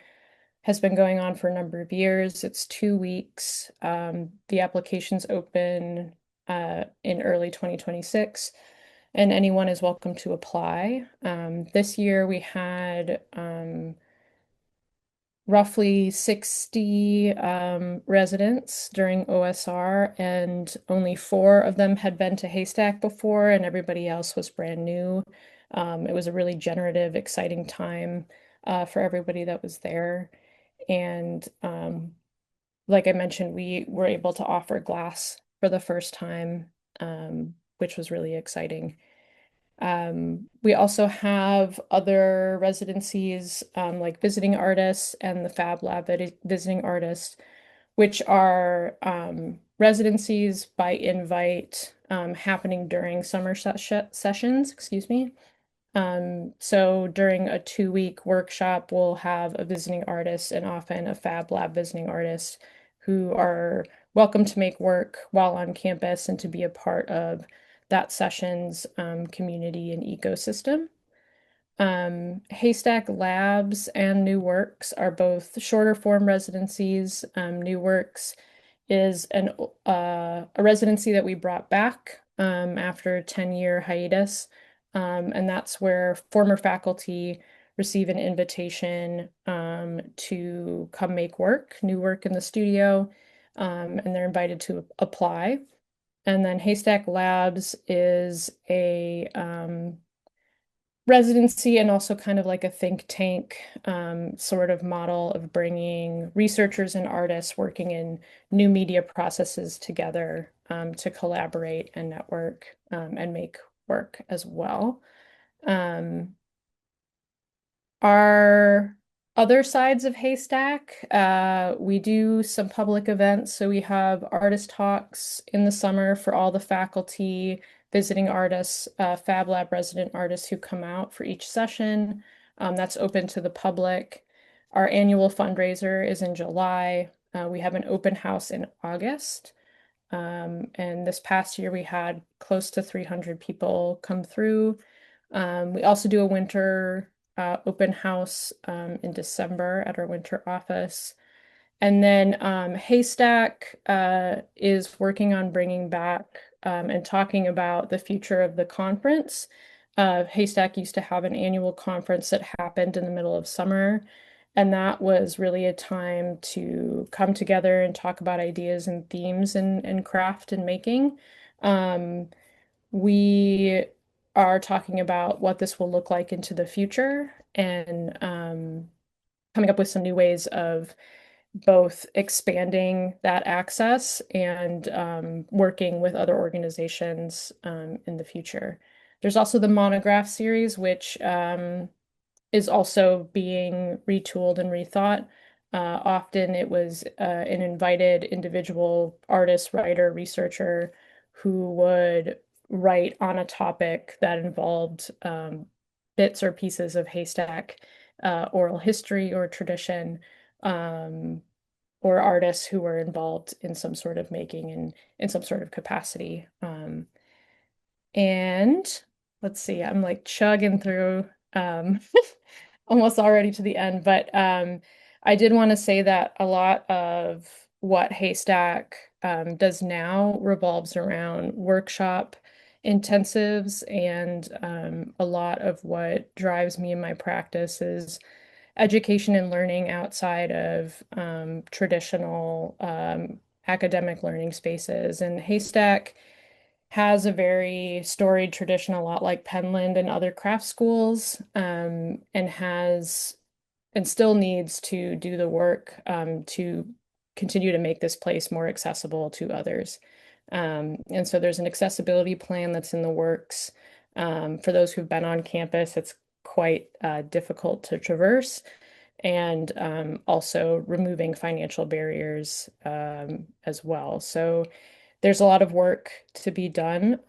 has been going on for a number of years. It's 2 weeks. The applications open in early 2026, and anyone is welcome to apply. This year we had roughly 60 residents during OSR, and only 4 of them had been to Haystack before, and everybody else was brand new. It was a really generative, exciting time for everybody that was there. And like I mentioned, we were able to offer glass for the first time, which was really exciting. We also have other residencies, like visiting artists and the Fab Lab visiting artists, which are residencies by invite, happening during summer sessions, excuse me. So during a 2-week workshop, we'll have a visiting artist and often a Fab Lab visiting artist who are welcome to make work while on campus and to be a part of that session's community and ecosystem. Haystack Labs and New Works are both shorter form residencies. New Works is a residency that we brought back after a 10-year hiatus. And that's where former faculty receive an invitation to come make new work in the studio, and they're invited to apply. And then Haystack Labs is a residency and also kind of like a think tank sort of model of bringing researchers and artists working in new media processes together to collaborate and network and make work as well. Our other sides of Haystack, we do some public events. So we have artist talks in the summer for all the faculty, visiting artists, Fab Lab resident artists who come out for each session. That's open to the public. Our annual fundraiser is in July. We have an open house in August. And this past year we had close to 300 people come through. We also do a winter open house in December at our winter office. And then Haystack is working on bringing back and talking about the future of the conference. Haystack used to have an annual conference that happened in the middle of summer, And that was really a time to come together and talk about ideas and themes in craft and making. Um, we are talking about what this will look like into the future and coming up with some new ways of both expanding that access and working with other organizations in the future. There's also the monograph series, which is also being retooled and rethought. Often it was an invited individual artist, writer, researcher who would write on a topic that involved bits or pieces of haystack oral history or tradition, um, or artists who were involved in some sort of making and in some sort of capacity. And let's see, I'm like chugging through almost already to the end, but I did want to say that a lot of what Haystack does now revolves around workshop intensives, and a lot of what drives me in my practice is education and learning outside of traditional academic learning spaces. And Haystack has a very storied tradition, a lot like Penland and other craft schools, and has and still needs to do the work to continue to make this place more accessible to others. And so there's an accessibility plan that's in the works. For those who've been on campus, it's quite difficult to traverse, and also removing financial barriers as well. So there's a lot of work to be done,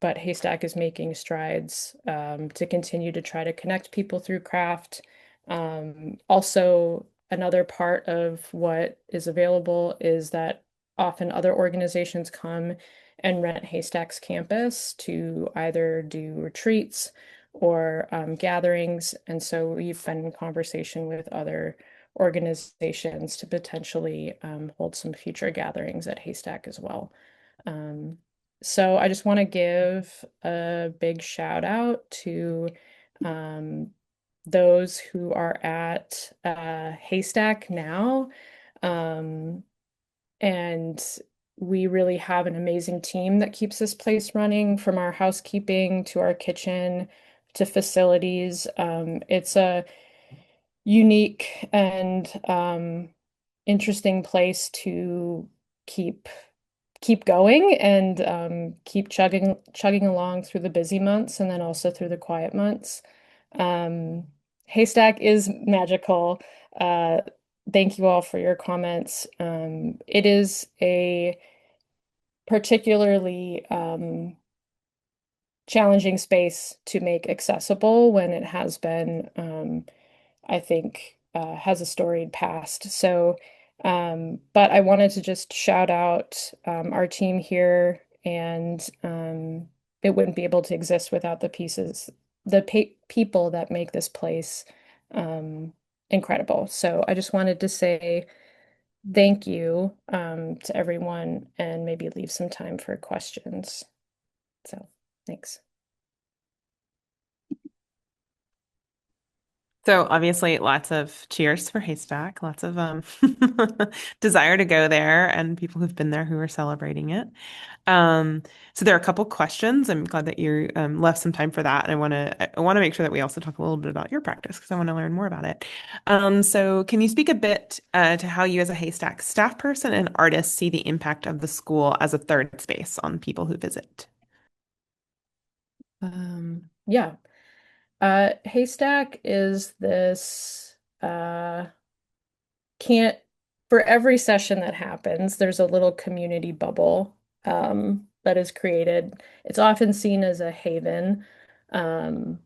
but Haystack is making strides to continue to try to connect people through craft. Also, another part of what is available is that often other organizations come and rent Haystack's campus to either do retreats or gatherings. And so we've been in conversation with other organizations to potentially hold some future gatherings at Haystack as well. Um, so I just want to give a big shout out to um, those who are at Haystack now. Um, and we really have an amazing team that keeps this place running, from our housekeeping to our kitchen to facilities. It's a unique and interesting place to keep keep going and keep chugging along through the busy months and then also through the quiet months. Um, Haystack is magical. Uh, thank you all for your comments. It is a particularly challenging space to make accessible when it has been, I think, has a storied past. So, but I wanted to just shout out our team here, and it wouldn't be able to exist without the people that make this place um, incredible. So I just wanted to say thank you to everyone and maybe leave some time for questions. So thanks. So obviously lots of cheers for Haystack, lots of desire to go there and people who've been there who are celebrating it. So there are a couple questions. I'm glad that you left some time for that. And I want to make sure that we also talk a little bit about your practice because I want to learn more about it. So can you speak a bit to how you as a Haystack staff person and artist see the impact of the school as a third space on people who visit? Yeah. Haystack is this can't for every session that happens, there's a little community bubble that is created. It's often seen as a haven, um,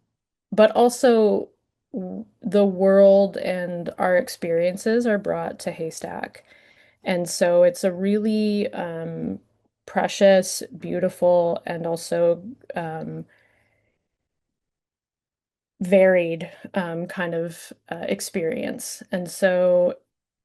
but also the world and our experiences are brought to Haystack. And so it's a really precious, beautiful, and also varied kind of experience. And so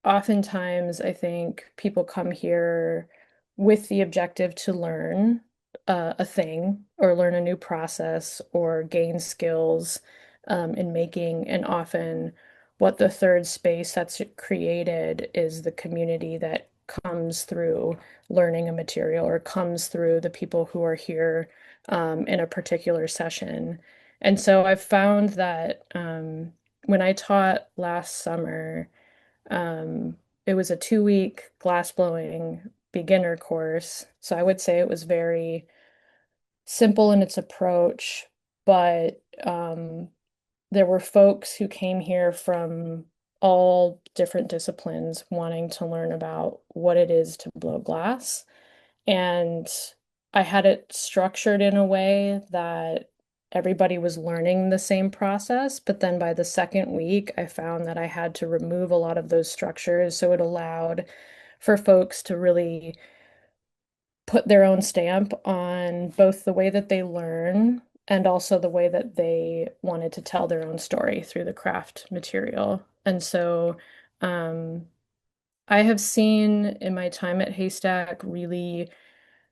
oftentimes I think people come here with the objective to learn a thing or learn a new process or gain skills in making, and often what the third space that's created is the community that comes through learning a material or comes through the people who are here in a particular session. And so I've found that when I taught last summer, um, it was a 2 week glass blowing beginner course. So I would say it was very simple in its approach, but there were folks who came here from all different disciplines wanting to learn about what it is to blow glass. And I had it structured in a way that everybody was learning the same process. But then by the second week, I found that I had to remove a lot of those structures. So it allowed for folks to really put their own stamp on both the way that they learn and also the way that they wanted to tell their own story through the craft material. And so um, I have seen in my time at Haystack really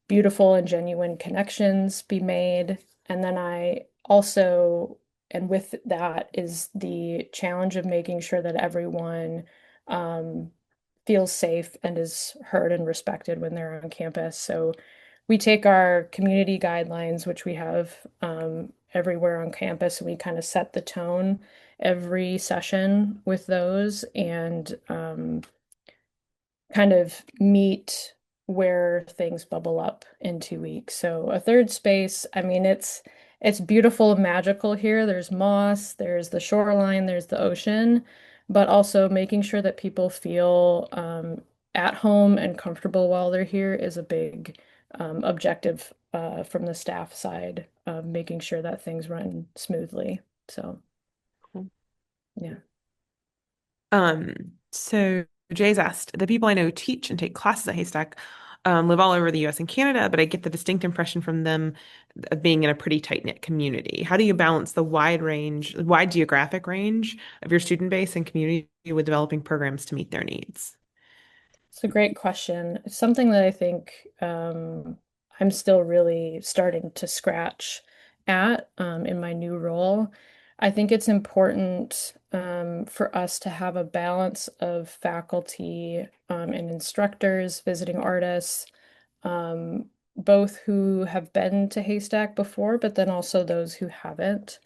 beautiful and genuine connections be made. And then I also, and with that is the challenge of making sure that everyone um, feels safe and is heard and respected when they're on campus. So we take our community guidelines, which we have everywhere on campus, and we kind of set the tone every session with those and kind of meet where things bubble up in 2 weeks. So a third space, I mean, it's beautiful and magical here. There's moss, there's the shoreline, there's the ocean, but also making sure that people feel at home and comfortable while they're here is a big objective from the staff side of making sure that things run smoothly. So, Cool. yeah. So Jay's asked, the people I know teach and take classes at Haystack live all over the US and Canada, but I get the distinct impression from them of being in a pretty tight-knit community. How do you balance the wide geographic range of your student base and community with developing programs to meet their needs? It's a great question. It's something that I think I'm still really starting to scratch at in my new role. I think it's important for us to have a balance of faculty and instructors, visiting artists, um, both who have been to Haystack before, but then also those who haven't.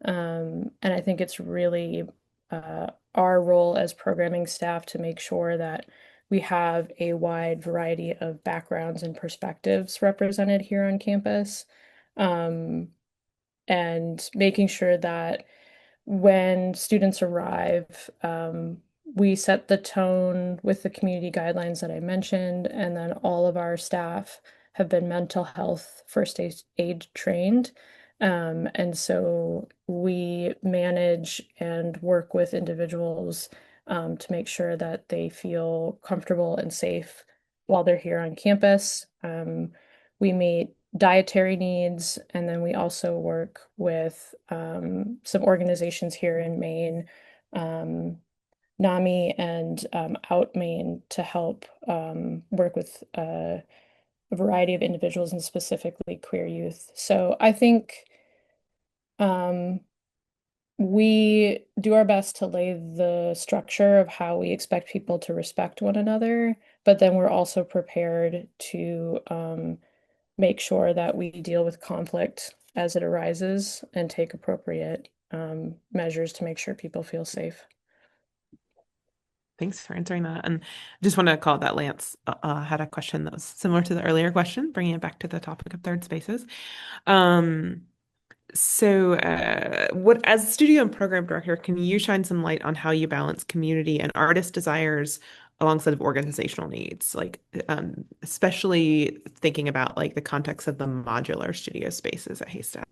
And I think it's really our role as programming staff to make sure that we have a wide variety of backgrounds and perspectives represented here on campus, um, and making sure that when students arrive, we set the tone with the community guidelines that I mentioned, and then all of our staff have been mental health first aid trained. And so we manage and work with individuals to make sure that they feel comfortable and safe while they're here on campus. We meet dietary needs, and then we also work with some organizations here in Maine, NAMI and Out Maine, to help work with a variety of individuals and specifically queer youth. So I think um, we do our best to lay the structure of how we expect people to respect one another, but then we're also prepared to make sure that we deal with conflict as it arises and take appropriate measures to make sure people feel safe. Thanks for answering that. And just want to call it that Lance had a question that was similar to the earlier question, bringing it back to the topic of third spaces. Um, what, as studio and program director, can you shine some light on how you balance community and artist desires alongside of organizational needs? Like, especially thinking about like the context of the modular studio spaces at Haystack.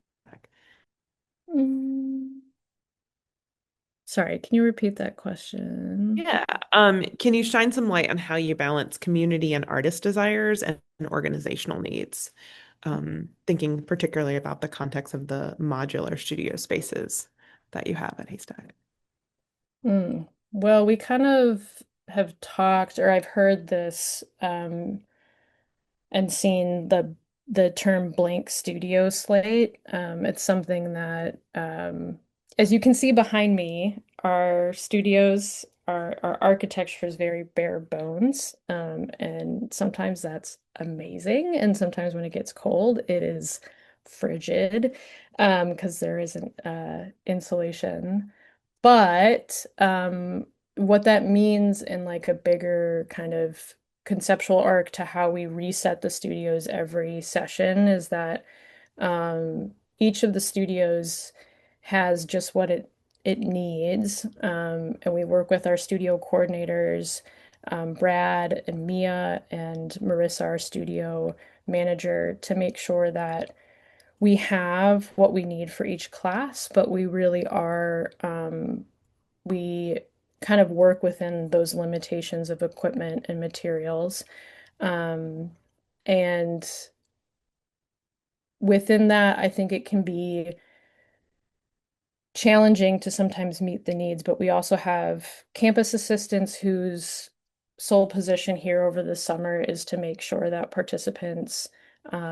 Mm. Sorry, can you repeat that question? Yeah. Can you shine some light on how you balance community and artist desires and organizational needs? Thinking particularly about the context of the modular studio spaces that you have at Haystack. Well, we kind of have talked, or I've heard this and seen the term blank studio slate. It's something that, as you can see behind me, our studios, our architecture is very bare bones, and sometimes that's amazing, and sometimes when it gets cold, it is frigid, because there isn't insulation. But what that means in like a bigger kind of conceptual arc to how we reset the studios every session is that each of the studios has just what it needs. And we work with our studio coordinators, Brad and Mia and Marissa, our studio manager, to make sure that we have what we need for each class, but we really are, we kind of work within those limitations of equipment and materials. Um, and within that, I think it can be challenging to sometimes meet the needs, but we also have campus assistants whose sole position here over the summer is to make sure that participants'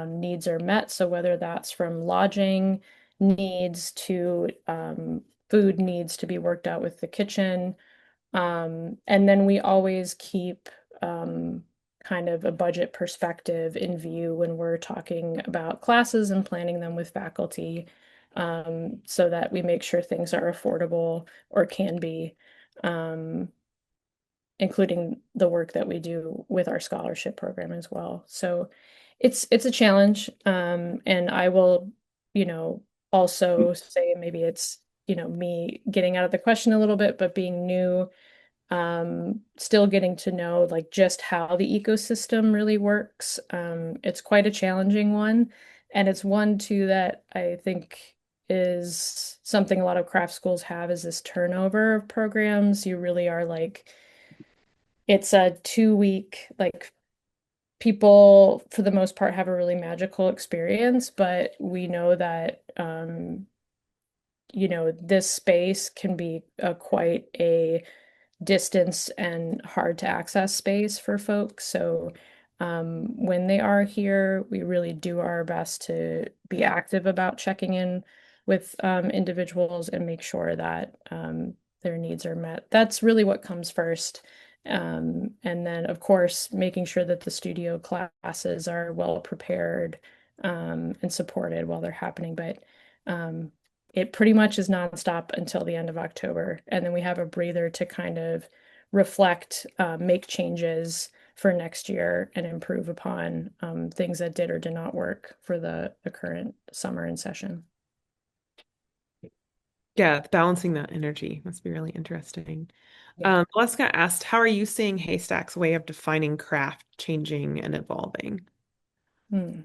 needs are met. So whether that's from lodging needs to food needs to be worked out with the kitchen. And then we always keep kind of a budget perspective in view when we're talking about classes and planning them with faculty, so that we make sure things are affordable or can be, um, including the work that we do with our scholarship program as well. So it's a challenge, and I will, also say maybe it's, me getting out of the question a little bit, but being new, still getting to know like just how the ecosystem really works. It's quite a challenging one, and it's one too that I think is something a lot of craft schools have is this turnover of programs. You really are like, it's a 2 week, like people for the most part have a really magical experience, but we know that this space can be quite a distance and hard to access space for folks. So when they are here, we really do our best to be active about checking in with individuals and make sure that their needs are met. That's really what comes first. And then, of course, making sure that the studio classes are well prepared and supported while they're happening. But it pretty much is nonstop until the end of October. And then we have a breather to kind of reflect, make changes for next year and improve upon things that did or did not work for the current summer and session. Yeah, balancing that energy must be really interesting. Yeah. Alaska asked, how are you seeing Haystack's way of defining craft changing and evolving? Hmm.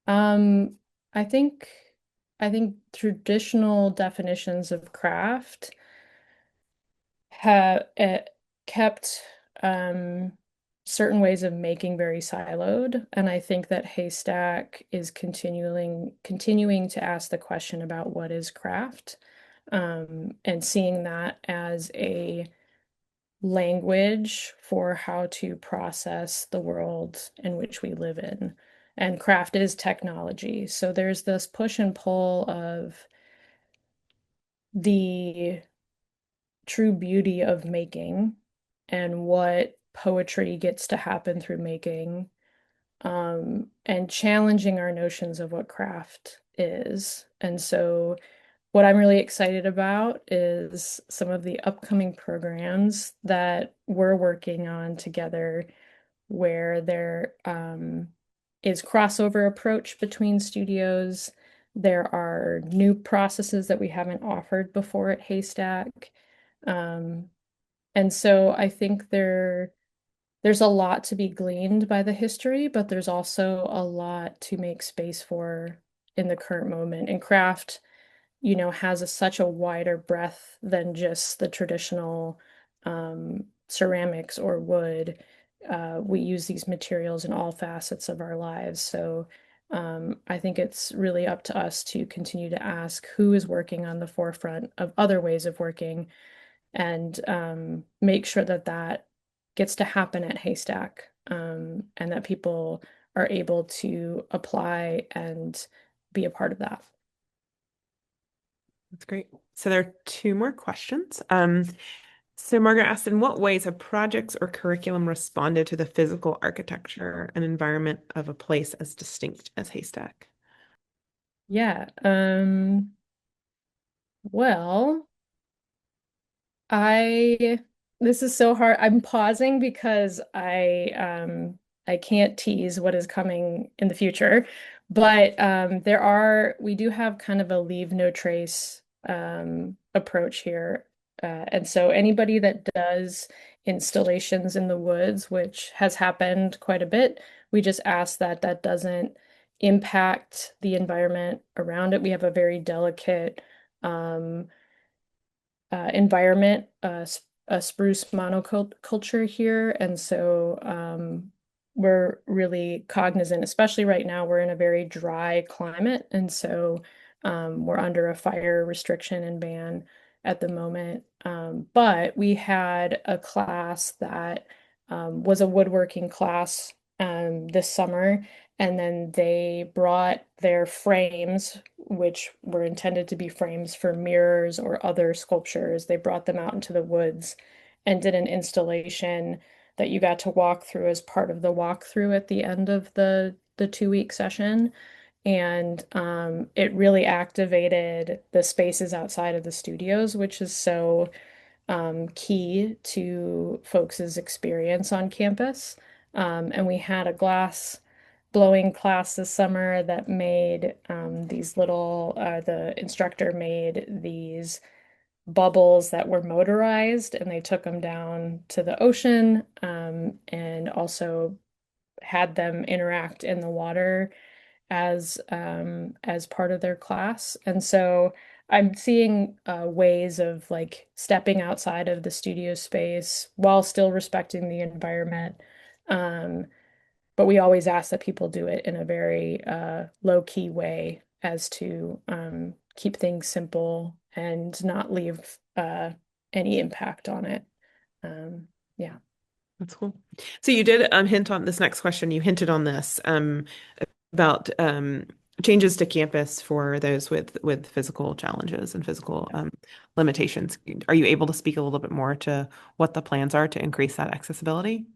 Um, I think I think traditional definitions of craft have kept certain ways of making very siloed, and I think that Haystack is continuing to ask the question about what is craft, and seeing that as a language for how to process the world in which we live in. And craft is technology. So there's this push and pull of the true beauty of making and what poetry gets to happen through making, and challenging our notions of what craft is. And so what I'm really excited about is some of the upcoming programs that we're working on together, where there is crossover approach between studios. There are new processes that we haven't offered before at Haystack. Um, and so I think there's a lot to be gleaned by the history, but there's also a lot to make space for in the current moment. And craft, has such a wider breadth than just the traditional ceramics or wood. We use these materials in all facets of our lives. So I think it's really up to us to continue to ask who is working on the forefront of other ways of working, and make sure that that gets to happen at Haystack, and that people are able to apply and be a part of that. That's great. So there are two more questions. So Margaret asked, in what ways have projects or curriculum responded to the physical architecture and environment of a place as distinct as Haystack? Yeah. Well, I this is so hard. I'm pausing because I can't tease what is coming in the future. But we do have kind of a leave no trace approach here. And so anybody that does installations in the woods, which has happened quite a bit, we just ask that that doesn't impact the environment around it. We have a very delicate environment, a spruce monoculture here. And so we're really cognizant, especially right now, we're in a very dry climate. And so we're under a fire restriction and ban at the moment. But we had a class that was a woodworking class this summer. And then they brought their frames, which were intended to be frames for mirrors or other sculptures. They brought them out into the woods and did an installation that you got to walk through as part of the walkthrough at the end of the 2 week session. And it really activated the spaces outside of the studios, which is so key to folks' experience on campus. And we had a glass blowing class this summer that made these the instructor made these bubbles that were motorized and they took them down to the ocean and also had them interact in the water as part of their class. And so I'm seeing ways of like stepping outside of the studio space while still respecting the environment. Um, but we always ask that people do it in a very low-key way as to keep things simple and not leave any impact on it. Yeah. That's cool. So you did hint on this next question. You hinted on this about changes to campus for those with physical challenges and physical limitations. Are you able to speak a little bit more to what the plans are to increase that accessibility?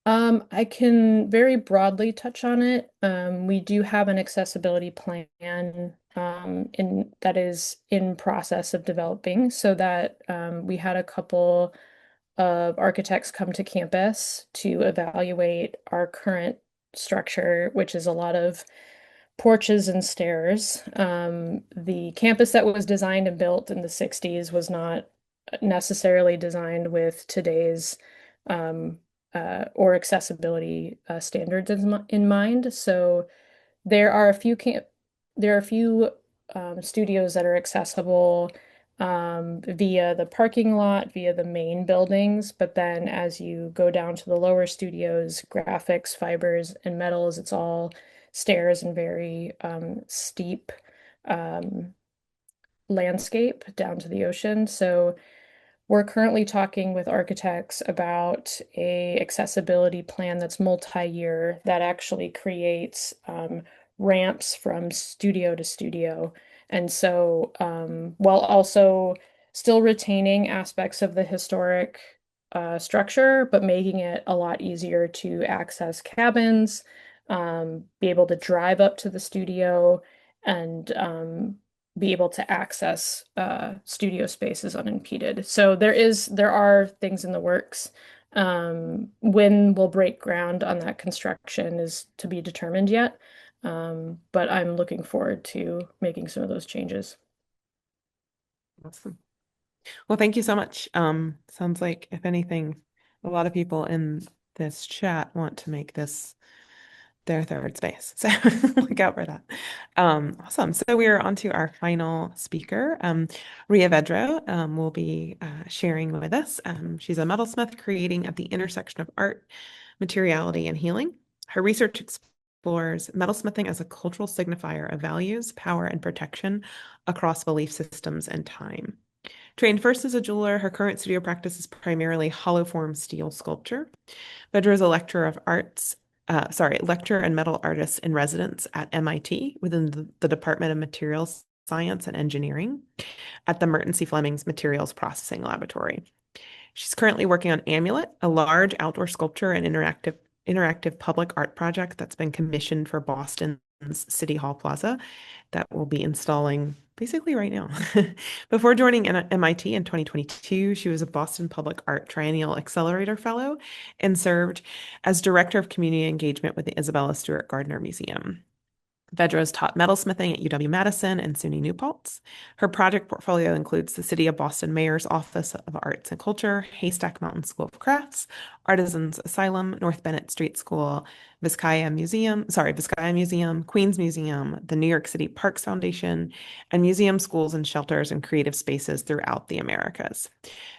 I can very broadly touch on it. We do have an accessibility plan in that is in process of developing so that we had a couple of architects come to campus to evaluate our current structure, which is a lot of porches and stairs. The campus that was designed and built in the 60s was not necessarily designed with today's or accessibility standards in mind. So there are a few studios that are accessible via the parking lot, via the main buildings. But then as you go down to the lower studios, graphics, fibers, and metals, it's all stairs and very steep landscape down to the ocean. So we're currently talking with architects about a accessibility plan that's multi-year that actually creates ramps from studio to studio. And so while also still retaining aspects of the historic structure, but making it a lot easier to access cabins, be able to drive up to the studio and be able to access studio spaces unimpeded. So there are things in the works. When we'll break ground on that construction is to be determined yet. But I'm looking forward to making some of those changes. Awesome. Well, thank you so much. Sounds like, if anything, a lot of people in this chat want to make this their third space. So look out for that. Awesome. So we are on to our final speaker. Ria Vedro will be sharing with us. She's a metalsmith creating at the intersection of art, materiality, and healing. Her research explores metalsmithing as a cultural signifier of values, power, and protection across belief systems and time. Trained first as a jeweler, her current studio practice is primarily hollow form steel sculpture. Vedra is a lecturer and metal artist in residence at MIT within the Department of Materials Science and Engineering at the Merton C. Fleming's Materials Processing Laboratory. She's currently working on Amulet, a large outdoor sculpture and interactive public art project that's been commissioned for Boston's City Hall Plaza that we'll be installing basically right now. Before joining MIT in 2022, she was a Boston Public Art Triennial Accelerator Fellow and served as Director of Community Engagement with the Isabella Stewart Gardner Museum. Vedra taught metalsmithing at UW-Madison and SUNY New Paltz. Her project portfolio includes the City of Boston Mayor's Office of Arts and Culture, Haystack Mountain School of Crafts, Artisans Asylum, North Bennett Street School, Vizcaya Museum, Queens Museum, the New York City Parks Foundation, and museum schools and shelters and creative spaces throughout the Americas.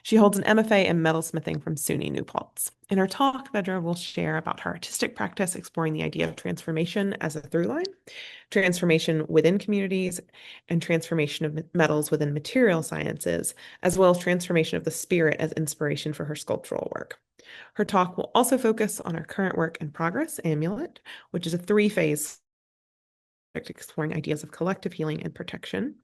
She holds an MFA in metalsmithing from SUNY New Paltz. In her talk, Vedra will share about her artistic practice exploring the idea of transformation as a through line, transformation within communities, and transformation of metals within material sciences, as well as transformation of the spirit as inspiration for her sculptural work. Her talk will also focus on her current work in progress, Amulet, which is a three-phase project exploring ideas of collective healing and protection.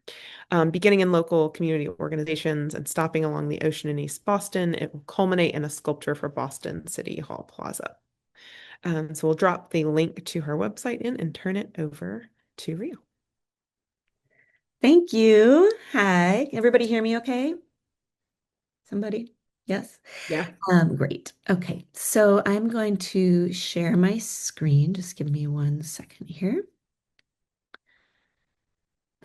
Beginning in local community organizations and stopping along the ocean in East Boston, it will culminate in a sculpture for Boston City Hall Plaza. So we'll drop the link to her website in and turn it over to Rio. Thank you. Hi, everybody hear me okay? Somebody? Yes? Yeah. Great. Okay, so I'm going to share my screen. Just give me 1 second here.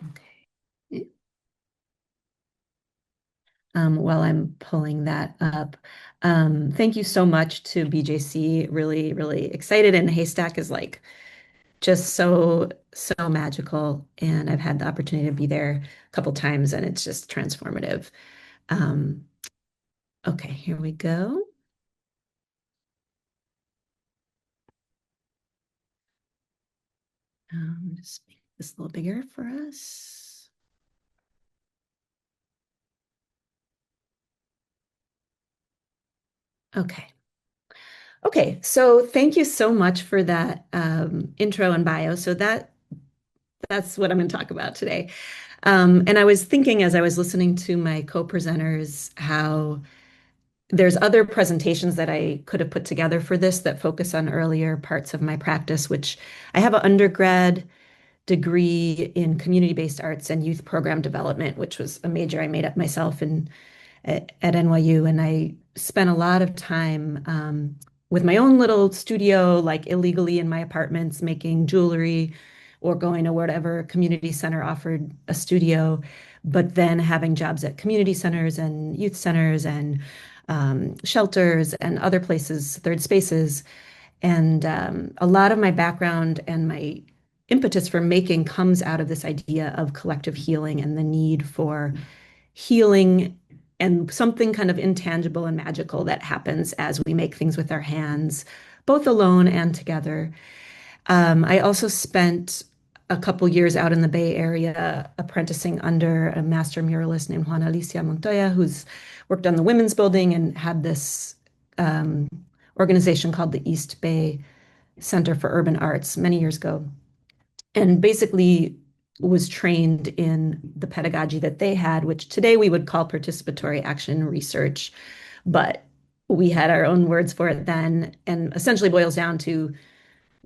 Okay. While I'm pulling that up, thank you so much to BJC. Really, really excited. And Haystack is like just so magical. And I've had the opportunity to be there a couple times, and it's just transformative. Okay, here we go. Just make this a little bigger for us. Okay. Okay, so thank you so much for that intro and bio. So that's what I'm going to talk about today. And I was thinking as I was listening to my co-presenters how there's other presentations that I could have put together for this that focus on earlier parts of my practice, which I have an undergrad degree in community-based arts and youth program development, which was a major I made up myself at NYU. And I spent a lot of time with my own little studio, like illegally in my apartments, making jewelry or going to whatever community center offered a studio, but then having jobs at community centers and youth centers and shelters and other places, third spaces. And a lot of my background and my impetus for making comes out of this idea of collective healing and the need for healing and something kind of intangible and magical that happens as we make things with our hands, both alone and together. I also spent a couple years out in the Bay Area apprenticing under a master muralist named Juana Alicia Montoya, who's worked on the Women's Building and had this organization called the East Bay Center for Urban Arts many years ago, and basically was trained in the pedagogy that they had, which today we would call participatory action research, but we had our own words for it then, and essentially boils down to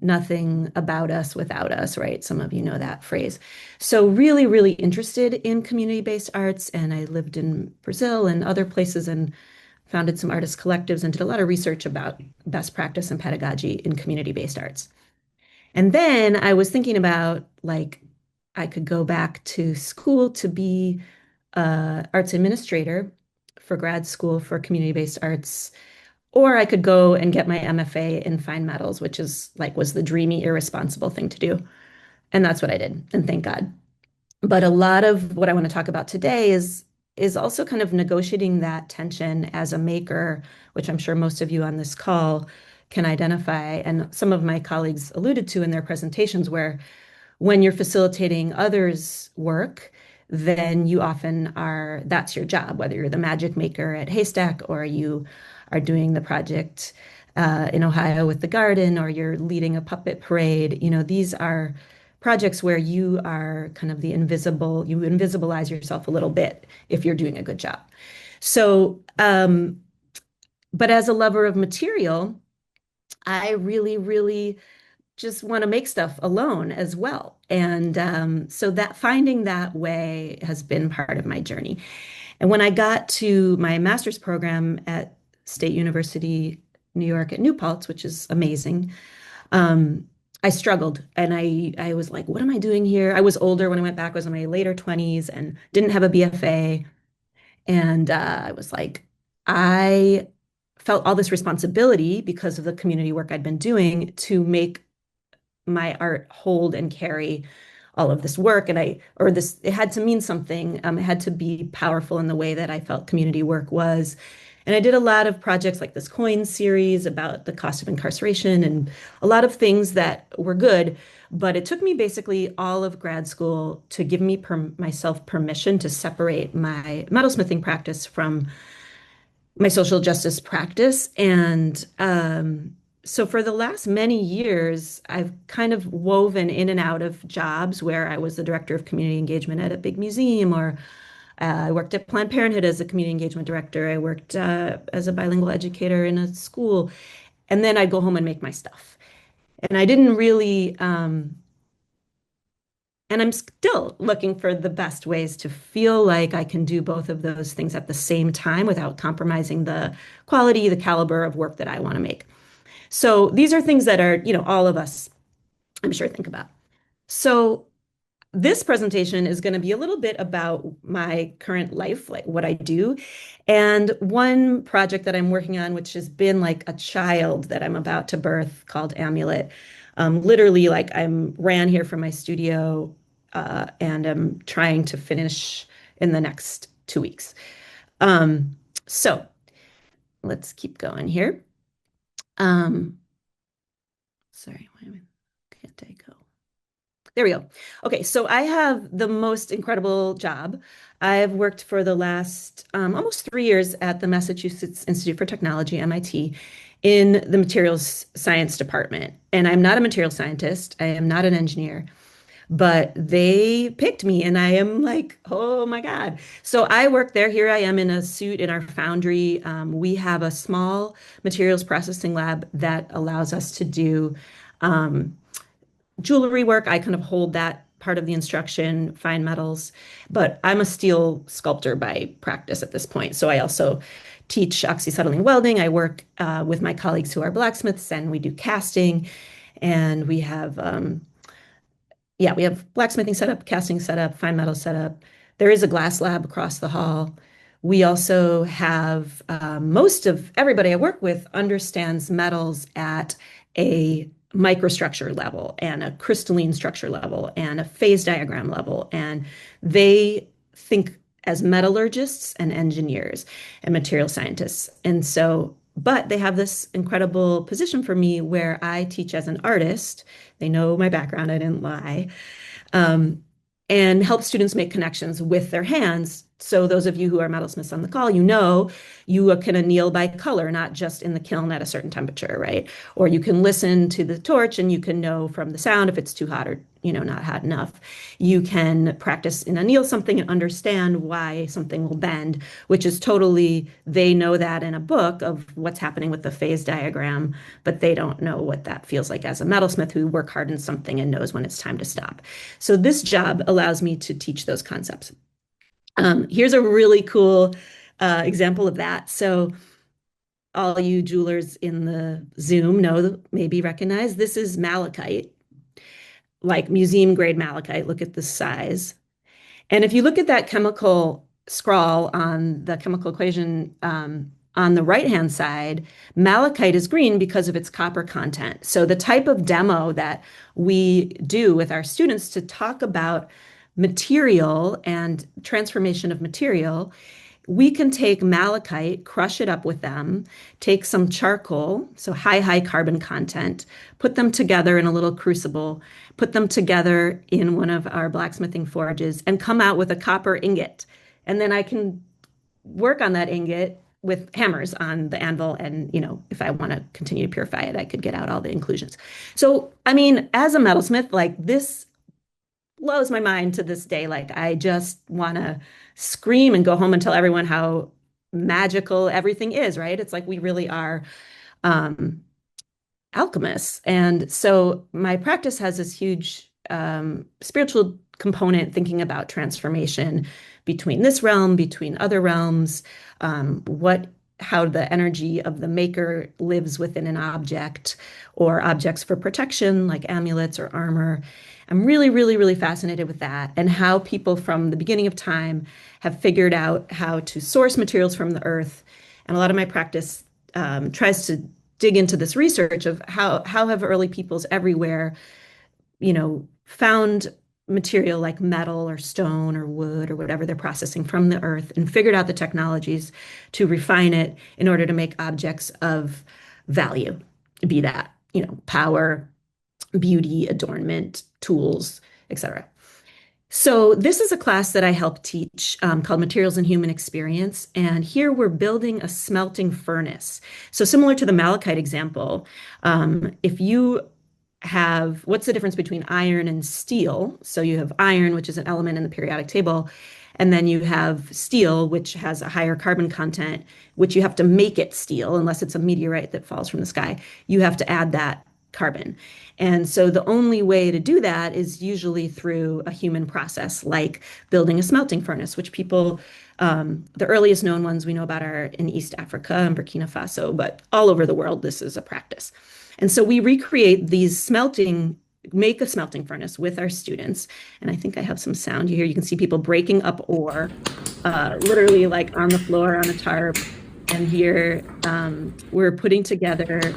nothing about us without us, right? Some of you know that phrase. So really, really interested in community-based arts, and I lived in Brazil and other places and founded some artist collectives and did a lot of research about best practice and pedagogy in community-based arts. And then I was thinking about like I could go back to school to be an arts administrator for grad school for community-based arts, or I could go and get my MFA in fine metals, which is like was the dreamy, irresponsible thing to do. And that's what I did. And thank God. But a lot of what I want to talk about today is also kind of negotiating that tension as a maker, which I'm sure most of you on this call can identify. And some of my colleagues alluded to in their presentations, where when you're facilitating others' work, then you often are, that's your job, whether you're the magic maker at Haystack or you are doing the project in Ohio with the garden or you're leading a puppet parade. You know, these are projects where you are kind of the invisible, you invisibilize yourself a little bit if you're doing a good job. So, but as a lover of material, I really, really just want to make stuff alone as well. And so that finding that way has been part of my journey. And when I got to my master's program at State University, New York at New Paltz, which is amazing, I struggled and I was like, what am I doing here? I was older when I went back, I was in my later 20s and didn't have a BFA. And I was like, I felt all this responsibility because of the community work I'd been doing to make my art hold and carry all of this work. And it had to mean something. It had to be powerful in the way that I felt community work was. And I did a lot of projects like this coin series about the cost of incarceration and a lot of things that were good. But it took me basically all of grad school to give me myself permission to separate my metalsmithing practice from my social justice practice. And so for the last many years, I've kind of woven in and out of jobs where I was the director of community engagement at a big museum, or I worked at Planned Parenthood as a community engagement director. I worked as a bilingual educator in a school. And then I'd go home and make my stuff. And I didn't really, and I'm still looking for the best ways to feel like I can do both of those things at the same time without compromising the quality, the caliber of work that I want to make. So these are things that are, all of us, I'm sure, think about. So this presentation is going to be a little bit about my current life, like what I do. And one project that I'm working on, which has been like a child that I'm about to birth, called Amulet. Literally, like ran here from my studio and I'm trying to finish in the next 2 weeks. So let's keep going here. Sorry, why can't I go? There we go. Okay, so I have the most incredible job. I've worked for the last almost 3 years at the Massachusetts Institute for Technology, MIT, in the materials science department. And I'm not a material scientist. I am not an engineer, but they picked me and I am like, oh my God. So I work there. Here I am in a suit in our foundry. We have a small materials processing lab that allows us to do jewelry work. I kind of hold that part of the instruction, fine metals, but I'm a steel sculptor by practice at this point. So I also teach oxyacetylene welding. I work with my colleagues who are blacksmiths and we do casting, and we have we have blacksmithing setup, casting setup, fine metal setup. There is a glass lab across the hall. We also have most of everybody I work with understands metals at a microstructure level and a crystalline structure level and a phase diagram level. And they think as metallurgists and engineers and material scientists. And so, but they have this incredible position for me where I teach as an artist. They know my background, I didn't lie. And help students make connections with their hands. So those of you who are metalsmiths on the call, you can anneal by color, not just in the kiln at a certain temperature, right? Or you can listen to the torch and you can know from the sound if it's too hot or not hot enough. You can practice and anneal something and understand why something will bend, which is totally, they know that in a book of what's happening with the phase diagram, but they don't know what that feels like as a metalsmith who work hard in something and knows when it's time to stop. So this job allows me to teach those concepts. Here's a really cool example of that. So all you jewelers in the Zoom maybe recognize this is malachite, like museum grade malachite. Look at the size. And if you look at that chemical scrawl on the chemical equation on the right-hand side, malachite is green because of its copper content. So the type of demo that we do with our students to talk about material and transformation of material, we can take malachite, crush it up with them, take some charcoal, so high carbon content, put them together in a little crucible, put them together in one of our blacksmithing forges, and come out with a copper ingot. And then I can work on that ingot with hammers on the anvil. And, if I want to continue to purify it, I could get out all the inclusions. So, I mean, as a metalsmith, like this blows my mind to this day. Like I just want to scream and go home and tell everyone how magical everything is, right? It's like we really are um, alchemists. And so my practice has this huge spiritual component, thinking about transformation between this realm, between other realms, how the energy of the maker lives within an object, or objects for protection like amulets or armor. I'm really, really, really fascinated with that, and how people from the beginning of time have figured out how to source materials from the earth. And a lot of my practice tries to dig into this research of how have early peoples everywhere, found material like metal or stone or wood or whatever they're processing from the earth, and figured out the technologies to refine it in order to make objects of value, be that, power, beauty, adornment, tools, etc. So this is a class that I help teach called Materials and Human Experience. And here we're building a smelting furnace. So similar to the malachite example, if you have, what's the difference between iron and steel? So you have iron, which is an element in the periodic table, and then you have steel, which has a higher carbon content, which you have to make it steel, unless it's a meteorite that falls from the sky. You have to add that carbon. And so the only way to do that is usually through a human process, like building a smelting furnace, which people, the earliest known ones we know about are in East Africa and Burkina Faso, but all over the world, this is a practice. And so we recreate make a smelting furnace with our students. And I think I have some sound here. You can see people breaking up ore, literally like on the floor on a tarp. And here we're putting together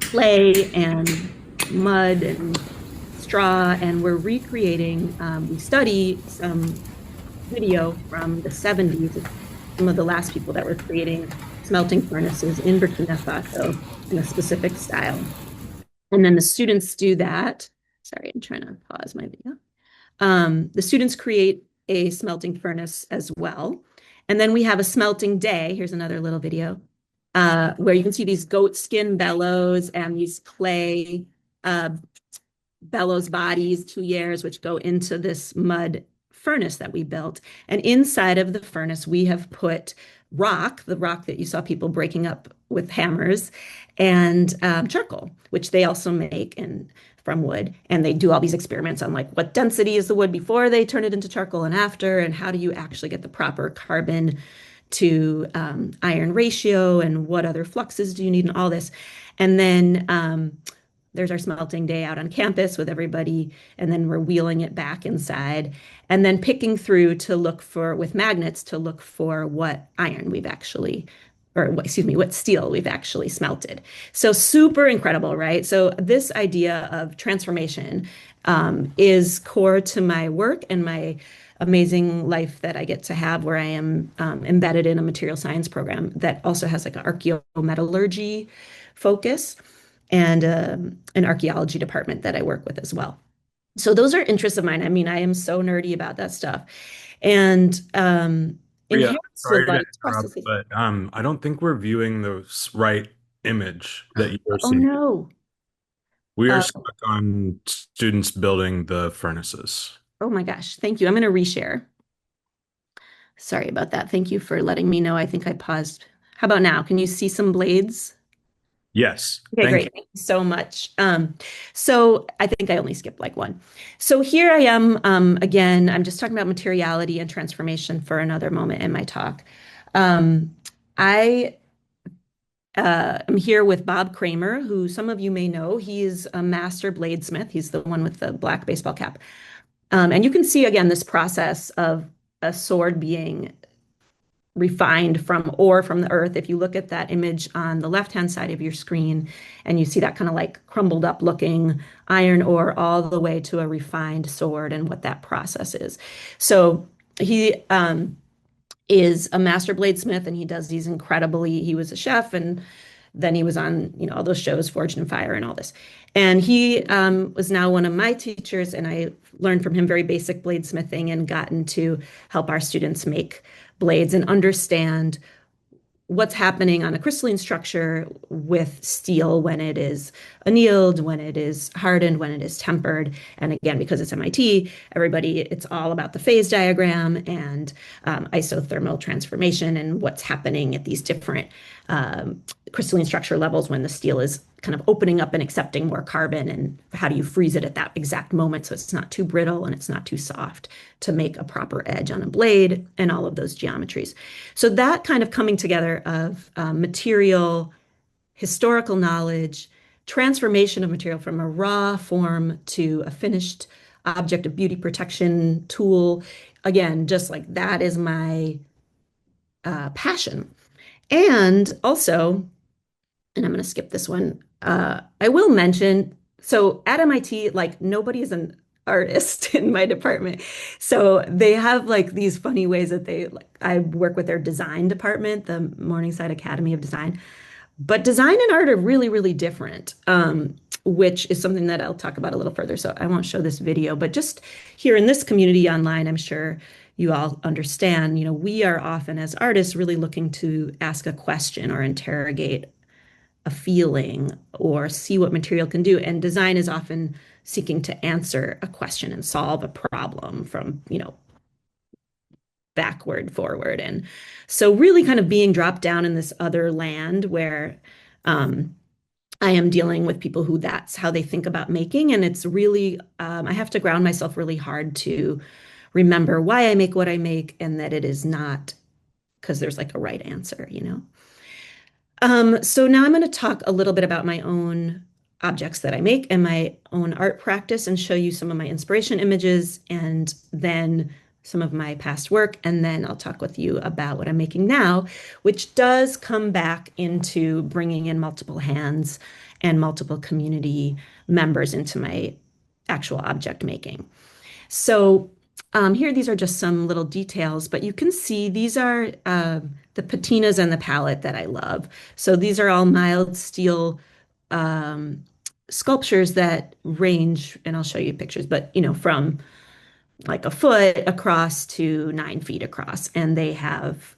clay and mud and straw, and we're recreating, we study some video from the 70s, some of the last people that were creating smelting furnaces in Burkina Faso in a specific style. And then the students do that. Sorry, I'm trying to pause my video. The students create a smelting furnace as well. And then we have a smelting day. Here's another little video where you can see these goat skin bellows and these clay bellows bodies, tuyères, which go into this mud furnace that we built. And inside of the furnace, we have put the rock that you saw people breaking up with hammers, and charcoal, which they also make from wood. And they do all these experiments on like what density is the wood before they turn it into charcoal and after, and how do you actually get the proper carbon to iron ratio, and what other fluxes do you need, and all this. And then there's our smelting day out on campus with everybody, and then we're wheeling it back inside, and then picking through with magnets to look for what what steel we've actually smelted. So super incredible, right? So this idea of transformation is core to my work and my amazing life that I get to have, where I am embedded in a material science program that also has like an archaeometallurgy focus, and an archaeology department that I work with as well. So those are interests of mine. I mean, I am so nerdy about that stuff. And Yeah, sorry to interrupt, but I don't think we're viewing the right image that you're Oh seeing. no. We are stuck on students building the furnaces. Oh my gosh. Thank you. I'm going to reshare. Sorry about that. Thank you for letting me know. I think I paused. How about now? Can you see some blades? Yes. Okay, great. Thank you so much. So I think I only skipped like one. So here I am, again, I'm just talking about materiality and transformation for another moment in my talk. I am here with Bob Kramer, who some of you may know. He is a master bladesmith. He's the one with the black baseball cap. And you can see, again, this process of a sword being refined from ore from the earth. If you look at that image on the left-hand side of your screen, and you see that kind of like crumbled up looking iron ore all the way to a refined sword, and what that process is. So he is a master bladesmith, and he does these he was a chef, and then he was on, all those shows, Forged in Fire and all this. And he was now one of my teachers, and I learned from him very basic bladesmithing, and gotten to help our students make blades and understand what's happening on a crystalline structure with steel when it is annealed, when it is hardened, when it is tempered. And again, because it's MIT, it's all about the phase diagram and isothermal transformation and what's happening at these different crystalline structure levels when the steel is kind of opening up and accepting more carbon, and how do you freeze it at that exact moment so it's not too brittle and it's not too soft to make a proper edge on a blade, and all of those geometries. So that kind of coming together of material, historical knowledge, transformation of material from a raw form to a finished object of beauty protection tool. Again, just like that is my passion. And also, and I'm going to skip this one. I will mention, so at MIT, like nobody is an artist in my department. So they have like these funny ways that I work with their design department, the Morningside Academy of Design. But design and art are really, really different, which is something that I'll talk about a little further. So I won't show this video, but just here in this community online, I'm sure you all understand, we are often as artists really looking to ask a question or interrogate a feeling or see what material can do. And design is often seeking to answer a question and solve a problem from, backward, forward. And so really kind of being dropped down in this other land where I am dealing with people who that's how they think about making. And it's really, I have to ground myself really hard to remember why I make what I make, and that it is not because there's like a right answer, So now I'm going to talk a little bit about my own objects that I make and my own art practice, and show you some of my inspiration images and then some of my past work. And then I'll talk with you about what I'm making now, which does come back into bringing in multiple hands and multiple community members into my actual object making. So here, these are just some little details, but you can see these are the patinas and the palette that I love. So these are all mild steel sculptures that range, and I'll show you pictures, but from like a foot across to 9 feet across. And they have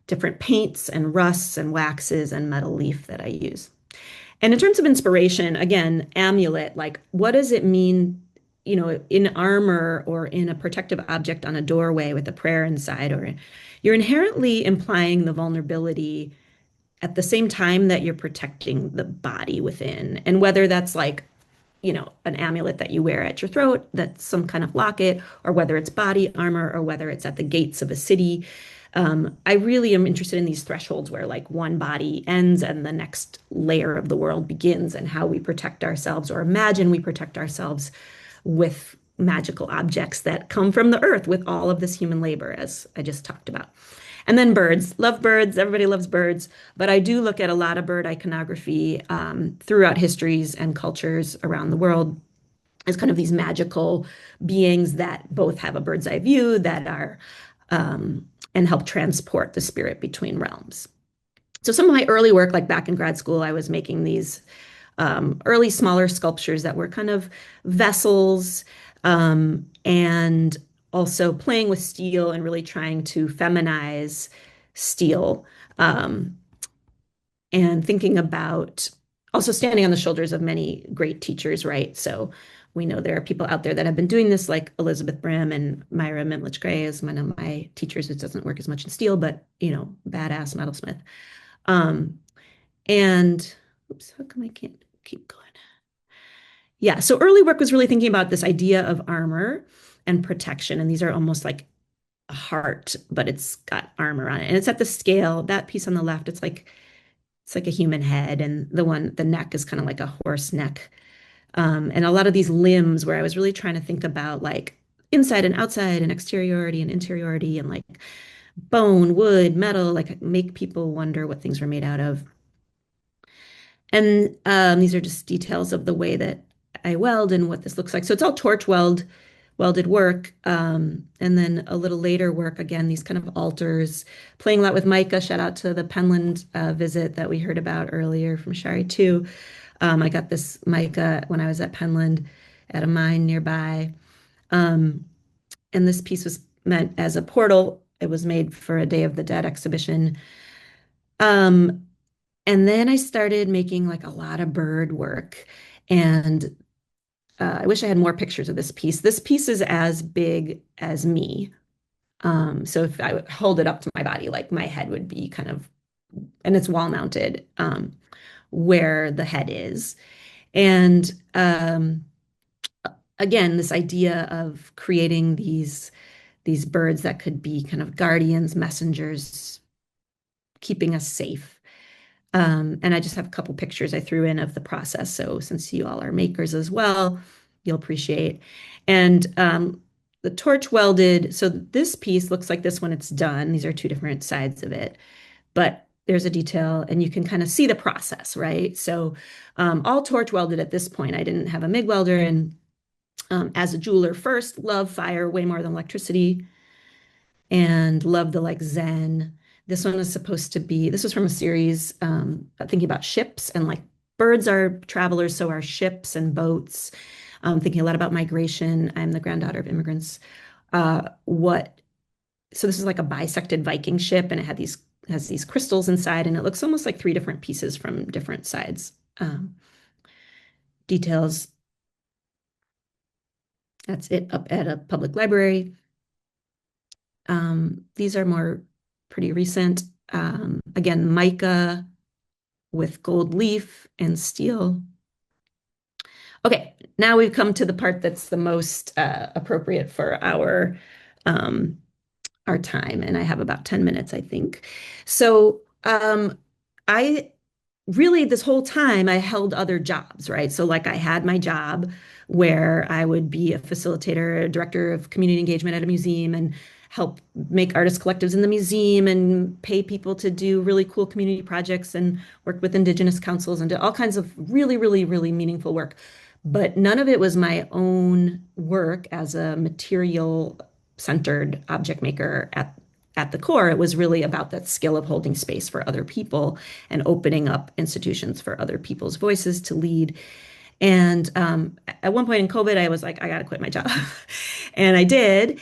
different paints and rusts and waxes and metal leaf that I use. And in terms of inspiration, again, amulet, like what does it mean, in armor or in a protective object on a doorway with a prayer inside, or you're inherently implying the vulnerability at the same time that you're protecting the body within. And whether that's like, an amulet that you wear at your throat, that's some kind of locket, or whether it's body armor, or whether it's at the gates of a city. I really am interested in these thresholds where like one body ends and the next layer of the world begins, and how we protect ourselves or imagine we protect ourselves with magical objects that come from the earth with all of this human labor, as I just talked about. And then birds. Love birds. Everybody loves birds. But I do look at a lot of bird iconography throughout histories and cultures around the world as kind of these magical beings that both have a bird's eye view that are and help transport the spirit between realms. So some of my early work, like back in grad school, I was making these early smaller sculptures that were kind of vessels, and also playing with steel and really trying to feminize steel, and thinking about also standing on the shoulders of many great teachers, right? So we know there are people out there that have been doing this, like Elizabeth Brim and Myra Mimlich Gray is one of my teachers. It doesn't work as much in steel, but badass metalsmith. And oops, how come I can't keep going? Yeah, so early work was really thinking about this idea of armor and protection. And these are almost like a heart, but it's got armor on it. And it's at the scale. That piece on the left, it's like a human head. And the neck is kind of like a horse neck. And a lot of these limbs where I was really trying to think about like inside and outside and exteriority and interiority and like bone, wood, metal, like make people wonder what things were made out of. And these are just details of the way that I weld and what this looks like. So it's all welded work. And then a little later work, again, these kind of altars, playing a lot with mica. Shout out to the Penland visit that we heard about earlier from Shari too. I got this mica when I was at Penland at a mine nearby. And this piece was meant as a portal. It was made for a Day of the Dead exhibition. And then I started making like a lot of bird work. And I wish I had more pictures of this piece. This piece is as big as me. So if I would hold it up to my body, like my head would be kind of, and it's wall mounted, where the head is. And again, this idea of creating these birds that could be kind of guardians, messengers, keeping us safe. And I just have a couple pictures I threw in of the process. So since you all are makers as well, you'll appreciate. And the torch welded, so this piece looks like this when it's done. These are two different sides of it, but there's a detail and you can kind of see the process, right? So all torch welded at this point. I didn't have a MIG welder, and as a jeweler first, love fire way more than electricity, and love the like Zen. This one is supposed to be, this was from a series thinking about ships, and like birds are travelers, so are ships and boats. Thinking a lot about migration. I'm the granddaughter of immigrants. So this is like a bisected Viking ship, and it has these crystals inside, and it looks almost like three different pieces from different sides. Details. That's it up at a public library. These are more pretty recent. Again, mica with gold leaf and steel. Okay, now we've come to the part that's the most appropriate for our time, and I have about 10 minutes, I think. So I really, this whole time, I held other jobs, right? So like I had my job where I would be a facilitator, a director of community engagement at a museum, and help make artist collectives in the museum and pay people to do really cool community projects, and work with indigenous councils and do all kinds of really, really, really meaningful work. But none of it was my own work as a material centered object maker at the core. It was really about that skill of holding space for other people and opening up institutions for other people's voices to lead. And at one point in COVID, I was like, I got to quit my job. And I did,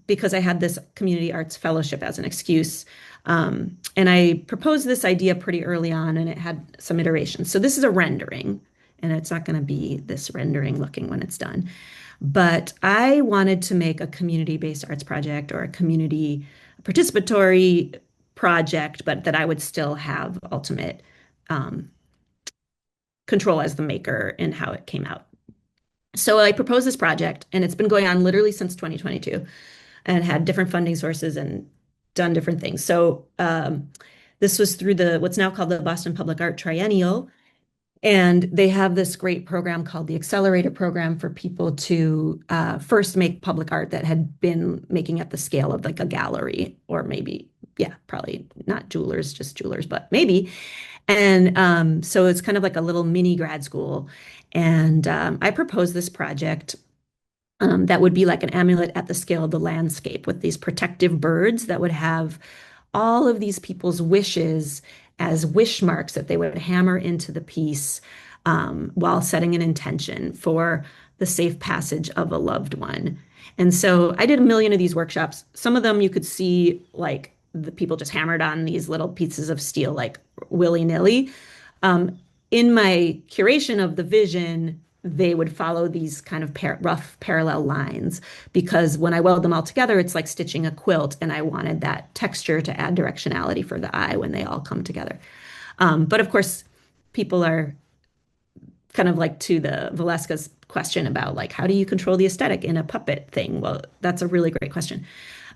because I had this community arts fellowship as an excuse. And I proposed this idea pretty early on, and it had some iterations. So this is a rendering, and it's not going to be this rendering looking when it's done. But I wanted to make a community-based arts project, or a community participatory project, but that I would still have ultimate control as the maker in how it came out. So I proposed this project, and it's been going on literally since 2022, and had different funding sources and done different things. So this was through what's now called the Boston Public Art Triennial. And they have this great program called the Accelerator Program for people to first make public art that had been making at the scale of like a gallery, or maybe, yeah, probably not jewelers, just jewelers, but maybe. And so it's kind of like a little mini grad school. And I proposed this project that would be like an amulet at the scale of the landscape, with these protective birds that would have all of these people's wishes as wish marks that they would hammer into the piece while setting an intention for the safe passage of a loved one. And so I did a million of these workshops. Some of them you could see like the people just hammered on these little pieces of steel like willy-nilly. In my curation of the vision, they would follow these kind of rough parallel lines, because when I weld them all together, it's like stitching a quilt, and I wanted that texture to add directionality for the eye when they all come together. But of course, people are kind of like to the Valeska's question about like, how do you control the aesthetic in a puppet thing? Well, that's a really great question.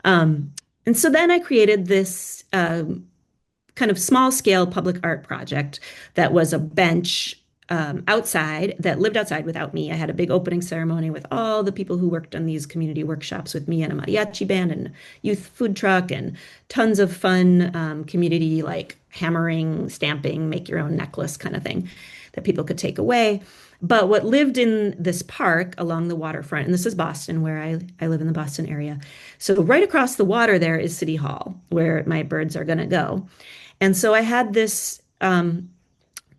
And so then I created this kind of small scale public art project that was a bench outside, that lived outside without me. I had a big opening ceremony with all the people who worked on these community workshops with me, and a mariachi band and youth food truck, and tons of fun community like hammering, stamping, make your own necklace kind of thing that people could take away. But what lived in this park along the waterfront, and this is Boston, where I live in the Boston area. So right across the water there is City Hall, where my birds are going to go. And so I had this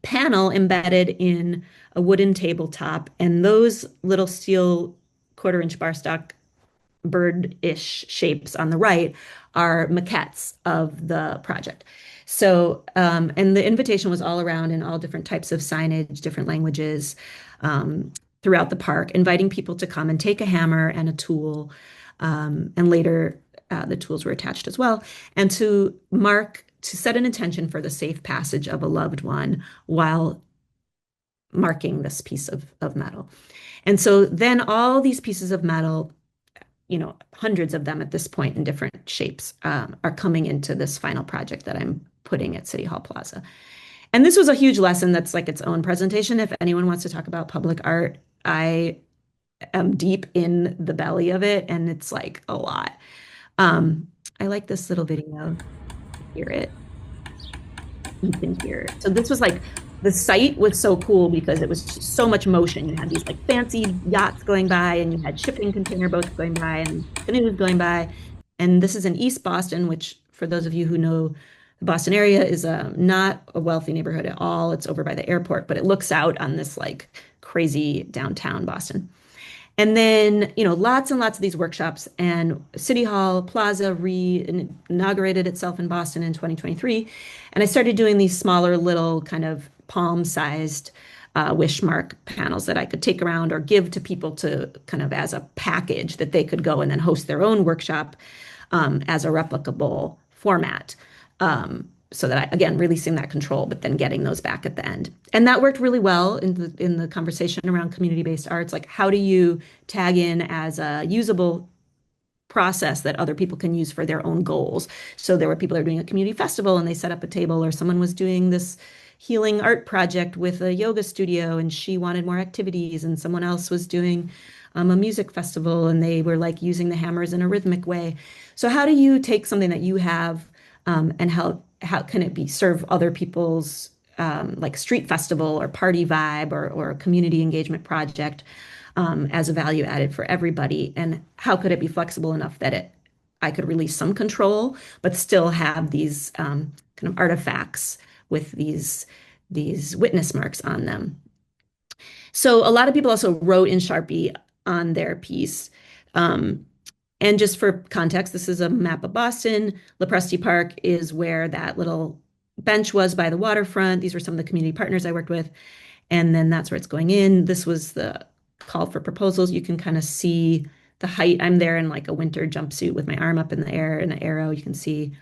panel embedded in a wooden tabletop, and those little steel 1/4 inch bar stock bird-ish shapes on the right are maquettes of the project. So, and the invitation was all around in all different types of signage, different languages, throughout the park, inviting people to come and take a hammer and a tool. And later, the tools were attached as well, and to set an intention for the safe passage of a loved one while marking this piece of metal. And so then all these pieces of metal, hundreds of them at this point in different shapes, are coming into this final project that I'm putting at City Hall Plaza. And this was a huge lesson that's like its own presentation. If anyone wants to talk about public art, I am deep in the belly of it, and it's like a lot. I like this little video. Hear it. You can hear it. So this was like, the site was so cool because it was so much motion. You had these like fancy yachts going by, and you had shipping container boats going by, and canoes going by. And this is in East Boston, which for those of you who know the Boston area is not a wealthy neighborhood at all. It's over by the airport, but it looks out on this like crazy downtown Boston. And then, lots and lots of these workshops, and City Hall Plaza inaugurated itself in Boston in 2023. And I started doing these smaller little kind of palm-sized wish mark panels that I could take around or give to people to kind of as a package that they could go and then host their own workshop as a replicable format. So that again, releasing that control, but then getting those back at the end. And that worked really well in the conversation around community-based arts. Like, how do you tag in as a usable process that other people can use for their own goals? So there were people that were doing a community festival and they set up a table, or someone was doing this healing art project with a yoga studio and she wanted more activities, and someone else was doing a music festival and they were like using the hammers in a rhythmic way. So how do you take something that you have and how can it serve other people's like street festival or party vibe or a community engagement project as a value added for everybody? And how could it be flexible enough that I could release some control, but still have these kind of artifacts with these witness marks on them? So a lot of people also wrote in Sharpie on their piece. And just for context, this is a map of Boston. Lepresti Park is where that little bench was by the waterfront. These were some of the community partners I worked with. And then that's where it's going in. This was the call for proposals. You can kind of see the height. I'm there in like a winter jumpsuit with my arm up in the air and an arrow. You can see.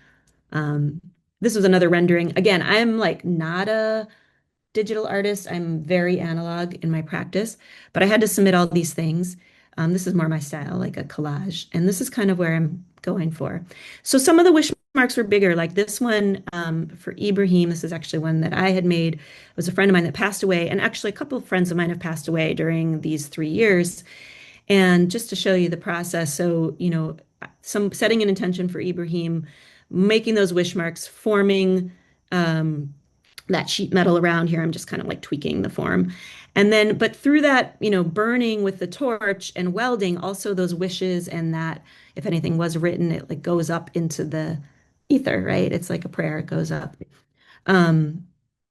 This was another rendering. Again, I'm like not a digital artist. I'm very analog in my practice, but I had to submit all these things. This is more my style, like a collage. And this is kind of where I'm going for. So some of the wish marks were bigger, like this one for Ibrahim. This is actually one that I had made. It was a friend of mine that passed away. And actually a couple of friends of mine have passed away during these 3 years. And just to show you the process. So, some setting an intention for Ibrahim, making those wish marks, forming that sheet metal around here. I'm just kind of like tweaking the form. And then, but through that, burning with the torch and welding, also those wishes, and that if anything was written, it like goes up into the ether, right? It's like a prayer, it goes up. And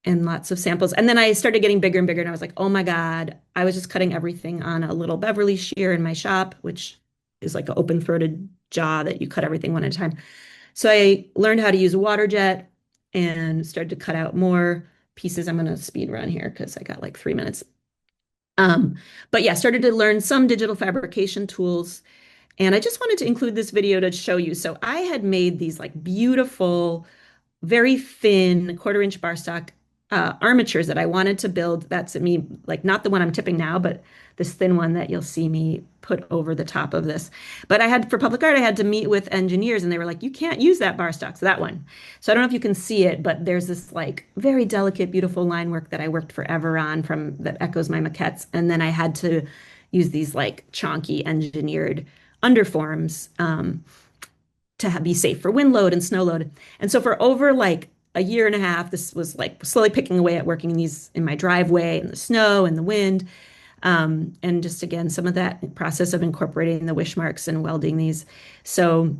lots of samples. And then I started getting bigger and bigger, and I was like, oh my God, I was just cutting everything on a little Beverly shear in my shop, which is like an open-throated jaw that you cut everything one at a time. So I learned how to use a water jet and started to cut out more pieces. I'm going to speed run here because I got like 3 minutes. But yeah, started to learn some digital fabrication tools. And I just wanted to include this video to show you. So I had made these like beautiful, very thin 1/4-inch bar stock armatures that I wanted to build. That's me, like not the one I'm tipping now, but this thin one that you'll see me put over the top of this. But for public art, I had to meet with engineers, and they were like, you can't use that bar stock, so that one. So I don't know if you can see it, but there's this like very delicate, beautiful line work that I worked forever on that echoes my maquettes. And then I had to use these like chonky engineered underforms to be safe for wind load and snow load. And so for over like a year and a half, this was like slowly picking away at working these in my driveway in the snow and the wind. And just again, some of that process of incorporating the wish marks and welding these. So,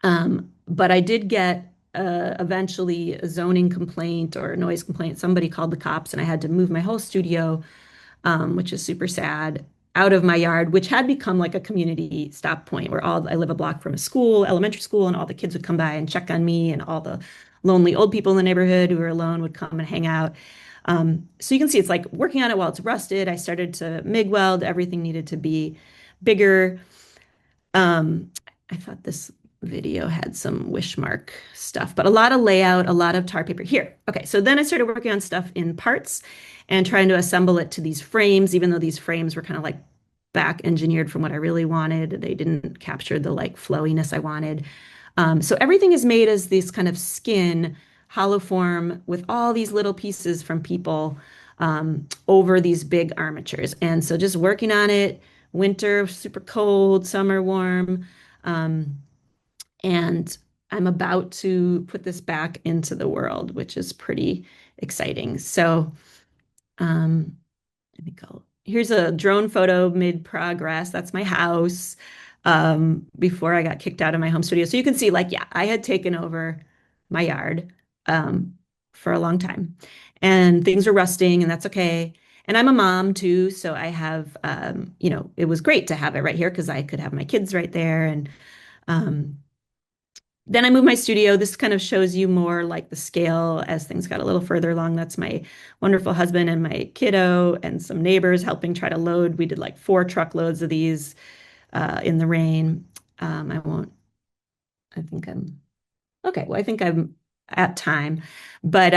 but I did get eventually a zoning complaint or a noise complaint. Somebody called the cops and I had to move my whole studio, which is super sad. out of my yard, which had become like a community stop point where I live a block from a school, elementary school, and all the kids would come by and check on me, and all the lonely old people in the neighborhood who were alone would come and hang out. So you can see it's like working on it while it's rusted. I started to MIG weld. Everything needed to be bigger. I thought this video had some wish mark stuff, but a lot of layout, a lot of tar paper here. Okay, so then I started working on stuff in parts and trying to assemble it to these frames, even though these frames were kind of like back engineered from what I really wanted. They didn't capture the like flowiness I wanted. So everything is made as this kind of skin, hollow form with all these little pieces from people over these big armatures. And so just working on it, winter super cold, summer warm. And I'm about to put this back into the world, which is pretty exciting. So I think here's a drone photo mid-progress. That's my house before I got kicked out of my home studio. So you can see, like, yeah, I had taken over my yard for a long time, and things are rusting, and that's okay. And I'm a mom too, so I have, it was great to have it right here because I could have my kids right there. And um, then I moved my studio. This kind of shows you more like the scale as things got a little further along. That's my wonderful husband and my kiddo and some neighbors helping try to load. We did like 4 truckloads of these in the rain. I think I'm, okay, well, I think I'm at time, but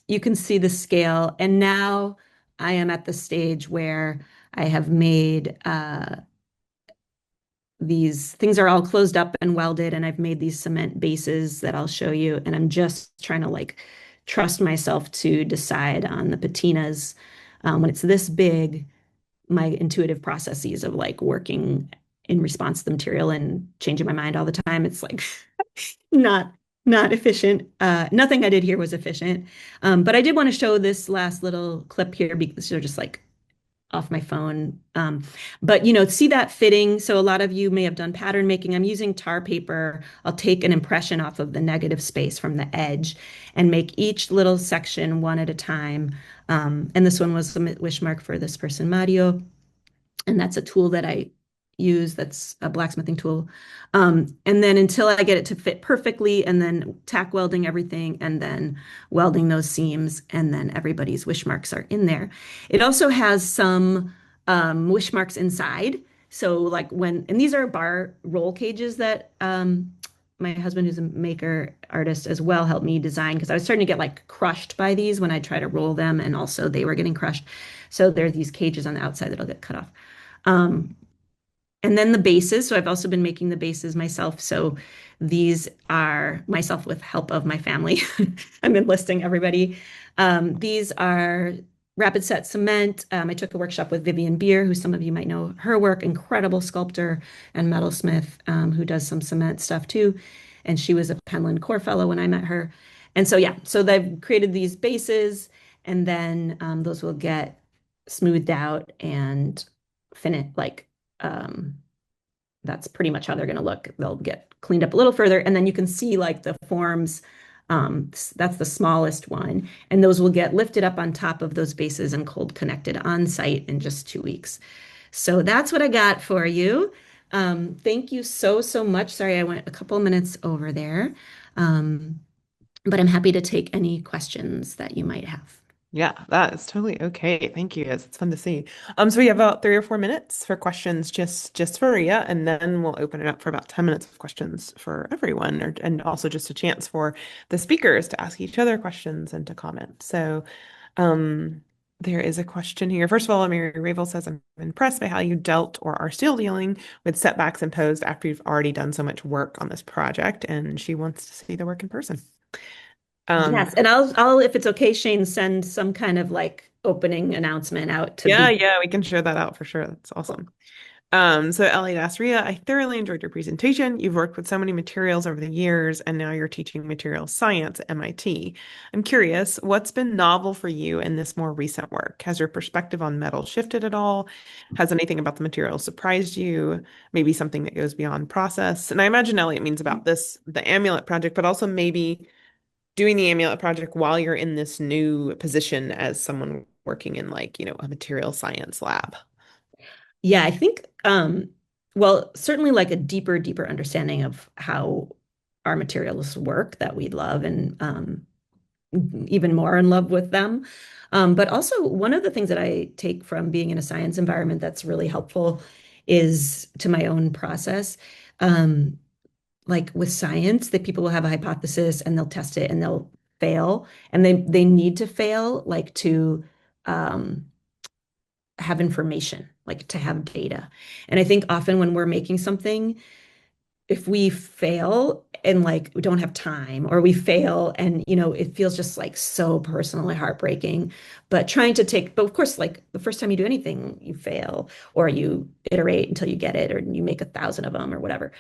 you can see the scale. And now I am at the stage where I have made these things are all closed up and welded, and I've made these cement bases that I'll show you. And I'm just trying to like trust myself to decide on the patinas. When it's this big, my intuitive processes of like working in response to the material and changing my mind all the time, it's like not not efficient. Nothing I did here was efficient. But I did want to show this last little clip here because they're just like off my phone. But see that fitting. So a lot of you may have done pattern making. I'm using tar paper. I'll take an impression off of the negative space from the edge and make each little section one at a time. And this one was the wish mark for this person, Mario. And that's a tool that I use. That's a blacksmithing tool. And then until I get it to fit perfectly, and then tack welding everything, and then welding those seams, and then everybody's wish marks are in there. It also has some wish marks inside. So like and these are bar roll cages that my husband, who's a maker artist as well, helped me design, because I was starting to get like crushed by these when I try to roll them, and also they were getting crushed. So there are these cages on the outside that'll get cut off. And then the bases. So I've also been making the bases myself. So these are myself with help of my family. I'm enlisting everybody. These are rapid set cement. I took a workshop with Vivian Beer, who some of you might know her work, incredible sculptor and metalsmith, who does some cement stuff too. And she was a Penland Core Fellow when I met her. And so, yeah, so they've created these bases, and then those will get smoothed out and finished. That's pretty much how they're going to look. They'll get cleaned up a little further, and then you can see like the forms. That's the smallest one, and those will get lifted up on top of those bases and cold connected on site in just 2 weeks. So that's what I got for you. Thank you so, so much. Sorry, I went a couple minutes over there, but I'm happy to take any questions that you might have. Yeah, that is totally okay. Thank you. It's fun to see. So we have about 3 or 4 minutes for questions just for Ria, and then we'll open it up for about 10 minutes of questions for everyone, and also just a chance for the speakers to ask each other questions and to comment. So there is a question here. First of all, Mary Ravel says, I'm impressed by how you dealt or are still dealing with setbacks imposed after you've already done so much work on this project, and she wants to see the work in person. Yes, and I'll if it's okay, Shane, send some kind of like opening announcement out to Yeah, we can share that out for sure. That's awesome. So Elliot asked, Ria, I thoroughly enjoyed your presentation. You've worked with so many materials over the years, and now you're teaching materials science at MIT. I'm curious, what's been novel for you in this more recent work? Has your perspective on metal shifted at all? Has anything about the material surprised you? Maybe something that goes beyond process? And I imagine Elliot means about the amulet project, but also maybe doing the amulet project while you're in this new position as someone working in like, a material science lab. Yeah, I think, well, certainly like a deeper understanding of how our materials work that we love and even more in love with them. But also, one of the things that I take from being in a science environment that's really helpful is to my own process. Um, like with science, that people will have a hypothesis and they'll test it and they'll fail, and they need to fail like to um, have information, like to have data. And I think often when we're making something, if we fail and like we don't have time, or we fail and it feels just like so personally heartbreaking, but of course, like the first time you do anything you fail, or you iterate until you get it, or you make 1,000 of them or whatever.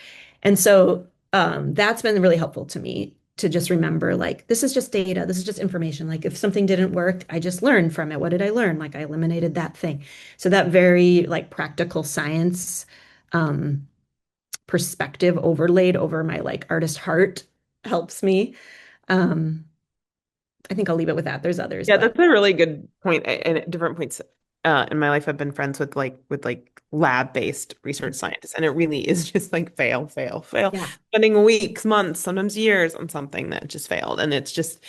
And so that's been really helpful to me to just remember, like, this is just data, this is just information. Like if something didn't work, I just learned from it. What did I learn? Like I eliminated that thing. So that very like practical science um perspective overlaid over my like artist heart helps me. Um, I think I'll leave it with that. There's others, Yeah, but that's a really good point. And at different points in my life, I've been friends with like lab-based research scientists, and it really is just like fail, fail, fail, yeah, spending weeks, months, sometimes years on something that just failed. And it's just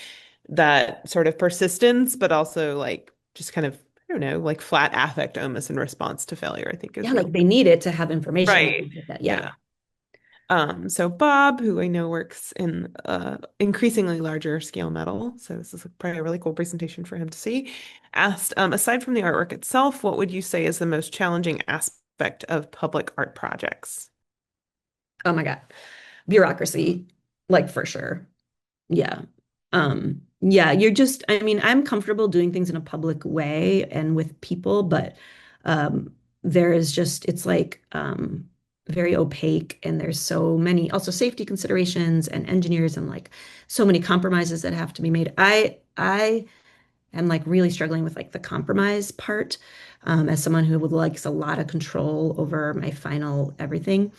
that sort of persistence, but also like just kind of, I don't know, like flat affect almost in response to failure, I think yeah, is like really they need it to have information and right. things like that. Yeah. Yeah. So Bob, who I know works in increasingly larger scale metal, so this is probably a really cool presentation for him to see, asked, aside from the artwork itself, what would you say is the most challenging aspect of public art projects? Oh my God. Bureaucracy, like for sure. Yeah. Yeah, I mean, I'm comfortable doing things in a public way and with people, but there is just, it's like very opaque, and there's so many also safety considerations and engineers, and like so many compromises that have to be made. I am like really struggling with like the compromise part, as someone who would likes a lot of control over my final everything.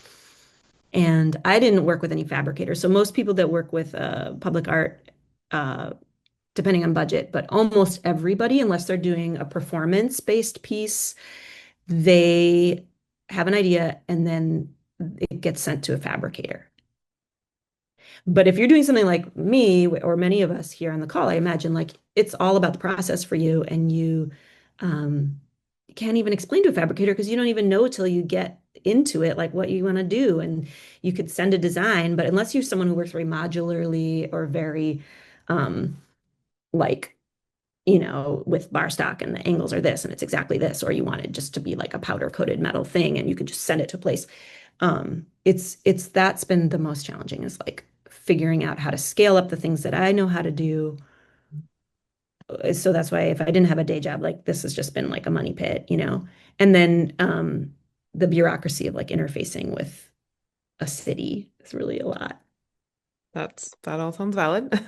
And I didn't work with any fabricators. So most people that work with public art, uh, depending on budget, but almost everybody, unless they're doing a performance-based piece, they have an idea and then it gets sent to a fabricator. But if you're doing something like me or many of us here on the call, I imagine like it's all about the process for you, and you um, can't even explain to a fabricator because you don't even know till you get into it, like what you want to do. And you could send a design, but unless you're someone who works very modularly or very um, like, with bar stock and the angles are this and it's exactly this, or you want it just to be like a powder coated metal thing and you could just send it to place. It's that's been the most challenging, is like figuring out how to scale up the things that I know how to do. So that's why if I didn't have a day job, like this has just been like a money pit. And then the bureaucracy of like interfacing with a city is really a lot. That all sounds valid.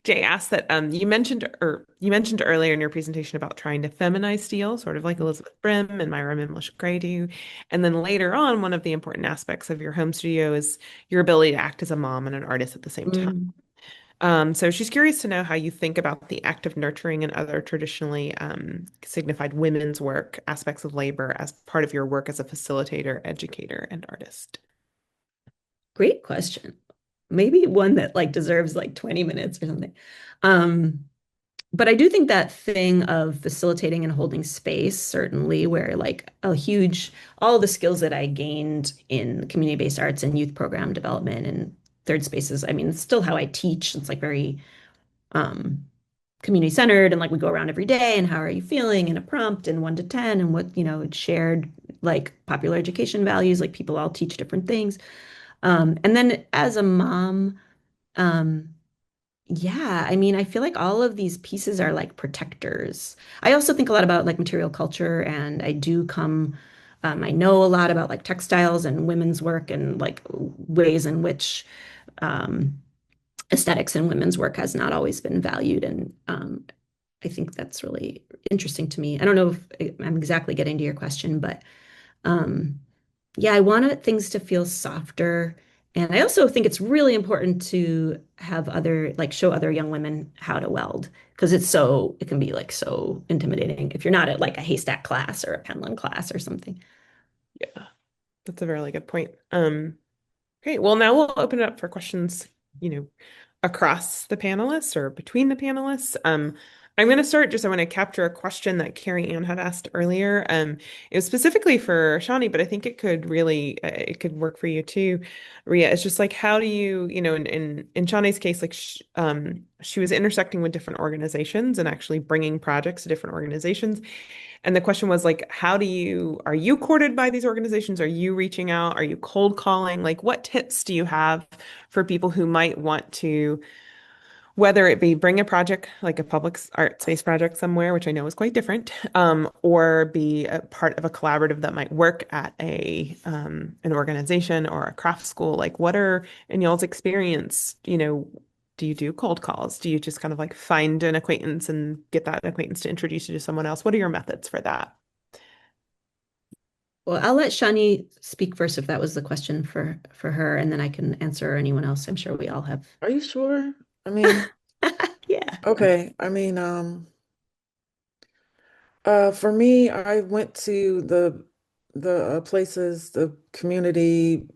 Jay asked that you mentioned earlier in your presentation about trying to feminize steel, sort of like Elizabeth Brim and Myra Mimlish Gray do. And then later on, one of the important aspects of your home studio is your ability to act as a mom and an artist at the same time. Mm. So she's curious to know how you think about the act of nurturing and other traditionally signified women's work aspects of labor as part of your work as a facilitator, educator, and artist. Great question. Maybe one that like deserves like 20 minutes or something. Um, but I do think that thing of facilitating and holding space, certainly, where like all the skills that I gained in community-based arts and youth program development and third spaces, I mean, it's still how I teach. It's like very um, community centered, and like we go around every day and how are you feeling, and a prompt and 1 to 10 and what, shared like popular education values, like people all teach different things. And then as a mom, um, yeah, I mean, I feel like all of these pieces are like protectors. I also think a lot about like material culture, and I know a lot about like textiles and women's work and like ways in which um, aesthetics in women's work has not always been valued. And I think that's really interesting to me. I don't know if I'm exactly getting to your question, but um, yeah, I want things to feel softer And I also think it's really important to have show other young women how to weld because it can be like so intimidating if you're not at like a haystack class or a pendulum class or something. Yeah, that's a really good point. Great. Well, now we'll open it up for questions, across the panelists or between the panelists. I'm going to start I want to capture a question that Carrie Ann had asked earlier. It was specifically for Shawnee, but I think it could work for you too, Ria. It's just like, how do you, in Shawnee's case, like she was intersecting with different organizations and actually bringing projects to different organizations. And the question was like, are you courted by these organizations? Are you reaching out? Are you cold calling? Like, what tips do you have for people who might want to, whether it be bring a project, like a public art space project somewhere, which I know is quite different, or be a part of a collaborative that might work at an organization or a craft school? Like, what are, in y'all's experience, do you do cold calls? Do you just kind of like find an acquaintance and get that acquaintance to introduce you to someone else? What are your methods for that? Well, I'll let Shani speak first if that was the question for her, and then I can answer anyone else. I'm sure we all have. Are you sure? I mean, Yeah. okay. I mean, for me, I went to the places, the community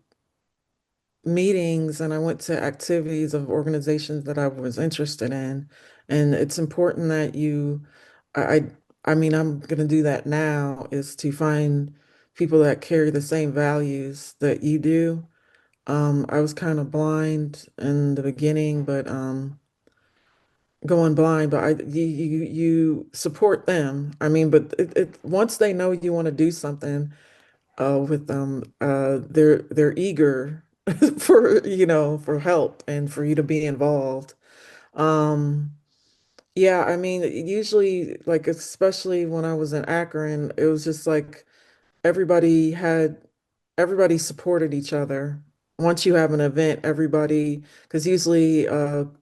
meetings, and I went to activities of organizations that I was interested in. And it's important that I, I mean, I'm gonna do that now, is to find people that carry the same values that you do. I was kind of blind in the beginning, but going blind, but you support them. I mean, but once they know you want to do something with them, they're eager for for help and for you to be involved. Um, yeah, I mean, usually, like, especially when I was in Akron, it was just like everybody had everybody supported each other. Once you have an event, everybody, because usually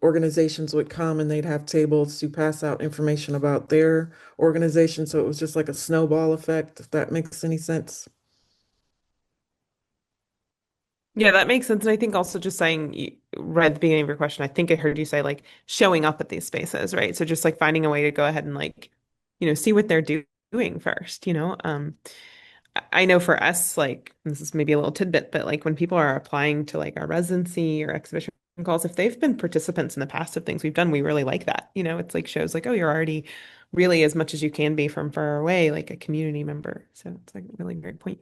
organizations would come and they'd have tables to pass out information about their organization. So it was just like a snowball effect, if that makes any sense. Yeah, that makes sense. And I think also just saying, right at the beginning of your question, I think I heard you say like showing up at these spaces, right? So just like finding a way to go ahead and like, see what they're doing first, I know for us, like, this is maybe a little tidbit, but like when people are applying to like our residency or exhibition calls, if they've been participants in the past of things we've done, we really like that. It's like shows like, oh, you're already really as much as you can be from far away, like a community member. So it's like a really great point.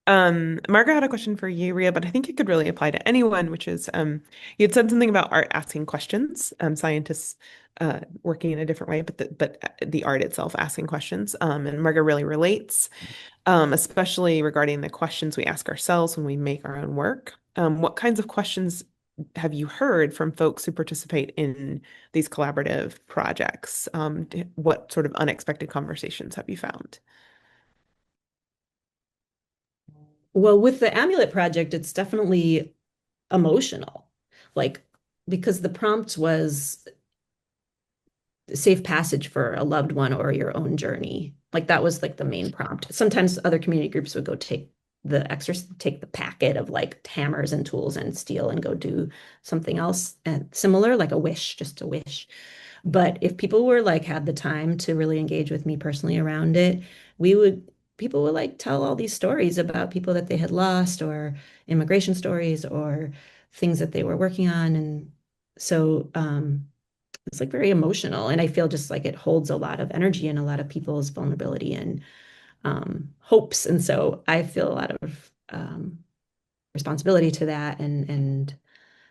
Margaret had a question for you, Ria, but I think it could really apply to anyone, which is you had said something about art asking questions, scientists working in a different way, but the art itself asking questions. And Margaret really relates, especially regarding the questions we ask ourselves when we make our own work. What kinds of questions have you heard from folks who participate in these collaborative projects? What sort of unexpected conversations have you found? Well, with the amulet project, it's definitely emotional, like because the prompt was safe passage for a loved one or your own journey. Like that was like the main prompt. Sometimes other community groups would go take the packet of like hammers and tools and steel and go do something else and similar, like a wish, just a wish. But if people were like had the time to really engage with me personally around it, people would like tell all these stories about people that they had lost or immigration stories or things that they were working on. And so it's like very emotional. And I feel just like it holds a lot of energy and a lot of people's vulnerability and hopes. And so I feel a lot of responsibility to that. And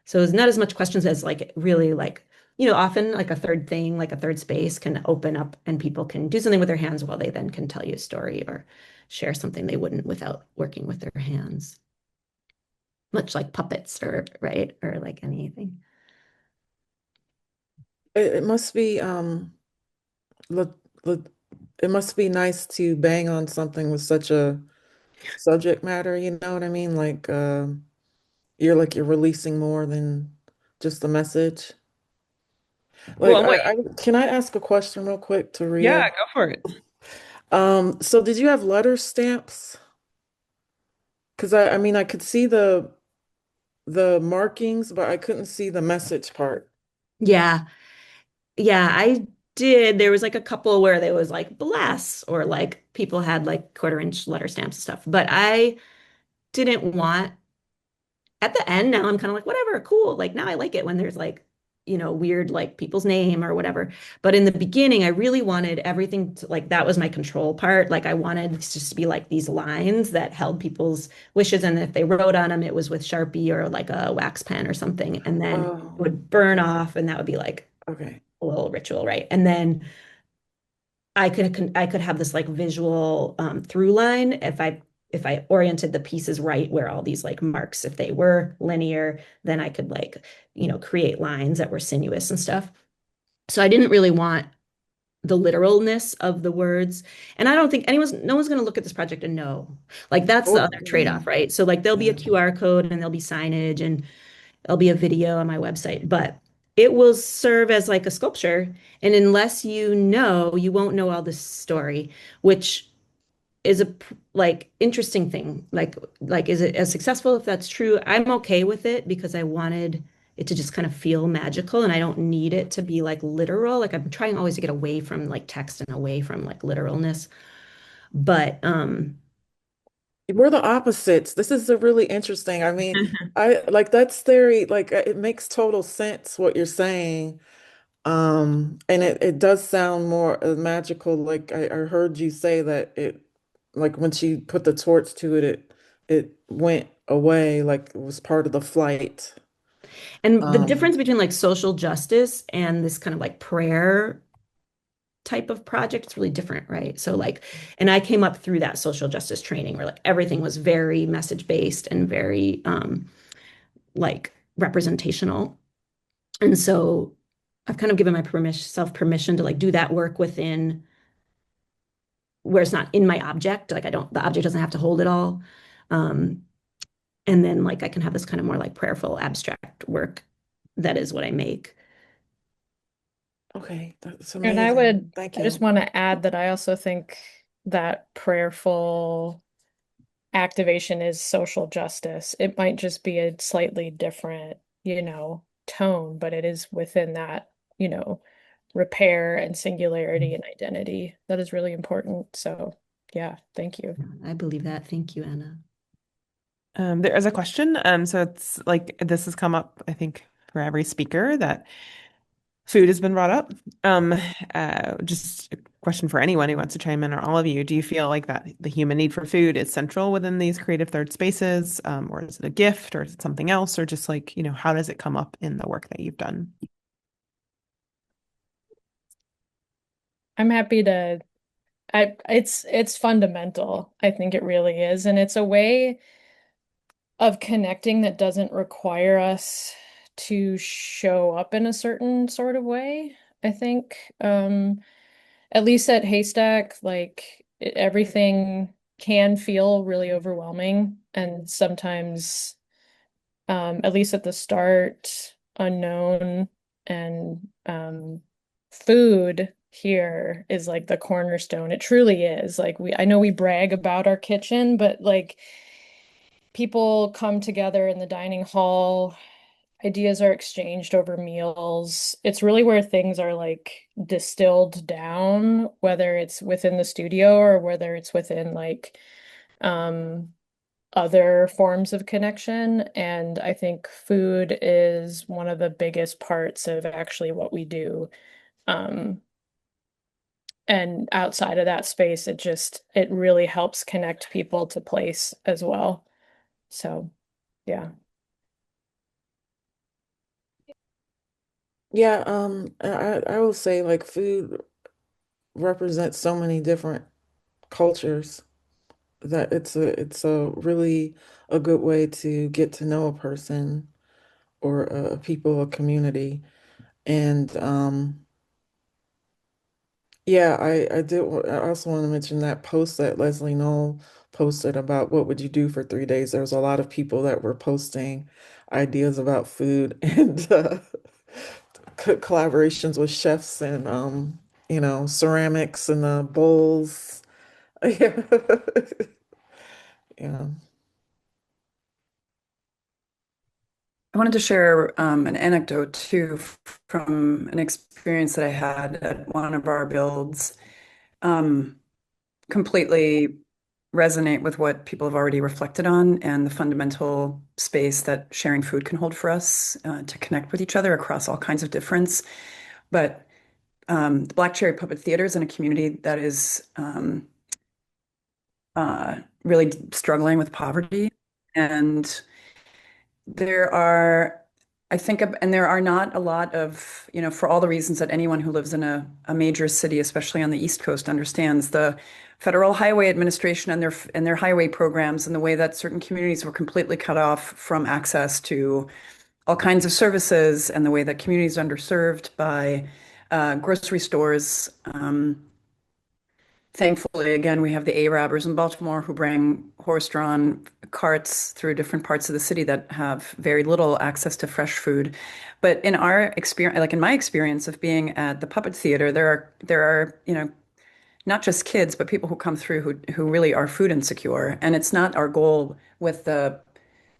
so it's not as much questions as like really like, often like a third thing, like a third space can open up and people can do something with their hands while they then can tell you a story or share something they wouldn't without working with their hands. Much like puppets or right or like anything. It must be look, look, it must be nice to bang on something with such a subject matter, you know what I mean? You're releasing more than just the message. Like Well, wait, can I ask a question real quick to yeah, Ria? go for it. So did you have letter stamps? Because I mean I could see the markings, but I couldn't see the message part. Yeah. Yeah, I did. There was like a couple where there was like bless or like people had like quarter-inch letter stamps and stuff. But I didn't want at the end now I'm kind of like whatever, cool. Like now I like it when there's like, weird like people's name or whatever. But in the beginning, I really wanted everything to like that was my control part. Like I wanted it just to be like these lines that held people's wishes. And if they wrote on them, it was with Sharpie or like a wax pen or something. And then it Oh, would burn off and that would be like okay. a little ritual, right? And then I could have this like visual through line if I oriented the pieces right where all these like marks, if they were linear, then I could like, create lines that were sinuous and stuff. So I didn't really want the literalness of the words. And I don't think no one's going to look at this project and know. Like that's the Oh, other yeah. trade-off, right? So like there'll be a Yeah. QR code and there'll be signage and there'll be a video on my website, but it will serve as like a sculpture. And unless you know, you won't know all this story, which is a like interesting thing. Like is it as successful if that's true? I'm okay with it because I wanted it to just kind of feel magical and I don't need it to be like literal. Like I'm trying always to get away from like text and away from like literalness. But We're the opposites. This is a really interesting. I mean, I like that's theory, like it makes total sense what you're saying. And it does sound more magical. Like I heard you say that it, like when she put the torch to it, it went away, like it was part of the flight. and the Um, difference between like social justice and this kind of like prayer type of project, it's really different, right? So like, and I came up through that social justice training where like everything was very message based and very like representational. And so I've kind of given my self permission to like do that work within where it's not in my object. Like the object doesn't have to hold it all. Um, and then like I can have this kind of more like prayerful abstract work that is what I make. okay, that's And amazing. Thank I just you. want to add that I also think that prayerful activation is social justice. It might just be a slightly different, tone, but it is within that, repair and singularity and identity. That is really important. So, yeah, thank you. I believe that. Thank you, Anna. There is a question. So it's like this has come up, I think, for every speaker that food has been brought up. Just a question for anyone who wants to chime in, or all of you. Do you feel like that the human need for food is central within these creative third spaces, or is it a gift, or is it something else, or just like, how does it come up in the work that you've done? I'm happy to it's fundamental. I think it really is. And it's a way of connecting that doesn't require us to show up in a certain sort of way, I think. At least at Haystack, like everything can feel really overwhelming and sometimes, at least at the start, unknown and food here is like the cornerstone. It truly is. Like I know we brag about our kitchen, but like people come together in the dining hall, ideas are exchanged over meals. It's really where things are like distilled down, whether it's within the studio or whether it's within like um other forms of connection. And I think food is one of the biggest parts of actually what we do. Um, and outside of that space, it really helps connect people to place as well. So, yeah. Yeah, I will say like food represents so many different cultures that it's a really a good way to get to know a person or a people, a community. And yeah, I also want to mention that post that Leslie Knoll posted about what would you do for 3 days. There was a lot of people that were posting ideas about food and collaborations with chefs and ceramics and bowls. Yeah. Yeah. I wanted to share an anecdote too from an experience that I had at one of our builds. Um, Completely resonate with what people have already reflected on and the fundamental space that sharing food can hold for us to connect with each other across all kinds of difference. But the Black Cherry Puppet Theater is in a community that is really struggling with poverty. And there are, I think, and there are not a lot of, for all the reasons that anyone who lives in a major city, especially on the East Coast, understands the Federal Highway Administration and their highway programs and the way that certain communities were completely cut off from access to all kinds of services and the way that communities are underserved by grocery stores. Thankfully, again, we have the A-Rabbers in Baltimore who bring horse-drawn carts through different parts of the city that have very little access to fresh food. But in our experience, like in my experience of being at the puppet theater, there are, not just kids, but people who come through who really are food insecure. And it's not our goal with the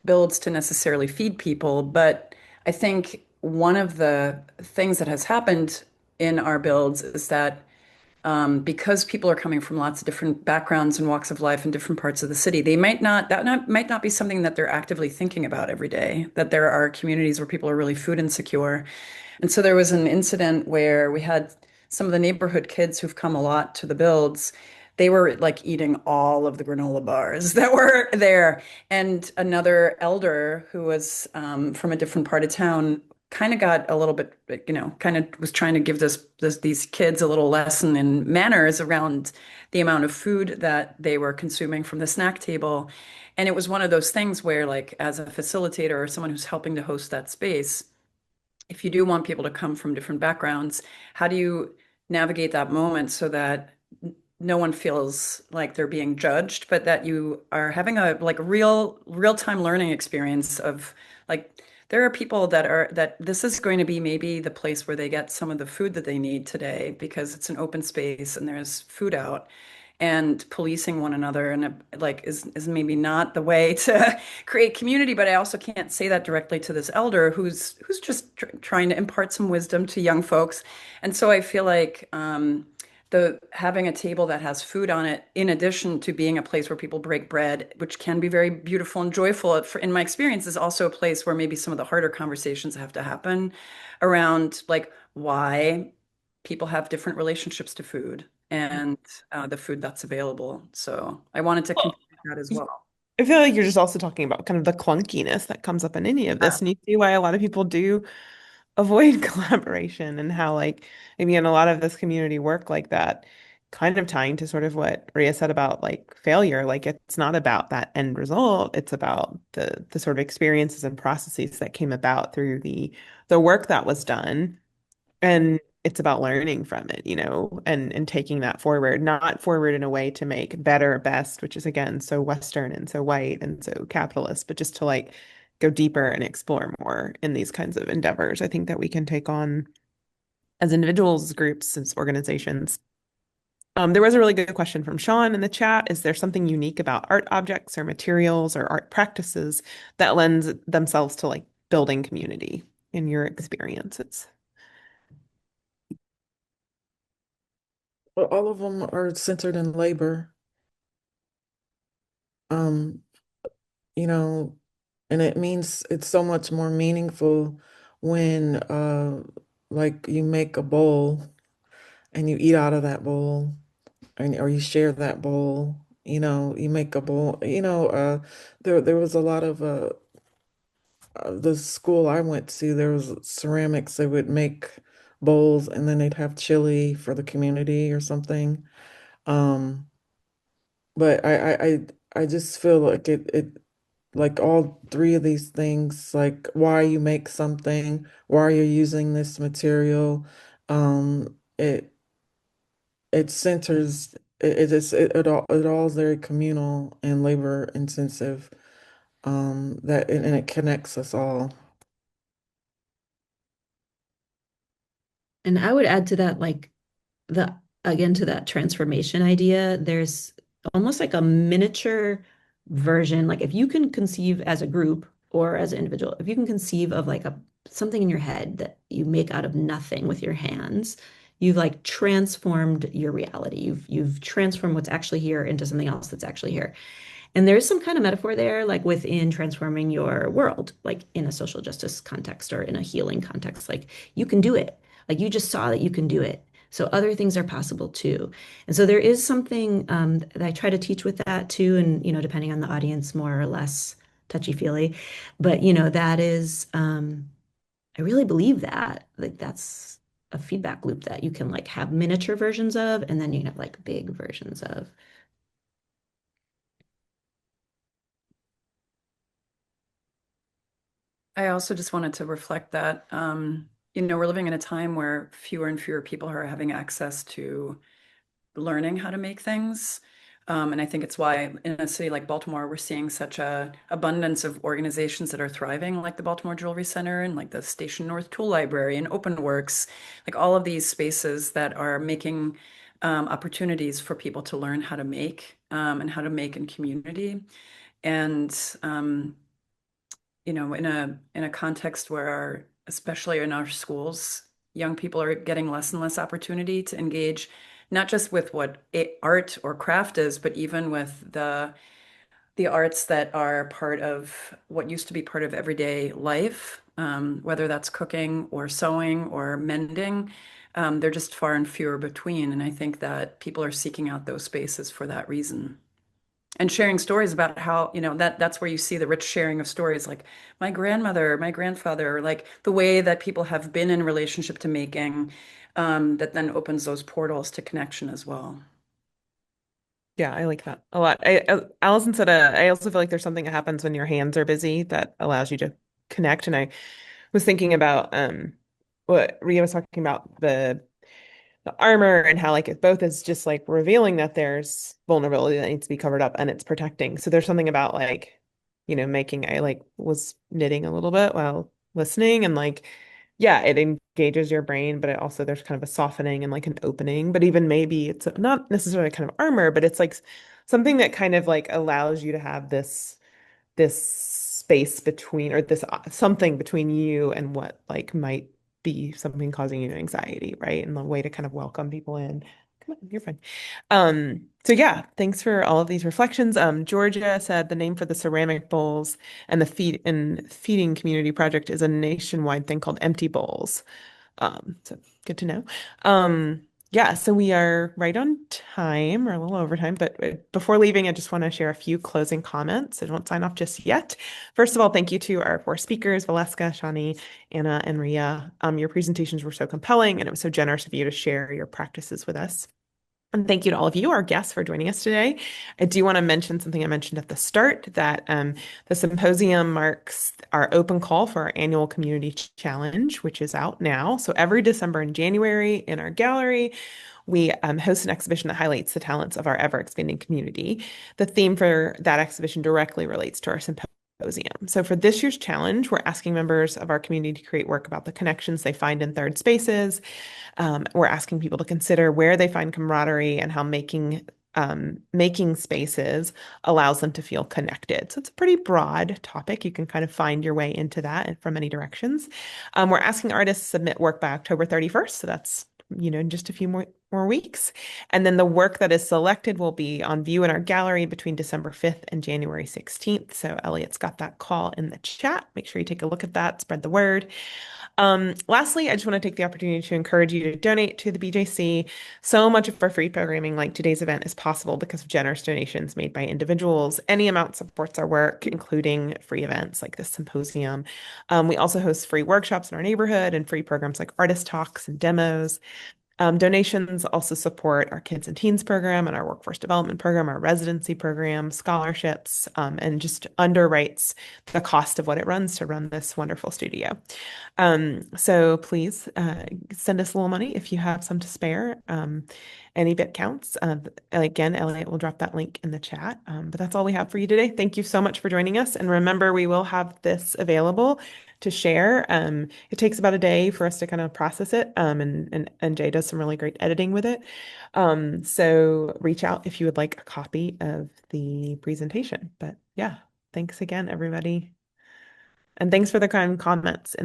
builds to necessarily feed people, but I think one of the things that has happened in our builds is that because people are coming from lots of different backgrounds and walks of life in different parts of the city, might not be something that they're actively thinking about every day, that there are communities where people are really food insecure. And so there was an incident where we had some of the neighborhood kids who've come a lot to the builds. They were like eating all of the granola bars that were there. And another elder who was from a different part of town kind of got a little bit, kind of was trying to give these kids a little lesson in manners around the amount of food that they were consuming from the snack table. And it was one of those things where, like, as a facilitator or someone who's helping to host that space, if you do want people to come from different backgrounds, how do you navigate that moment so that no one feels like they're being judged, but that you are having a like real-time learning experience of like there are people that this is going to be maybe the place where they get some of the food that they need today because it's an open space and there's food out and policing one another and like is maybe not the way to create community. But I also can't say that directly to this elder who's just trying to impart some wisdom to young folks. And so I feel like the having a table that has food on it, in addition to being a place where people break bread, which can be very beautiful and joyful, in my experience, is also a place where maybe some of the harder conversations have to happen around like why people have different relationships to food and the food that's available. So I wanted to contribute that as well. I feel like you're just also talking about kind of the clunkiness that comes up in any of this, and you see why a lot of people do avoid collaboration and how like maybe in a lot of this community work like that, kind of tying to sort of what Ria said about like failure, like it's not about that end result, it's about the sort of experiences and processes that came about through the work that was done. And it's about learning from it, and taking that forward, not forward in a way to make better, best, which is again so Western and so white and so capitalist, but just to like go deeper and explore more in these kinds of endeavors. I think that we can take on as individuals, groups, as organizations. There was a really good question from Sean in the chat. Is there something unique about art objects or materials or art practices that lends themselves to like building community in your experiences? Well, all of them are centered in labor. Um, you know, and it means it's so much more meaningful when like you make a bowl and you eat out of that bowl or you share that bowl, you make a bowl, there was a lot of the school I went to, there was ceramics, they would make bowls and then they'd have chili for the community or something. Um, but I just feel like it like all three of these things, like why you make something, why you're using this material, it centers it all is very communal and labor intensive, that and it connects us all. And I would add to that, like the again to that transformation idea, there's almost like a miniature version. Like if you can conceive as a group or as an individual, if you can conceive of like something in your head that you make out of nothing with your hands, you've like transformed your reality. You've transformed what's actually here into something else that's actually here. And there's some kind of metaphor there, like within transforming your world, like in a social justice context or in a healing context, like you can do it. Like you just saw that you can do it. So other things are possible too. And so there is something that I try to teach with that too. And, depending on the audience, more or less touchy-feely. But, that is, I really believe that. Like that's a feedback loop that you can like have miniature versions of, and then you can have like big versions of. I also just wanted to reflect that, we're living in a time where fewer and fewer people are having access to learning how to make things. And I think it's why in a city like Baltimore, we're seeing such a abundance of organizations that are thriving, like the Baltimore Jewelry Center and like the Station North Tool Library and OpenWorks, like all of these spaces that are making opportunities for people to learn how to make and how to make in community. And in a context where, especially in our schools, young people are getting less and less opportunity to engage, not just with what art or craft is, but even with the arts that are part of what used to be part of everyday life, whether that's cooking or sewing or mending. They're just far and fewer between, and I think that people are seeking out those spaces for that reason. And sharing stories about how, that's where you see the rich sharing of stories, like my grandmother, my grandfather, like the way that people have been in relationship to making, that then opens those portals to connection as well. Yeah, I like that a lot. Allison said, I also feel like there's something that happens when your hands are busy that allows you to connect. And I was thinking about what Ria was talking about, the armor, and how like it both is just like revealing that there's vulnerability that needs to be covered up and it's protecting. So there's something about like, making, I like was knitting a little bit while listening, and like, yeah, it engages your brain, but it also there's kind of a softening and like an opening. But even maybe it's not necessarily kind of armor, but it's like something that kind of like allows you to have this space between, or this something between you and what like might be something causing you anxiety, right? And the way to kind of welcome people in. Come on, you're fine. So yeah, thanks for all of these reflections. Georgia said the name for the ceramic bowls and the feeding community project is a nationwide thing called Empty Bowls. So good to know. Yeah, so we are right on time, or a little over time, but before leaving, I just want to share a few closing comments. I don't sign off just yet. First of all, thank you to our four speakers, Valeska, Shani, Anna, and Ria. Your presentations were so compelling, and it was so generous of you to share your practices with us. And thank you to all of you, our guests, for joining us today. I do want to mention something I mentioned at the start, that the symposium marks our open call for our annual community challenge, which is out now. So every December and January in our gallery, we host an exhibition that highlights the talents of our ever-expanding community. The theme for that exhibition directly relates to our symposium. So for this year's challenge, we're asking members of our community to create work about the connections they find in third spaces. We're asking people to consider where they find camaraderie and how making spaces allows them to feel connected. So it's a pretty broad topic. You can kind of find your way into that from many directions. We're asking artists to submit work by October 31st. So that's, in just a few more weeks. And then the work that is selected will be on view in our gallery between December 5th and January 16th. So Elliot's got that call in the chat. Make sure you take a look at that, spread the word. Lastly, I just want to take the opportunity to encourage you to donate to the BJC. So much of our free programming like today's event is possible because of generous donations made by individuals. Any amount supports our work, including free events like this symposium. We also host free workshops in our neighborhood and free programs like artist talks and demos. Donations also support our Kids and Teens program and our Workforce Development program, our residency program, scholarships, and just underwrites the cost of what it runs to run this wonderful studio. So please send us a little money if you have some to spare. Any bit counts. Again, Elliot will drop that link in the chat. But that's all we have for you today. Thank you so much for joining us. And remember, we will have this available to share. It takes about a day for us to kind of process it. And Jay does some really great editing with it. So reach out if you would like a copy of the presentation. But yeah, thanks again, everybody. And thanks for the kind comments.